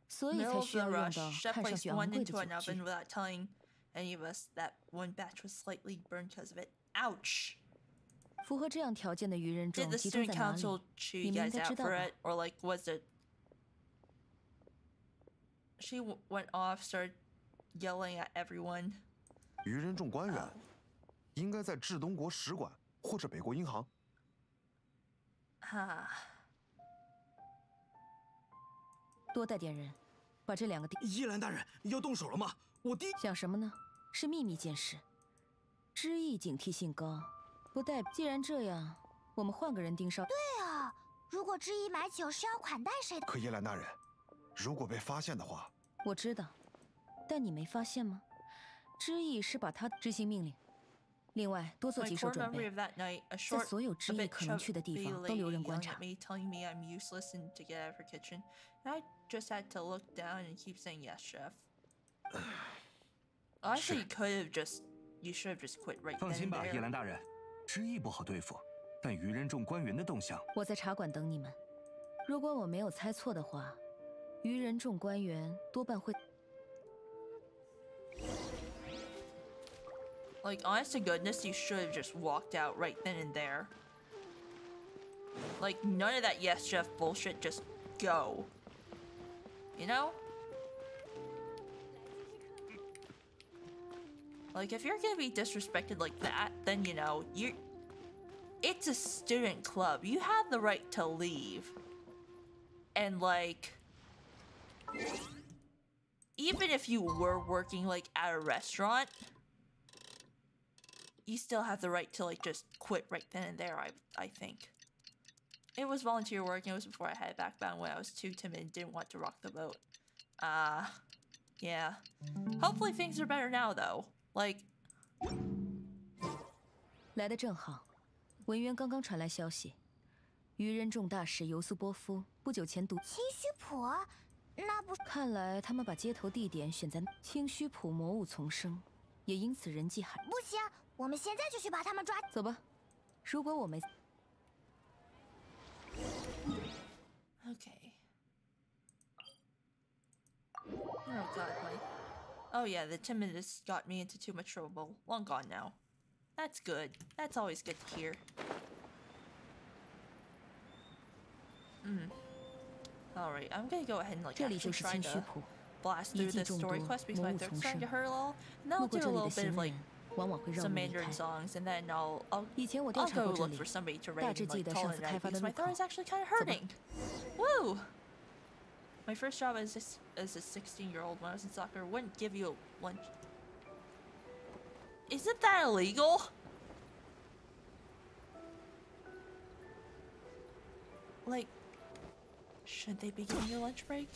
所以才需要用到看上去昂贵的酒具。 Any of us that one batch was slightly burned because of it. Ouch! 符合这样条件的愚人众 Did the 集中 student 在哪里？ council chew 你 you 们应 guys 该知 out 道 for 吧 it, or like was it? She went off, started yelling at everyone. 愚人众官员应该在至东国使馆或者北国银行。哈。多带点人，把这2个地。依兰大人要动手了吗？我弟想什么呢？是秘密件事。知意警惕性高，不代表。既然这样，我们换个人盯梢。对啊，如果之一买酒是要款待谁的？可叶兰大人，如果被发现的话，我知道，但你没发现吗？知意是把他执行命令。另外，多做几手准备，在所有知意可能去的地方都留人观察。telling me I'm useless and to get out of her kitchen. I just had to look down and keep saying yes, chef. Honestly, you could have just, you should have just quit right then and there. 放心吧，叶兰大人，知意不好对付，但愚人众官员的动向，我在茶馆等你们。如果我没有猜错的话，愚人众官员多半会。 Like, honest to goodness, you should have just walked out right then and there. Like, none of that yes, chef bullshit, just go. You know? Like, if you're gonna be disrespected like that, then, you know, it's a student club. You have the right to leave. And, like, even if you were working, like, at a restaurant, you still have the right to, like, just quit right then and there, I think. It was volunteer work, and it was before I had backbound when I was too timid and didn't want to rock the boat. Yeah. Hopefully things are better now, though. Like... 来得正好，文渊刚刚传来消息，愚人众大使尤苏波夫不久前清虚浦，那不……看来他们把接头地点选在清虚浦，魔物丛生，也因此人迹罕。不行。 我们现在就去把他们抓。走吧，如果我没。Okay. Oh god, oh yeah, the timidness got me into too much trouble. Long gone now. That's good. That's always good to hear. Alright, I'm gonna go ahead and like actually try to blast through this story quest because my throat's starting to hurt a little. And I'll do a little bit of like some Mandarin songs, and then I'll go look for somebody to raid and like call it a night because my throat is actually kind of hurting. Woo! My first job as a 16-year-old when I was in soccer wouldn't give you a lunch. Isn't that illegal? Like, should they be giving you a lunch break?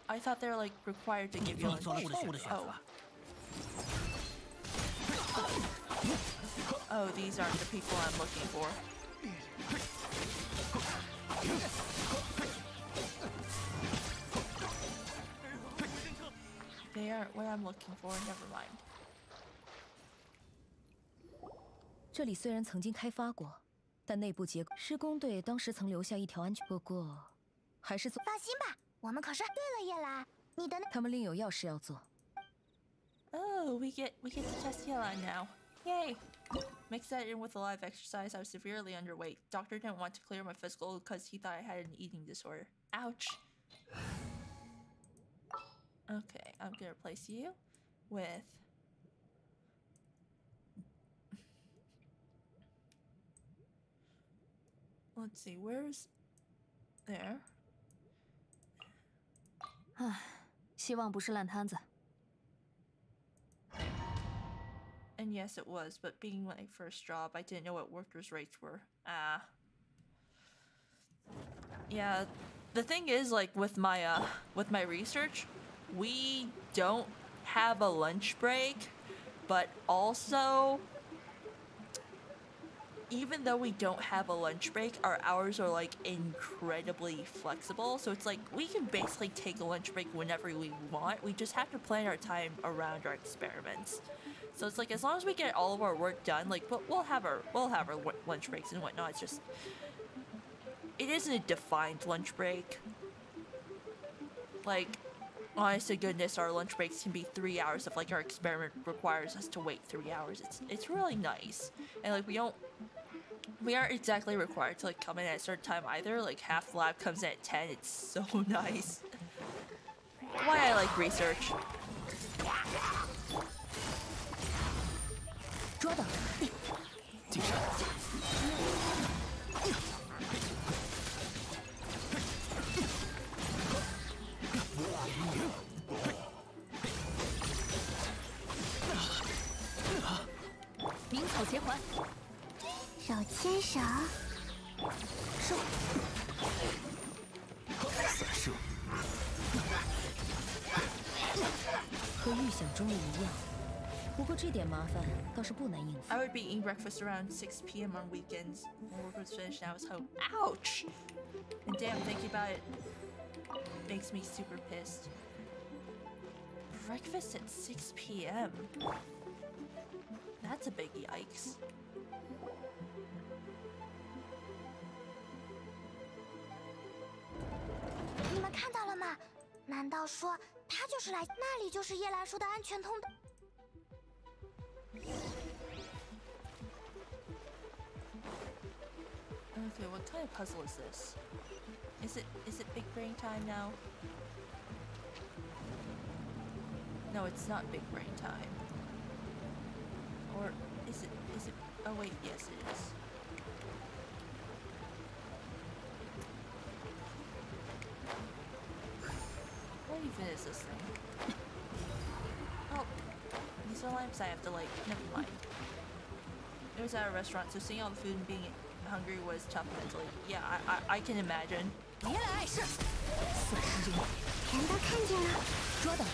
I thought they were like required to give you a lunch break. Oh. Oh, these aren't the people I'm looking for. They aren't what I'm looking for, never mind. 这里虽然曾经开发过，但内部结构施工队当时曾留下一条安全，不过还是放心吧，我们可是。对了，叶兰，你的那……他们另有要事要做。Oh, we get to test Yela now. Yay! Mix that in with a lot of exercise. I was severely underweight. Doctor didn't want to clear my physical because he thought I had an eating disorder. Ouch. Okay, I'm gonna replace you with... Let's see, where's... There. 唉，希望不是烂摊子。 And yes, it was, but being my first job, I didn't know what workers' rates were. Yeah, the thing is, like, with my research, we don't have a lunch break, but also, even though we don't have a lunch break, our hours are, like, incredibly flexible. So it's like, we can basically take a lunch break whenever we want. We just have to plan our time around our experiments. So it's like, as long as we get all of our work done, like, we'll have our lunch breaks and whatnot. It's just, it isn't a defined lunch break. Like, honest to goodness, our lunch breaks can be 3 hours if, like, our experiment requires us to wait 3 hours. It's really nice. And, like, we aren't exactly required to, like, come in at a certain time either. Like, half the lab comes in at 10. It's so nice. Why I like research. 抓到！景山，鸣草结环，手牵手，收。散射，和预想中的一样。 不过这点麻烦倒是不难应付。I would be eating breakfast around 6 p.m. on weekends. When work was finished, and I was home. Ouch! And damn, thinking about it makes me super pissed. Breakfast at 6 p.m. That's a big yikes. 你们看到了吗？难道说他就是来那里就是叶兰说的安全通道？ Okay, what kind of puzzle is this? Is it big brain time now? No, it's not big brain time. Or is it oh wait, yes it is. What even is this thing? Oh, these are lamps I have to light. Never mind. It was at a restaurant, so seeing all the food and being hungry was tough mentally. Yeah, I can imagine. 别来碍事，算是认。全都看见了，抓到，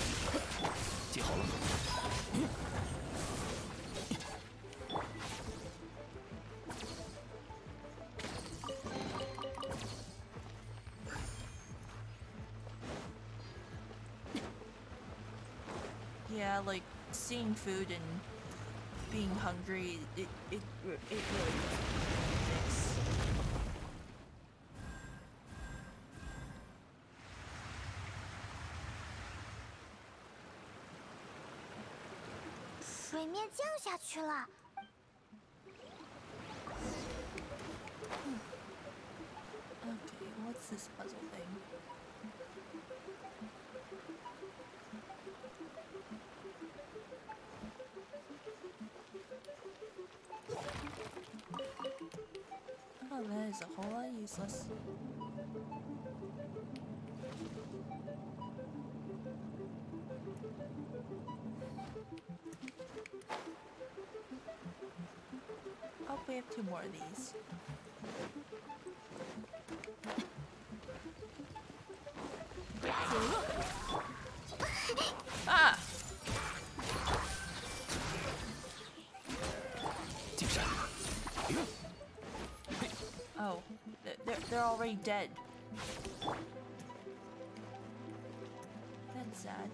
接好了。Yeah, like seeing food and being hungry, it really makes. 水面降下去了。Okay, what's this puzzle thing? Oh, that is a whole lot useless. Oh, we have 2 more of these. Ah! Oh, they're already dead. That's sad.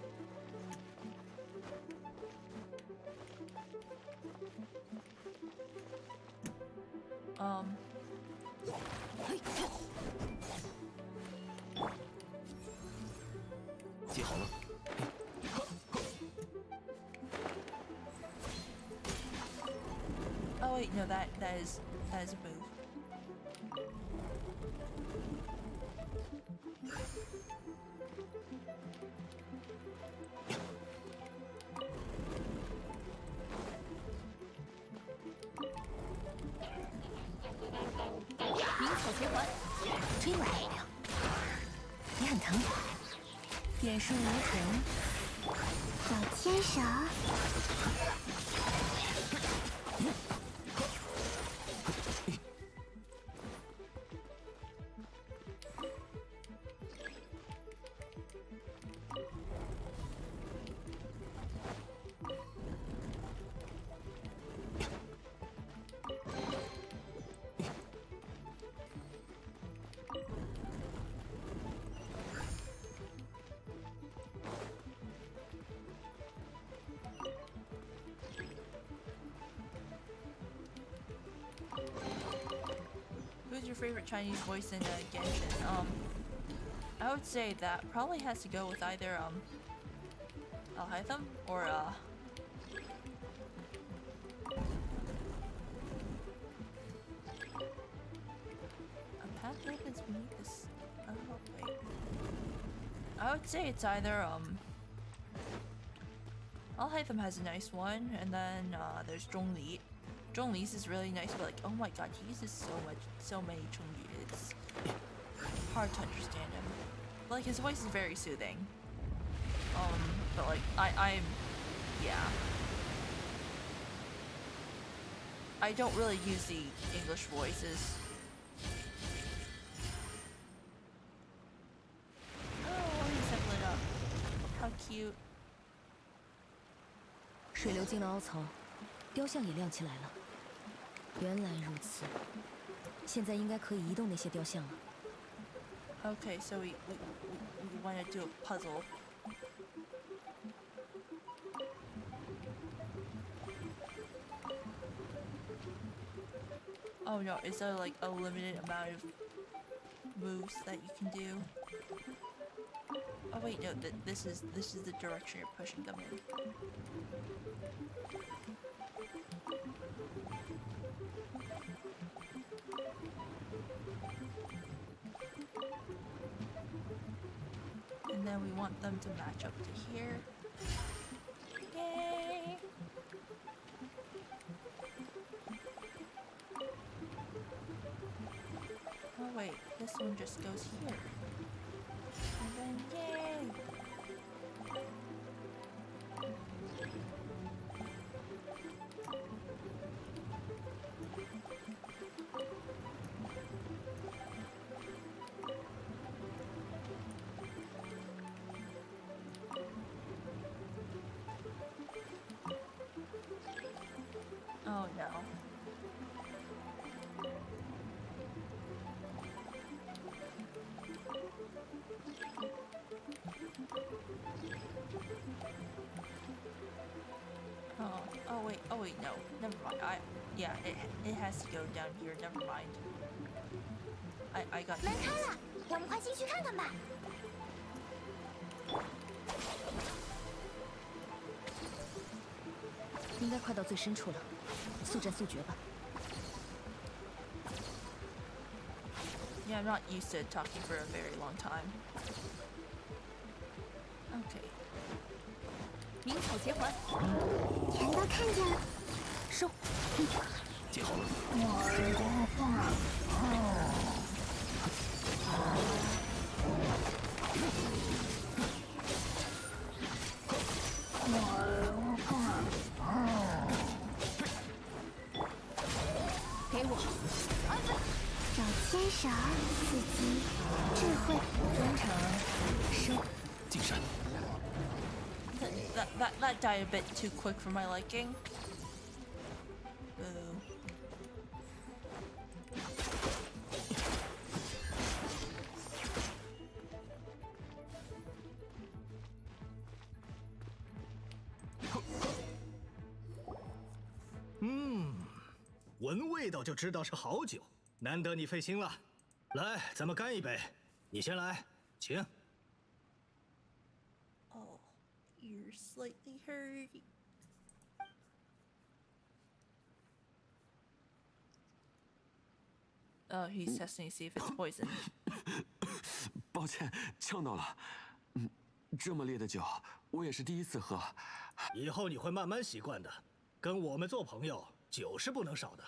Um. 接好了。Oh wait, no, that is a move.追我力量，你很疼，点数无痕，小牵手。Who's your favorite Chinese voice in Genshin? I would say that probably has to go with either Aaaaa or a path opens beneath this. Oh wait. I would say it's either Aaaaa has a nice one, and then there's Zhongli. Zhongli's is really nice, but like, oh my god, he uses so many Chongyu. It's hard to understand him. But, like, his voice is very soothing. But like, yeah. I don't really use the English voices. Oh, he's lit up. How cute. 水流进了凹槽，雕像也亮起来了。原来如此，现在应该可以移动那些雕像了。Okay, so we want to do a puzzle. Oh no, is there like a limited amount of moves that you can do? Oh wait, no, this is the direction you're pushing them in. And then we want them to match up to here. Yay! Oh wait, this one just goes here. And then yay! Oh no. Oh wait, no. Never mind. Yeah, it has to go down here. Never mind. I got 门开了，我们快进去看看吧。应该快到最深处了，速战速决吧。Yeah, I'm not used to talking for a very long time. Okay. 鸣草结环，全都看见了。收。接好了。给我。小牵手，刺激，智慧，中场，收。近身。That died a bit too quick for my liking. Boo. Hmm. 闻味道就知道是好酒，难得你费心了。来，咱们干一杯。你先来，请。 Oh, you're slightly hurt. he's testing to see if it's poison. 抱歉，呛到了。这么烈的酒，我也是第一次喝。以后你会慢慢习惯的。跟我们做朋友，酒是不能少的。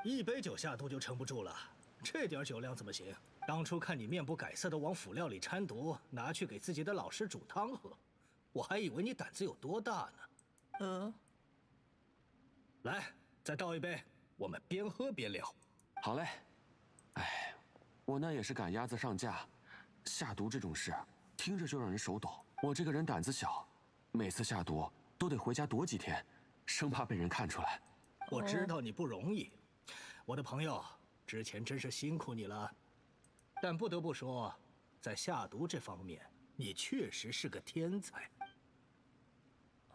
一杯酒下肚就撑不住了，这点酒量怎么行？当初看你面不改色的往辅料里掺毒，拿去给自己的老师煮汤喝，我还以为你胆子有多大呢。来，再倒一杯，我们边喝边聊。好嘞。哎，我那也是赶鸭子上架，下毒这种事，听着就让人手抖。我这个人胆子小，每次下毒都得回家躲几天，生怕被人看出来。我知道你不容易，我的朋友，之前真是辛苦你了。但不得不说，在下毒这方面，你确实是个天才。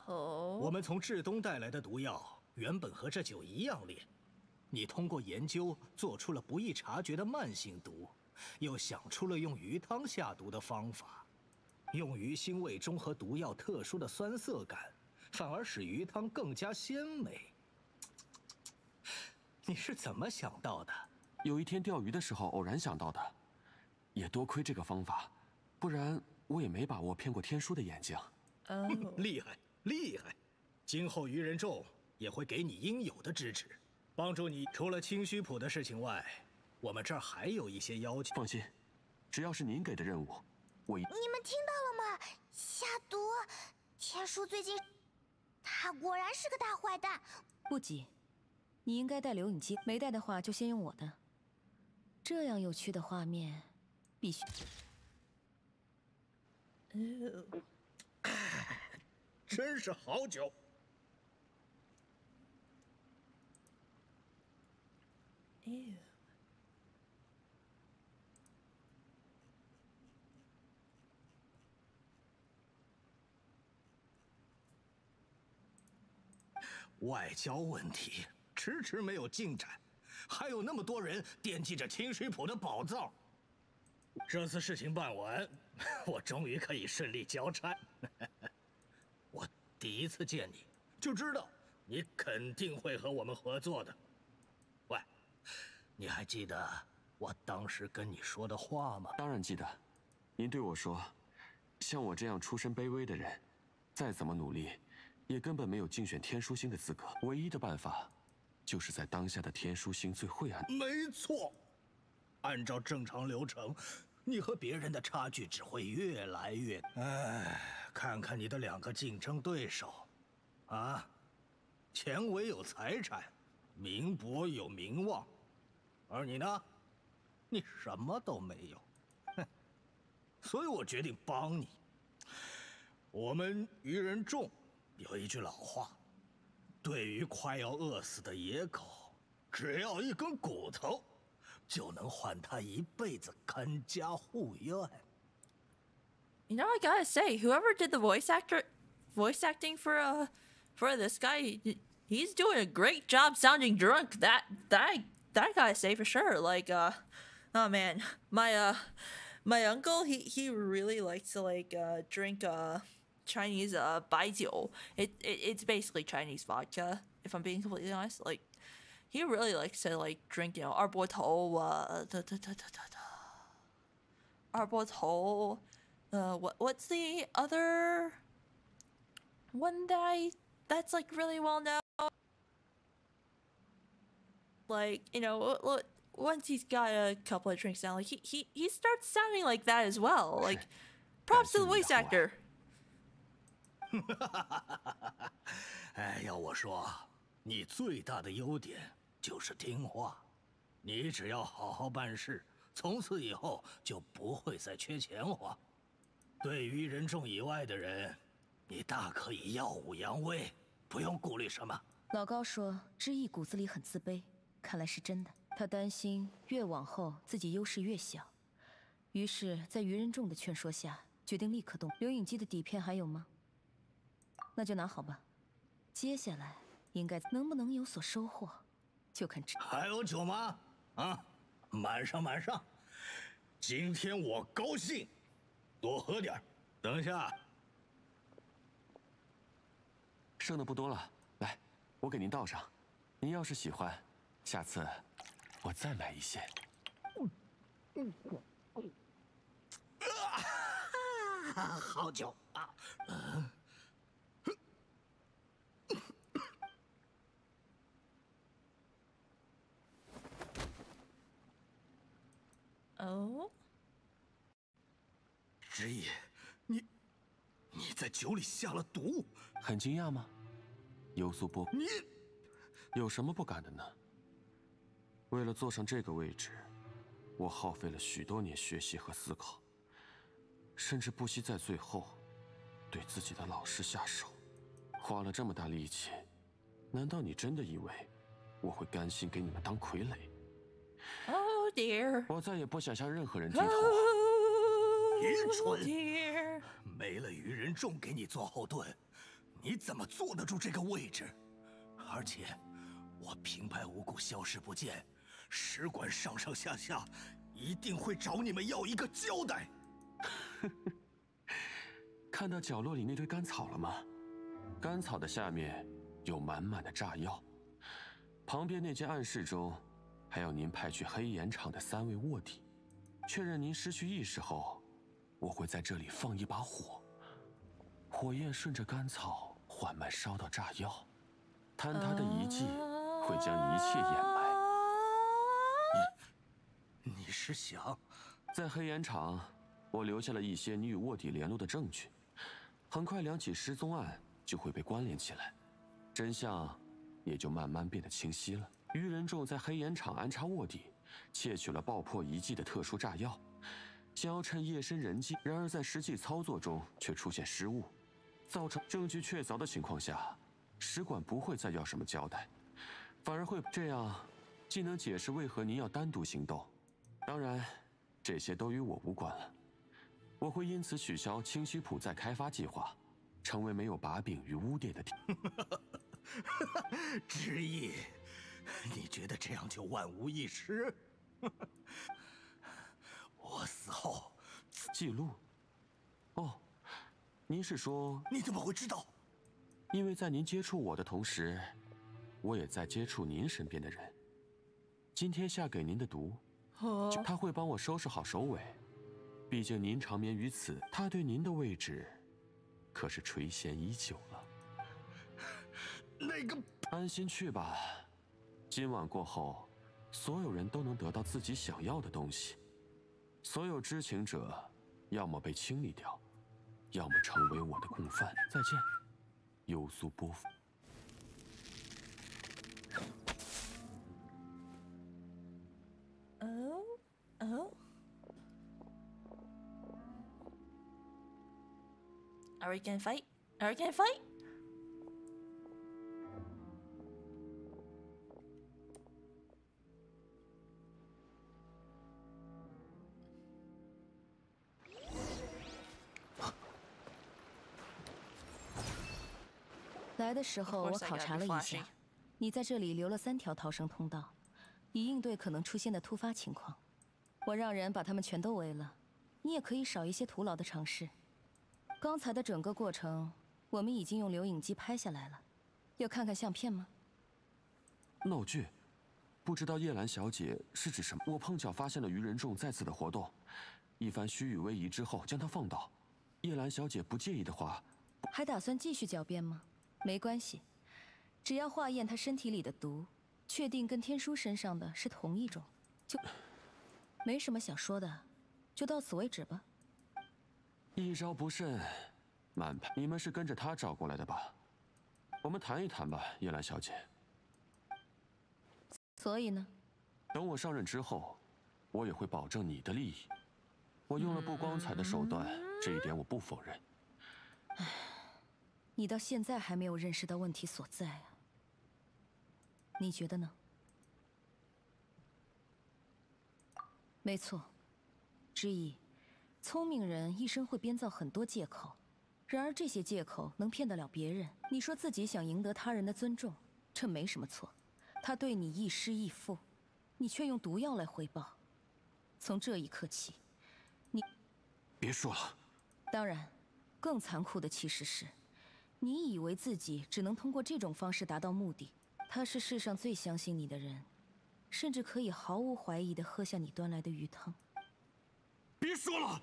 我们从至东带来的毒药，原本和这酒一样烈。你通过研究做出了不易察觉的慢性毒，又想出了用鱼汤下毒的方法，用鱼腥味中和毒药特殊的酸涩感，反而使鱼汤更加鲜美。你是怎么想到的？有一天钓鱼的时候偶然想到的，也多亏这个方法，不然我也没把握骗过天书的眼睛。厉害厉害！今后愚人众也会给你应有的支持。帮助你。除了清虚谱的事情外，我们这儿还有一些要求。放心，只要是您给的任务，我一……你们听到了吗？下毒！天书最近，他果然是个大坏蛋。不急，你应该带留影机，没带的话就先用我的。这样有趣的画面，必须。真是好酒。外交问题迟迟没有进展，还有那么多人惦记着清水浦的宝藏。这次事情办完，我终于可以顺利交差。我第一次见你，就知道你肯定会和我们合作的。喂，你还记得我当时跟你说的话吗？当然记得，您对我说，像我这样出身卑微的人，再怎么努力，也根本没有竞选天书星的资格。唯一的办法，就是在当下的天书星最晦暗。没错，按照正常流程，你和别人的差距只会越来越……哎，看看你的两个竞争对手，啊，钱伟有财产，明博有名望，而你呢，你什么都没有。哼，所以我决定帮你。我们愚人众有一句老话，对于快要饿死的野狗，只要一根骨头，就能换它一辈子看家护院。You know, I gotta say, whoever did the voice acting for this guy, he's doing a great job sounding drunk. That I gotta say for sure. Like, oh man, my uncle, he really likes to drink Chinese baijiu. It's basically Chinese vodka, if I'm being completely honest. Like, he really likes to drink, you know, Arbotou. What's the other one that's like really well known? Like, you know, once he's got a couple of drinks down, like he starts sounding like that as well. Like, props to the voice actor. 哎，要我说，你最大的优点就是听话。你只要好好办事，从此以后就不会再缺钱花。对于人众以外的人，你大可以耀武扬威，不用顾虑什么。老高说，知意骨子里很自卑，看来是真的。他担心越往后自己优势越小，于是，在愚人众的劝说下，决定立刻动。留影机的底片还有吗？那就拿好吧。接下来应该能不能有所收获，就看这。还有酒吗？啊，满上满上。今天我高兴，多喝点。等一下，剩的不多了，来，我给您倒上。您要是喜欢，下次我再买一些。好酒啊！哦，执意，你在酒里下了毒？很惊讶吗？尤苏波，你有什么不敢的呢？为了坐上这个位置，我耗费了许多年学习和思考，甚至不惜在最后对自己的老师下手，花了这么大力气，难道你真的以为我会甘心给你们当傀儡？ Oh dear！ 我再也不想向任何人低头。愚蠢！ dear！ 没了愚人众给你做后盾，你怎么坐得住这个位置？而且，我平白无故消失不见，使馆上上下下一定会找你们要一个交代。看到角落里那堆干草了吗？干草的下面有满满的炸药，旁边那间暗室中还有您派去黑岩场的3位卧底。确认您失去意识后，我会在这里放一把火，火焰顺着干草缓慢烧到炸药，坍塌的遗迹会将一切掩埋。你是想在黑岩场，我留下了一些你与卧底联络的证据，很快2起失踪案就会被关联起来，真相也就慢慢变得清晰了。愚人众在黑岩场安插卧底，窃取了爆破遗迹的特殊炸药，想要趁夜深人静，然而在实际操作中却出现失误，造成证据确凿的情况下，使馆不会再要什么交代，反而会这样，既能解释为何您要单独行动，当然，这些都与我无关了。我会因此取消清虚浦再开发计划，成为没有把柄与污点的地。执意，你觉得这样就万无一失？我死后记录？哦，您是说？你怎么会知道？因为在您接触我的同时，我也在接触您身边的人。今天下给您的毒，他会帮我收拾好首尾。毕竟您长眠于此，他对您的位置可是垂涎已久了。那个，安心去吧，今晚过后，所有人都能得到自己想要的东西。所有知情者，要么被清理掉，要么成为我的共犯。再见，尤苏波夫。哦哦。Are we gonna fight? Are we gonna fight? Oh. 来的时候我考察了一下，你在这里留了3条逃生通道，以应对可能出现的突发情况。我让人把他们全都围了，你也可以少一些徒劳的尝试。刚才的整个过程，我们已经用留影机拍下来了，要看看相片吗？闹剧，不知道叶兰小姐是指什么？我碰巧发现了愚人众在此的活动，一番虚与委蛇之后将它放倒。叶兰小姐不介意的话，还打算继续狡辩吗？没关系，只要化验他身体里的毒，确定跟天书身上的是同一种，就没什么想说的，就到此为止吧。一招不慎，满盘。你们是跟着他找过来的吧？我们谈一谈吧，叶兰小姐。所以呢？等我上任之后，我也会保证你的利益。我用了不光彩的手段，这一点我不否认。唉，你到现在还没有认识到问题所在啊？你觉得呢？没错，之一。聪明人一生会编造很多借口，然而这些借口能骗得了别人。你说自己想赢得他人的尊重，这没什么错。他对你亦师亦父，你却用毒药来回报。从这一刻起，你别说了。当然，更残酷的其实是，你以为自己只能通过这种方式达到目的。他是世上最相信你的人，甚至可以毫无怀疑地喝下你端来的鱼汤。别说了。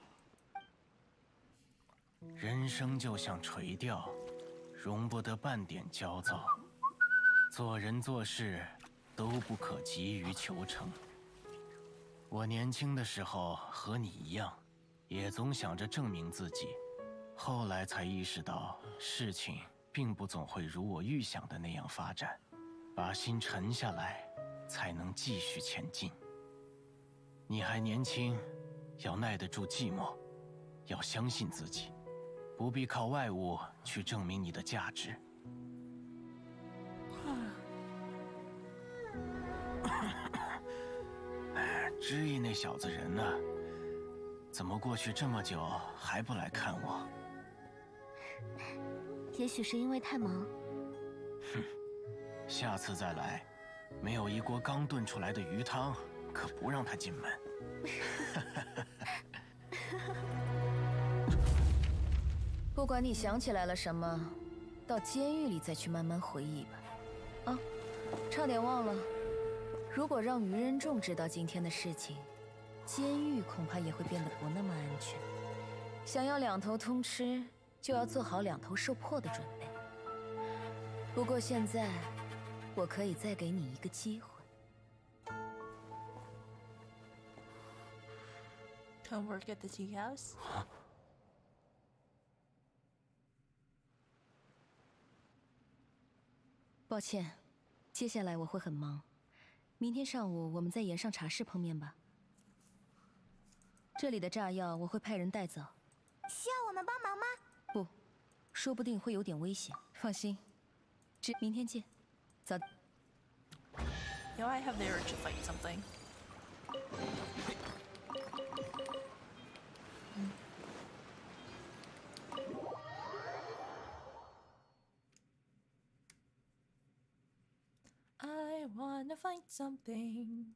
人生就像垂钓，容不得半点焦躁。做人做事都不可急于求成。我年轻的时候和你一样，也总想着证明自己，后来才意识到事情并不总会如我预想的那样发展。把心沉下来，才能继续前进。你还年轻，要耐得住寂寞，要相信自己，不必靠外物去证明你的价值。知意那小子人呢？怎么过去这么久还不来看我？也许是因为太忙。哼，下次再来，没有一锅刚炖出来的鱼汤，可不让他进门。不管你想起来了什么，到监狱里再去慢慢回忆吧。啊，差点忘了，如果让愚人众知道今天的事情，监狱恐怕也会变得不那么安全。想要两头通吃，就要做好两头受破的准备。不过现在，我可以再给你一个机会。Come work at the tea house. 抱歉，接下来我会很忙。明天上午我们在岩上茶室碰面吧。这里的炸药我会派人带走。需要我们帮忙吗？不，说不定会有点危险。放心，明天见。早。You know, I have the urge to fight something. I wanna find something.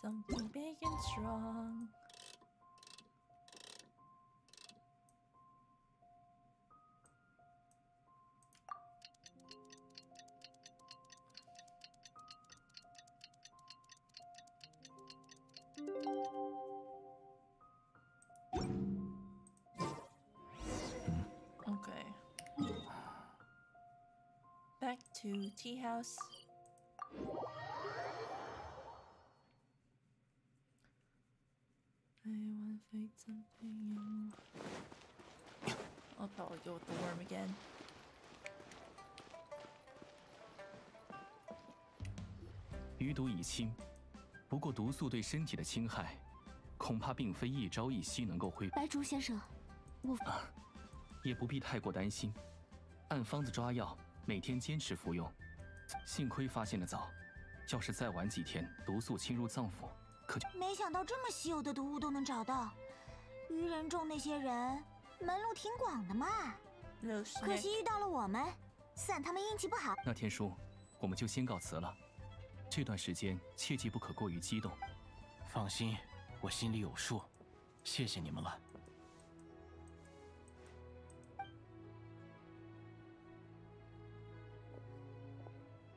Something big and strong. Okay. Back to tea house. I wanna fight something. I'll probably go with the worm again. 余毒已清，不过毒素对身体的侵害，恐怕并非一朝一夕能够恢复。白竹先生，我也不必太过担心，按方子抓药，每天坚持服用。幸亏发现的早，要是再晚几天，毒素侵入脏腑，可就……没想到这么稀有的毒物都能找到，愚人众那些人门路挺广的嘛。可惜遇到了我们，算他们运气不好。那天叔，我们就先告辞了。这段时间切记不可过于激动。放心，我心里有数。谢谢你们了。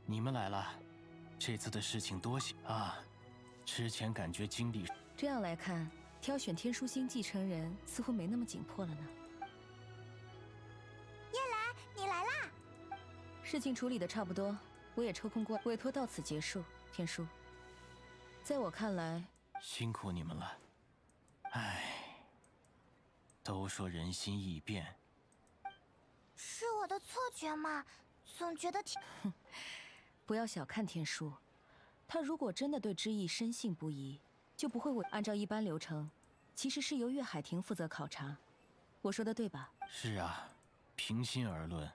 你们来了，这次的事情多谢啊！之前感觉精力……这样来看，挑选天书星继承人似乎没那么紧迫了呢。叶兰，你来啦！事情处理的差不多，我也抽空过，委托到此结束。天书，在我看来，辛苦你们了。唉，都说人心易变，是我的错觉吗？总觉得挺……不要小看天书，他如果真的对知意深信不疑，就不会按照一般流程，其实是由岳海婷负责考察。我说的对吧？是啊，平心而论，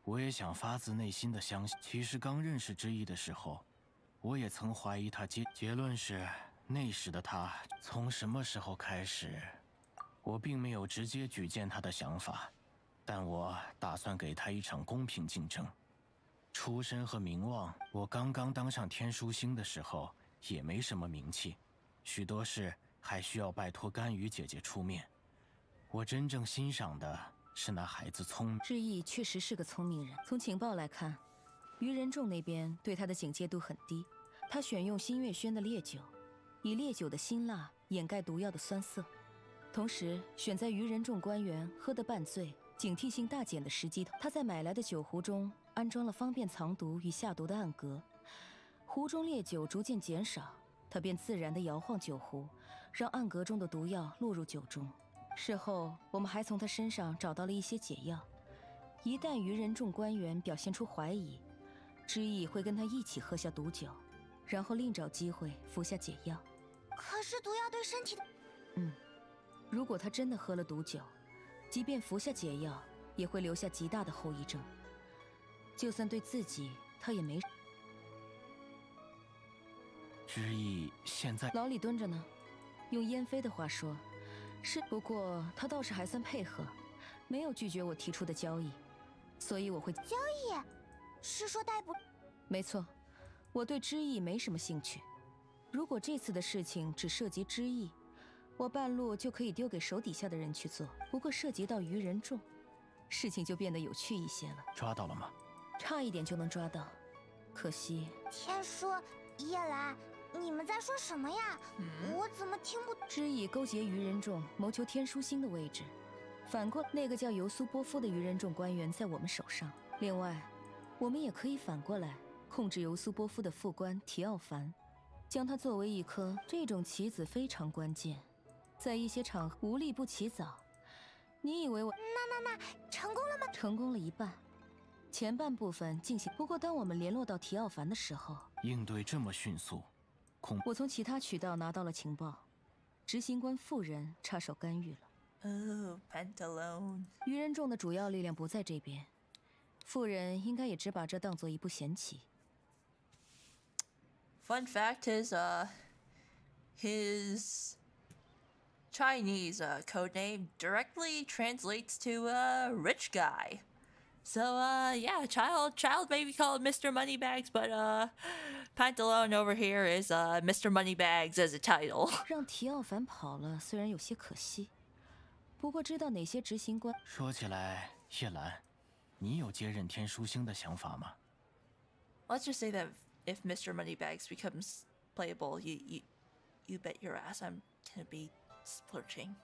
我也想发自内心的相信。其实刚认识知意的时候，我也曾怀疑他。结论是，那时的他从什么时候开始，我并没有直接举荐他的想法，但我打算给他一场公平竞争。出身和名望，我刚刚当上天书星的时候也没什么名气，许多事还需要拜托甘雨姐姐出面。我真正欣赏的是那孩子聪明。知意确实是个聪明人，从情报来看，于仁仲那边对他的警戒度很低，他选用新月轩的烈酒，以烈酒的辛辣掩盖毒药的酸涩，同时选在于仁仲官员喝得半醉、警惕性大减的时机，他在买来的酒壶中安装了方便藏毒与下毒的暗格。壶中烈酒逐渐减少，他便自然地摇晃酒壶，让暗格中的毒药落入酒中。事后，我们还从他身上找到了一些解药。一旦于仁仲官员表现出怀疑，知意会跟他一起喝下毒酒，然后另找机会服下解药。可是毒药对身体的……如果他真的喝了毒酒，即便服下解药，也会留下极大的后遗症。就算对自己，他也没……知意现在牢里蹲着呢。用燕飞的话说，是不过他倒是还算配合，没有拒绝我提出的交易，所以我会……交易？是说逮捕？没错，我对知意没什么兴趣。如果这次的事情只涉及知意，我半路就可以丢给手底下的人去做。不过涉及到于仁仲，事情就变得有趣一些了。抓到了吗？差一点就能抓到，可惜……天书、叶兰，你们在说什么呀？我怎么听不……知意勾结于仁仲，谋求天书星的位置。反过，那个叫尤苏波夫的于仁仲官员在我们手上。另外，我们也可以反过来控制尤苏波夫的副官提奥凡，将他作为一颗这种棋子非常关键，在一些场合无利不起早。你以为我……那成功了吗？成功了一半，前半部分进行。不过当我们联络到提奥凡的时候，应对这么迅速，我从其他渠道拿到了情报，执行官夫人插手干预了。Pantalone。于仁仲的主要力量不在这边，夫人应该也只把这当做一步闲棋。Fun fact is, his Chinese code name directly translates to rich guy. So yeah, child may be called Mr. Moneybags, but Pantalone over here is Mr. Moneybags as a title. 让提奥凡跑了，虽然有些可惜，不过知道哪些执行官。说起来，叶兰，你有接任天书星的想法吗？ Let's just say that if Mr. Moneybags becomes playable, you bet your ass I'm gonna be splurging.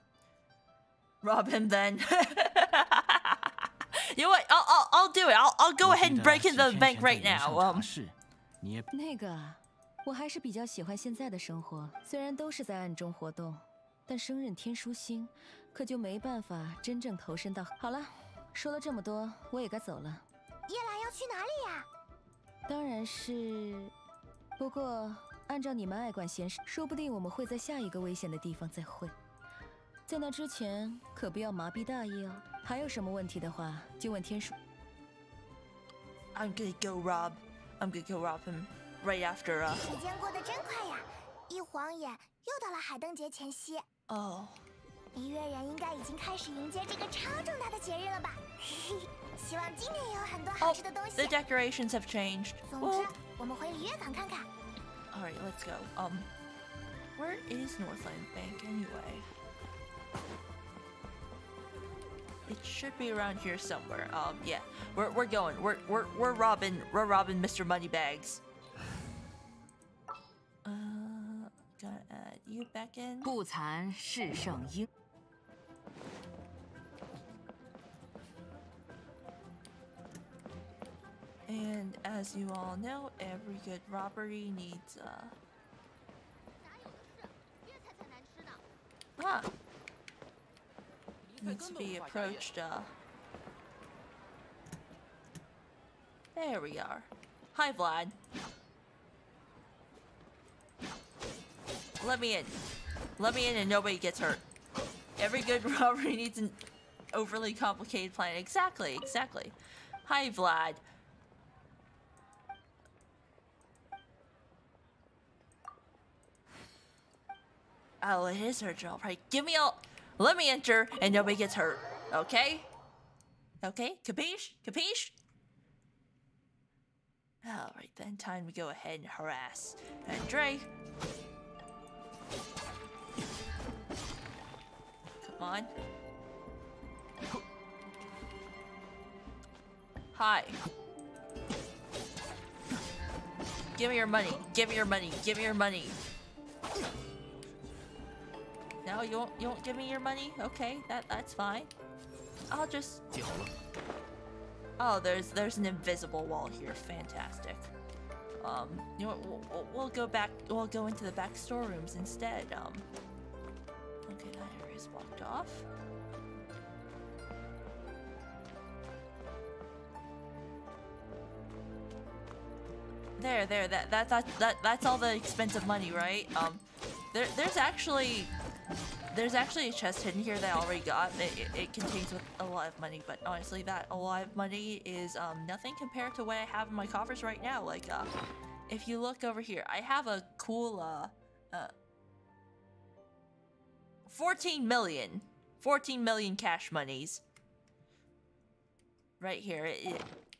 Rob him then. You know what? I'll do it. I'll go ahead and break into the bank right now. 那个，我还是比较喜欢现在的生活。虽然都是在暗中活动，但升任天书星，可就没办法真正投身到……好了，说了这么多，我也该走了。叶兰要去哪里呀？当然是……不过按照你们爱管闲事，说不定我们会在下一个危险的地方再会。在那之前，可不要麻痹大意哦。还有什么问题的话，就问天书。I'm gonna go rob him right after. 时间过得真快呀，一晃眼又到了海灯节前夕。哦，璃月人应该已经开始迎接这个超重大的节日了吧？希望今年也有很多好吃的东西。The decorations have changed. 总之，我们回璃月港看看。All right, let's go. Where is Northland Bank anyway? It should be around here somewhere. Yeah, we're going. We're robbing Mr. Moneybags. Gonna add you back in. 不惭世圣英。And as you all know, every good robbery needs needs to be approached. There we are. Hi, Vlad. Let me in. Let me in and nobody gets hurt. Every good robbery needs an overly complicated plan. Exactly. Hi, Vlad. Oh, it is urgent. All right, let me enter and nobody gets hurt. Okay? Okay? Capiche? All right, then time to go ahead and harass Andre. Come on. Hi. Give me your money. Give me your money. Give me your money. No, you won't give me your money? Okay, that's fine. I'll just... Oh, there's an invisible wall here. Fantastic. You know what? We'll go into the back storerooms instead. Okay, that area's blocked off. There. That's all the expensive money, right? There's actually a chest hidden here that I already got. It contains a lot of money, but honestly, that a lot of money is nothing compared to what I have in my coffers right now. Like, if you look over here, I have a cool 14 million cash monies. Right here,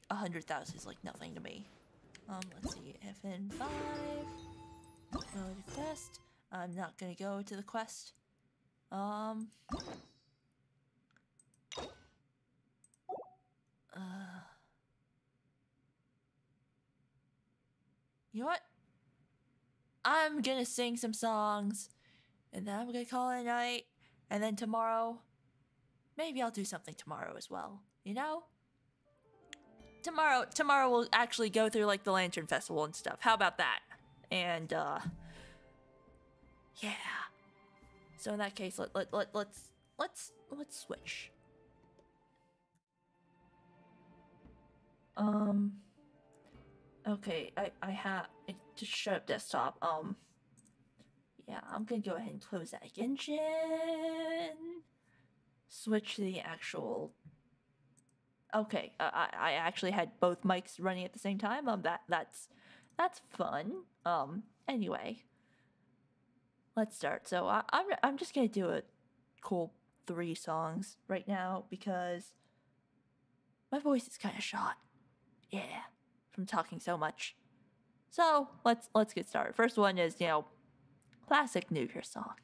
100,000 is like nothing to me. Let's see, FN5. Go to quest. I'm not gonna go to the quest. You know what? I'm gonna sing some songs, and then I'm gonna call it a night, and then tomorrow, maybe I'll do something tomorrow as well, you know? Tomorrow we'll actually go through like the Lantern Festival and stuff. How about that? And yeah. So in that case, let's switch. Okay, I have to shut up desktop. Yeah, I'm gonna go ahead and close that Genshin. Switch to the actual. Okay, I actually had both mics running at the same time. That's fun. Anyway, let's start. So I'm just gonna do a cool 3 songs right now because my voice is kind of shot. Yeah, from talking so much. So let's get started. First one is, you know, classic New Year song.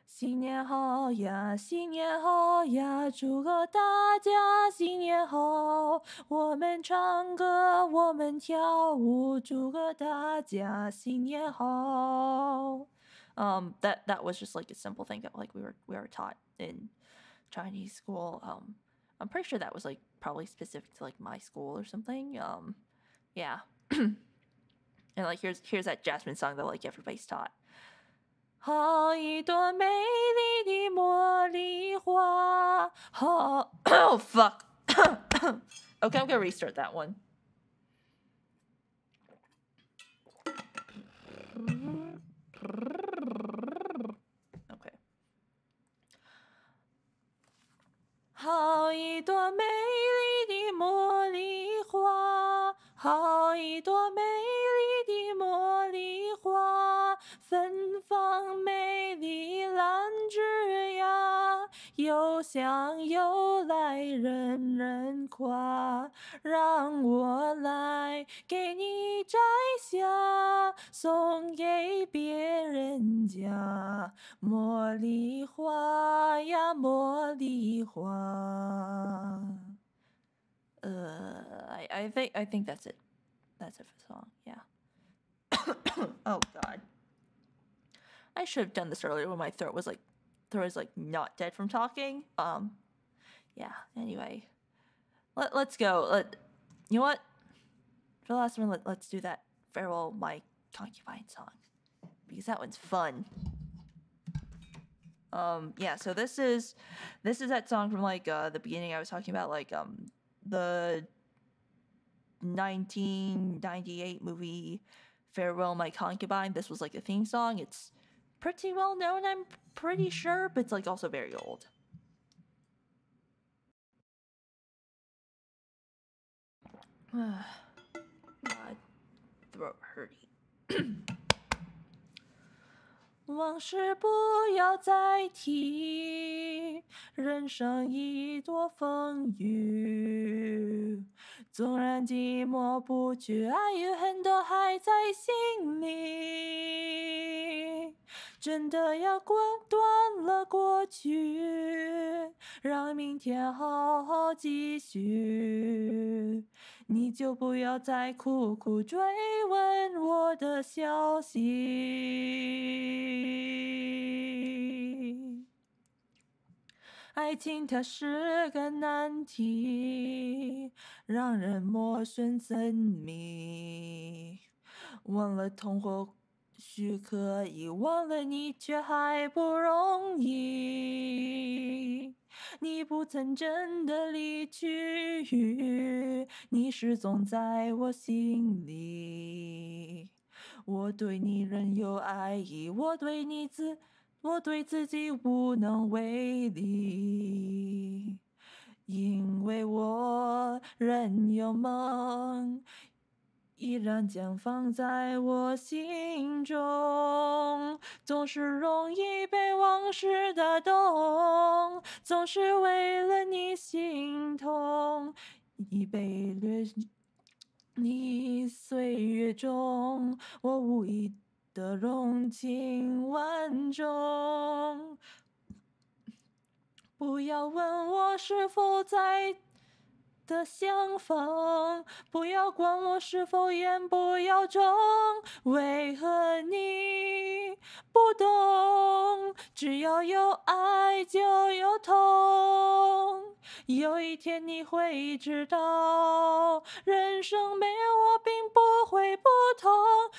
新年好呀，新年好呀，祝贺大家新年好！我们唱歌，我们跳舞，祝贺大家新年好！ That was just like a simple thing that like we were taught in Chinese school. I'm pretty sure that was like probably specific to like my school or something. Yeah. And like here's that Jasmine song that like everybody's taught. 好一朵美丽的茉莉花，好 Oh fuck. Okay, I'm gonna restart that one. Okay. 好一朵美丽的茉莉花，好一朵美丽的茉莉花，芬芳美丽兰枝呀，又香又来人人夸，让我来给你摘下，送给别人家，茉莉花呀，茉莉花。I think that's it. That's it for the song. Yeah. Oh god. I should have done this earlier when my throat was like not dead from talking. Yeah. Anyway, let's go. You know what? For the last one, let's do that Farewell My Concubine song because that one's fun. Yeah. So this is that song from like the beginning I was talking about, like the 1998 movie Farewell My Concubine. This was like a theme song. It's pretty well known, I'm pretty sure, but it's like also very old. God, throat hurting. 往事不要再提，人生一朵风雨。纵然寂寞不去，爱与恨都还在心里。真的要断了过去，让明天好好继续。你就不要再苦苦追问我的消息。爱情它是个难题，让人陌生神秘。忘了痛或许可以，忘了你却还不容易。你不曾真的离去，你始终在我心里。我对你仍有爱意，我对自己无能为力，因为我仍有梦，依然将放在我心中。总是容易被往事打动，总是为了你心痛，已被掠你岁月中，我无意的融进碗中。不要问我是否在的相逢，不要管我是否言不由衷，为何你不懂？只要有爱就有痛，有一天你会知道，人生没有我并不会不同，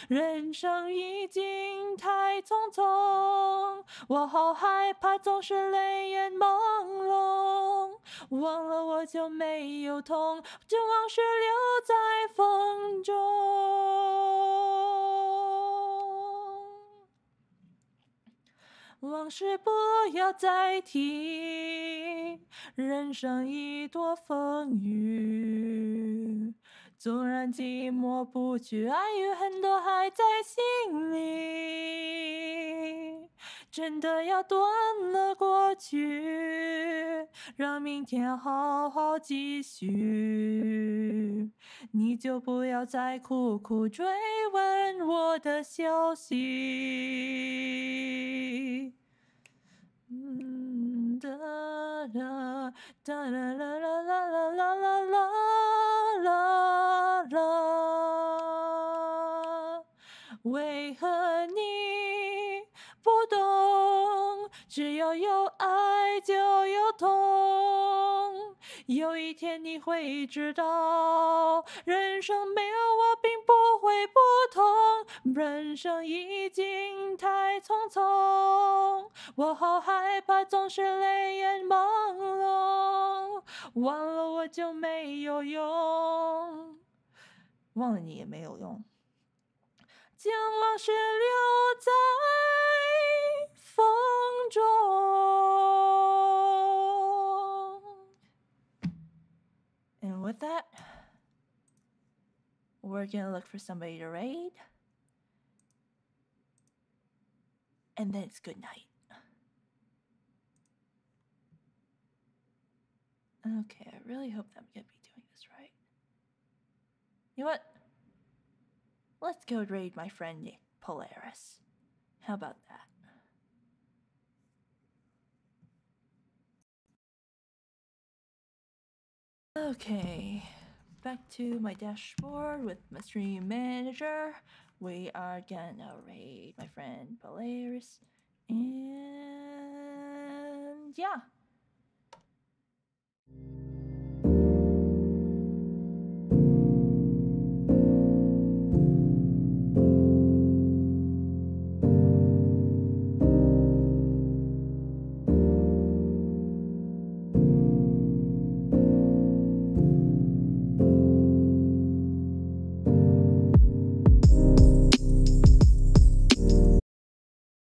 人生已经太匆匆，我好害怕总是泪眼朦胧，忘了我就没有痛，将往事留在风中。往事不要再提，人生已多风雨，纵然寂寞不去，爱与恨都还在心里。真的要断了过去，让明天好好继续。你就不要再苦苦追问我的消息。哒啦哒啦啦啦啦啦啦啦啦啦，为何你不懂？只要有爱就有痛，有一天你会知道，人生没有我并不会不同，人生已经太匆匆，我好害怕总是泪眼朦胧，忘了我就没有用，忘了你也没有用，将往事留在风中。And with that, we're gonna look for somebody to raid. And then it's good night. Okay, I really hope that I'm gonna be doing this right. You know what? Let's go raid my friend Polaris. How about that? Okay, back to my dashboard with my stream manager. We are gonna raid my friend Polaris. And yeah.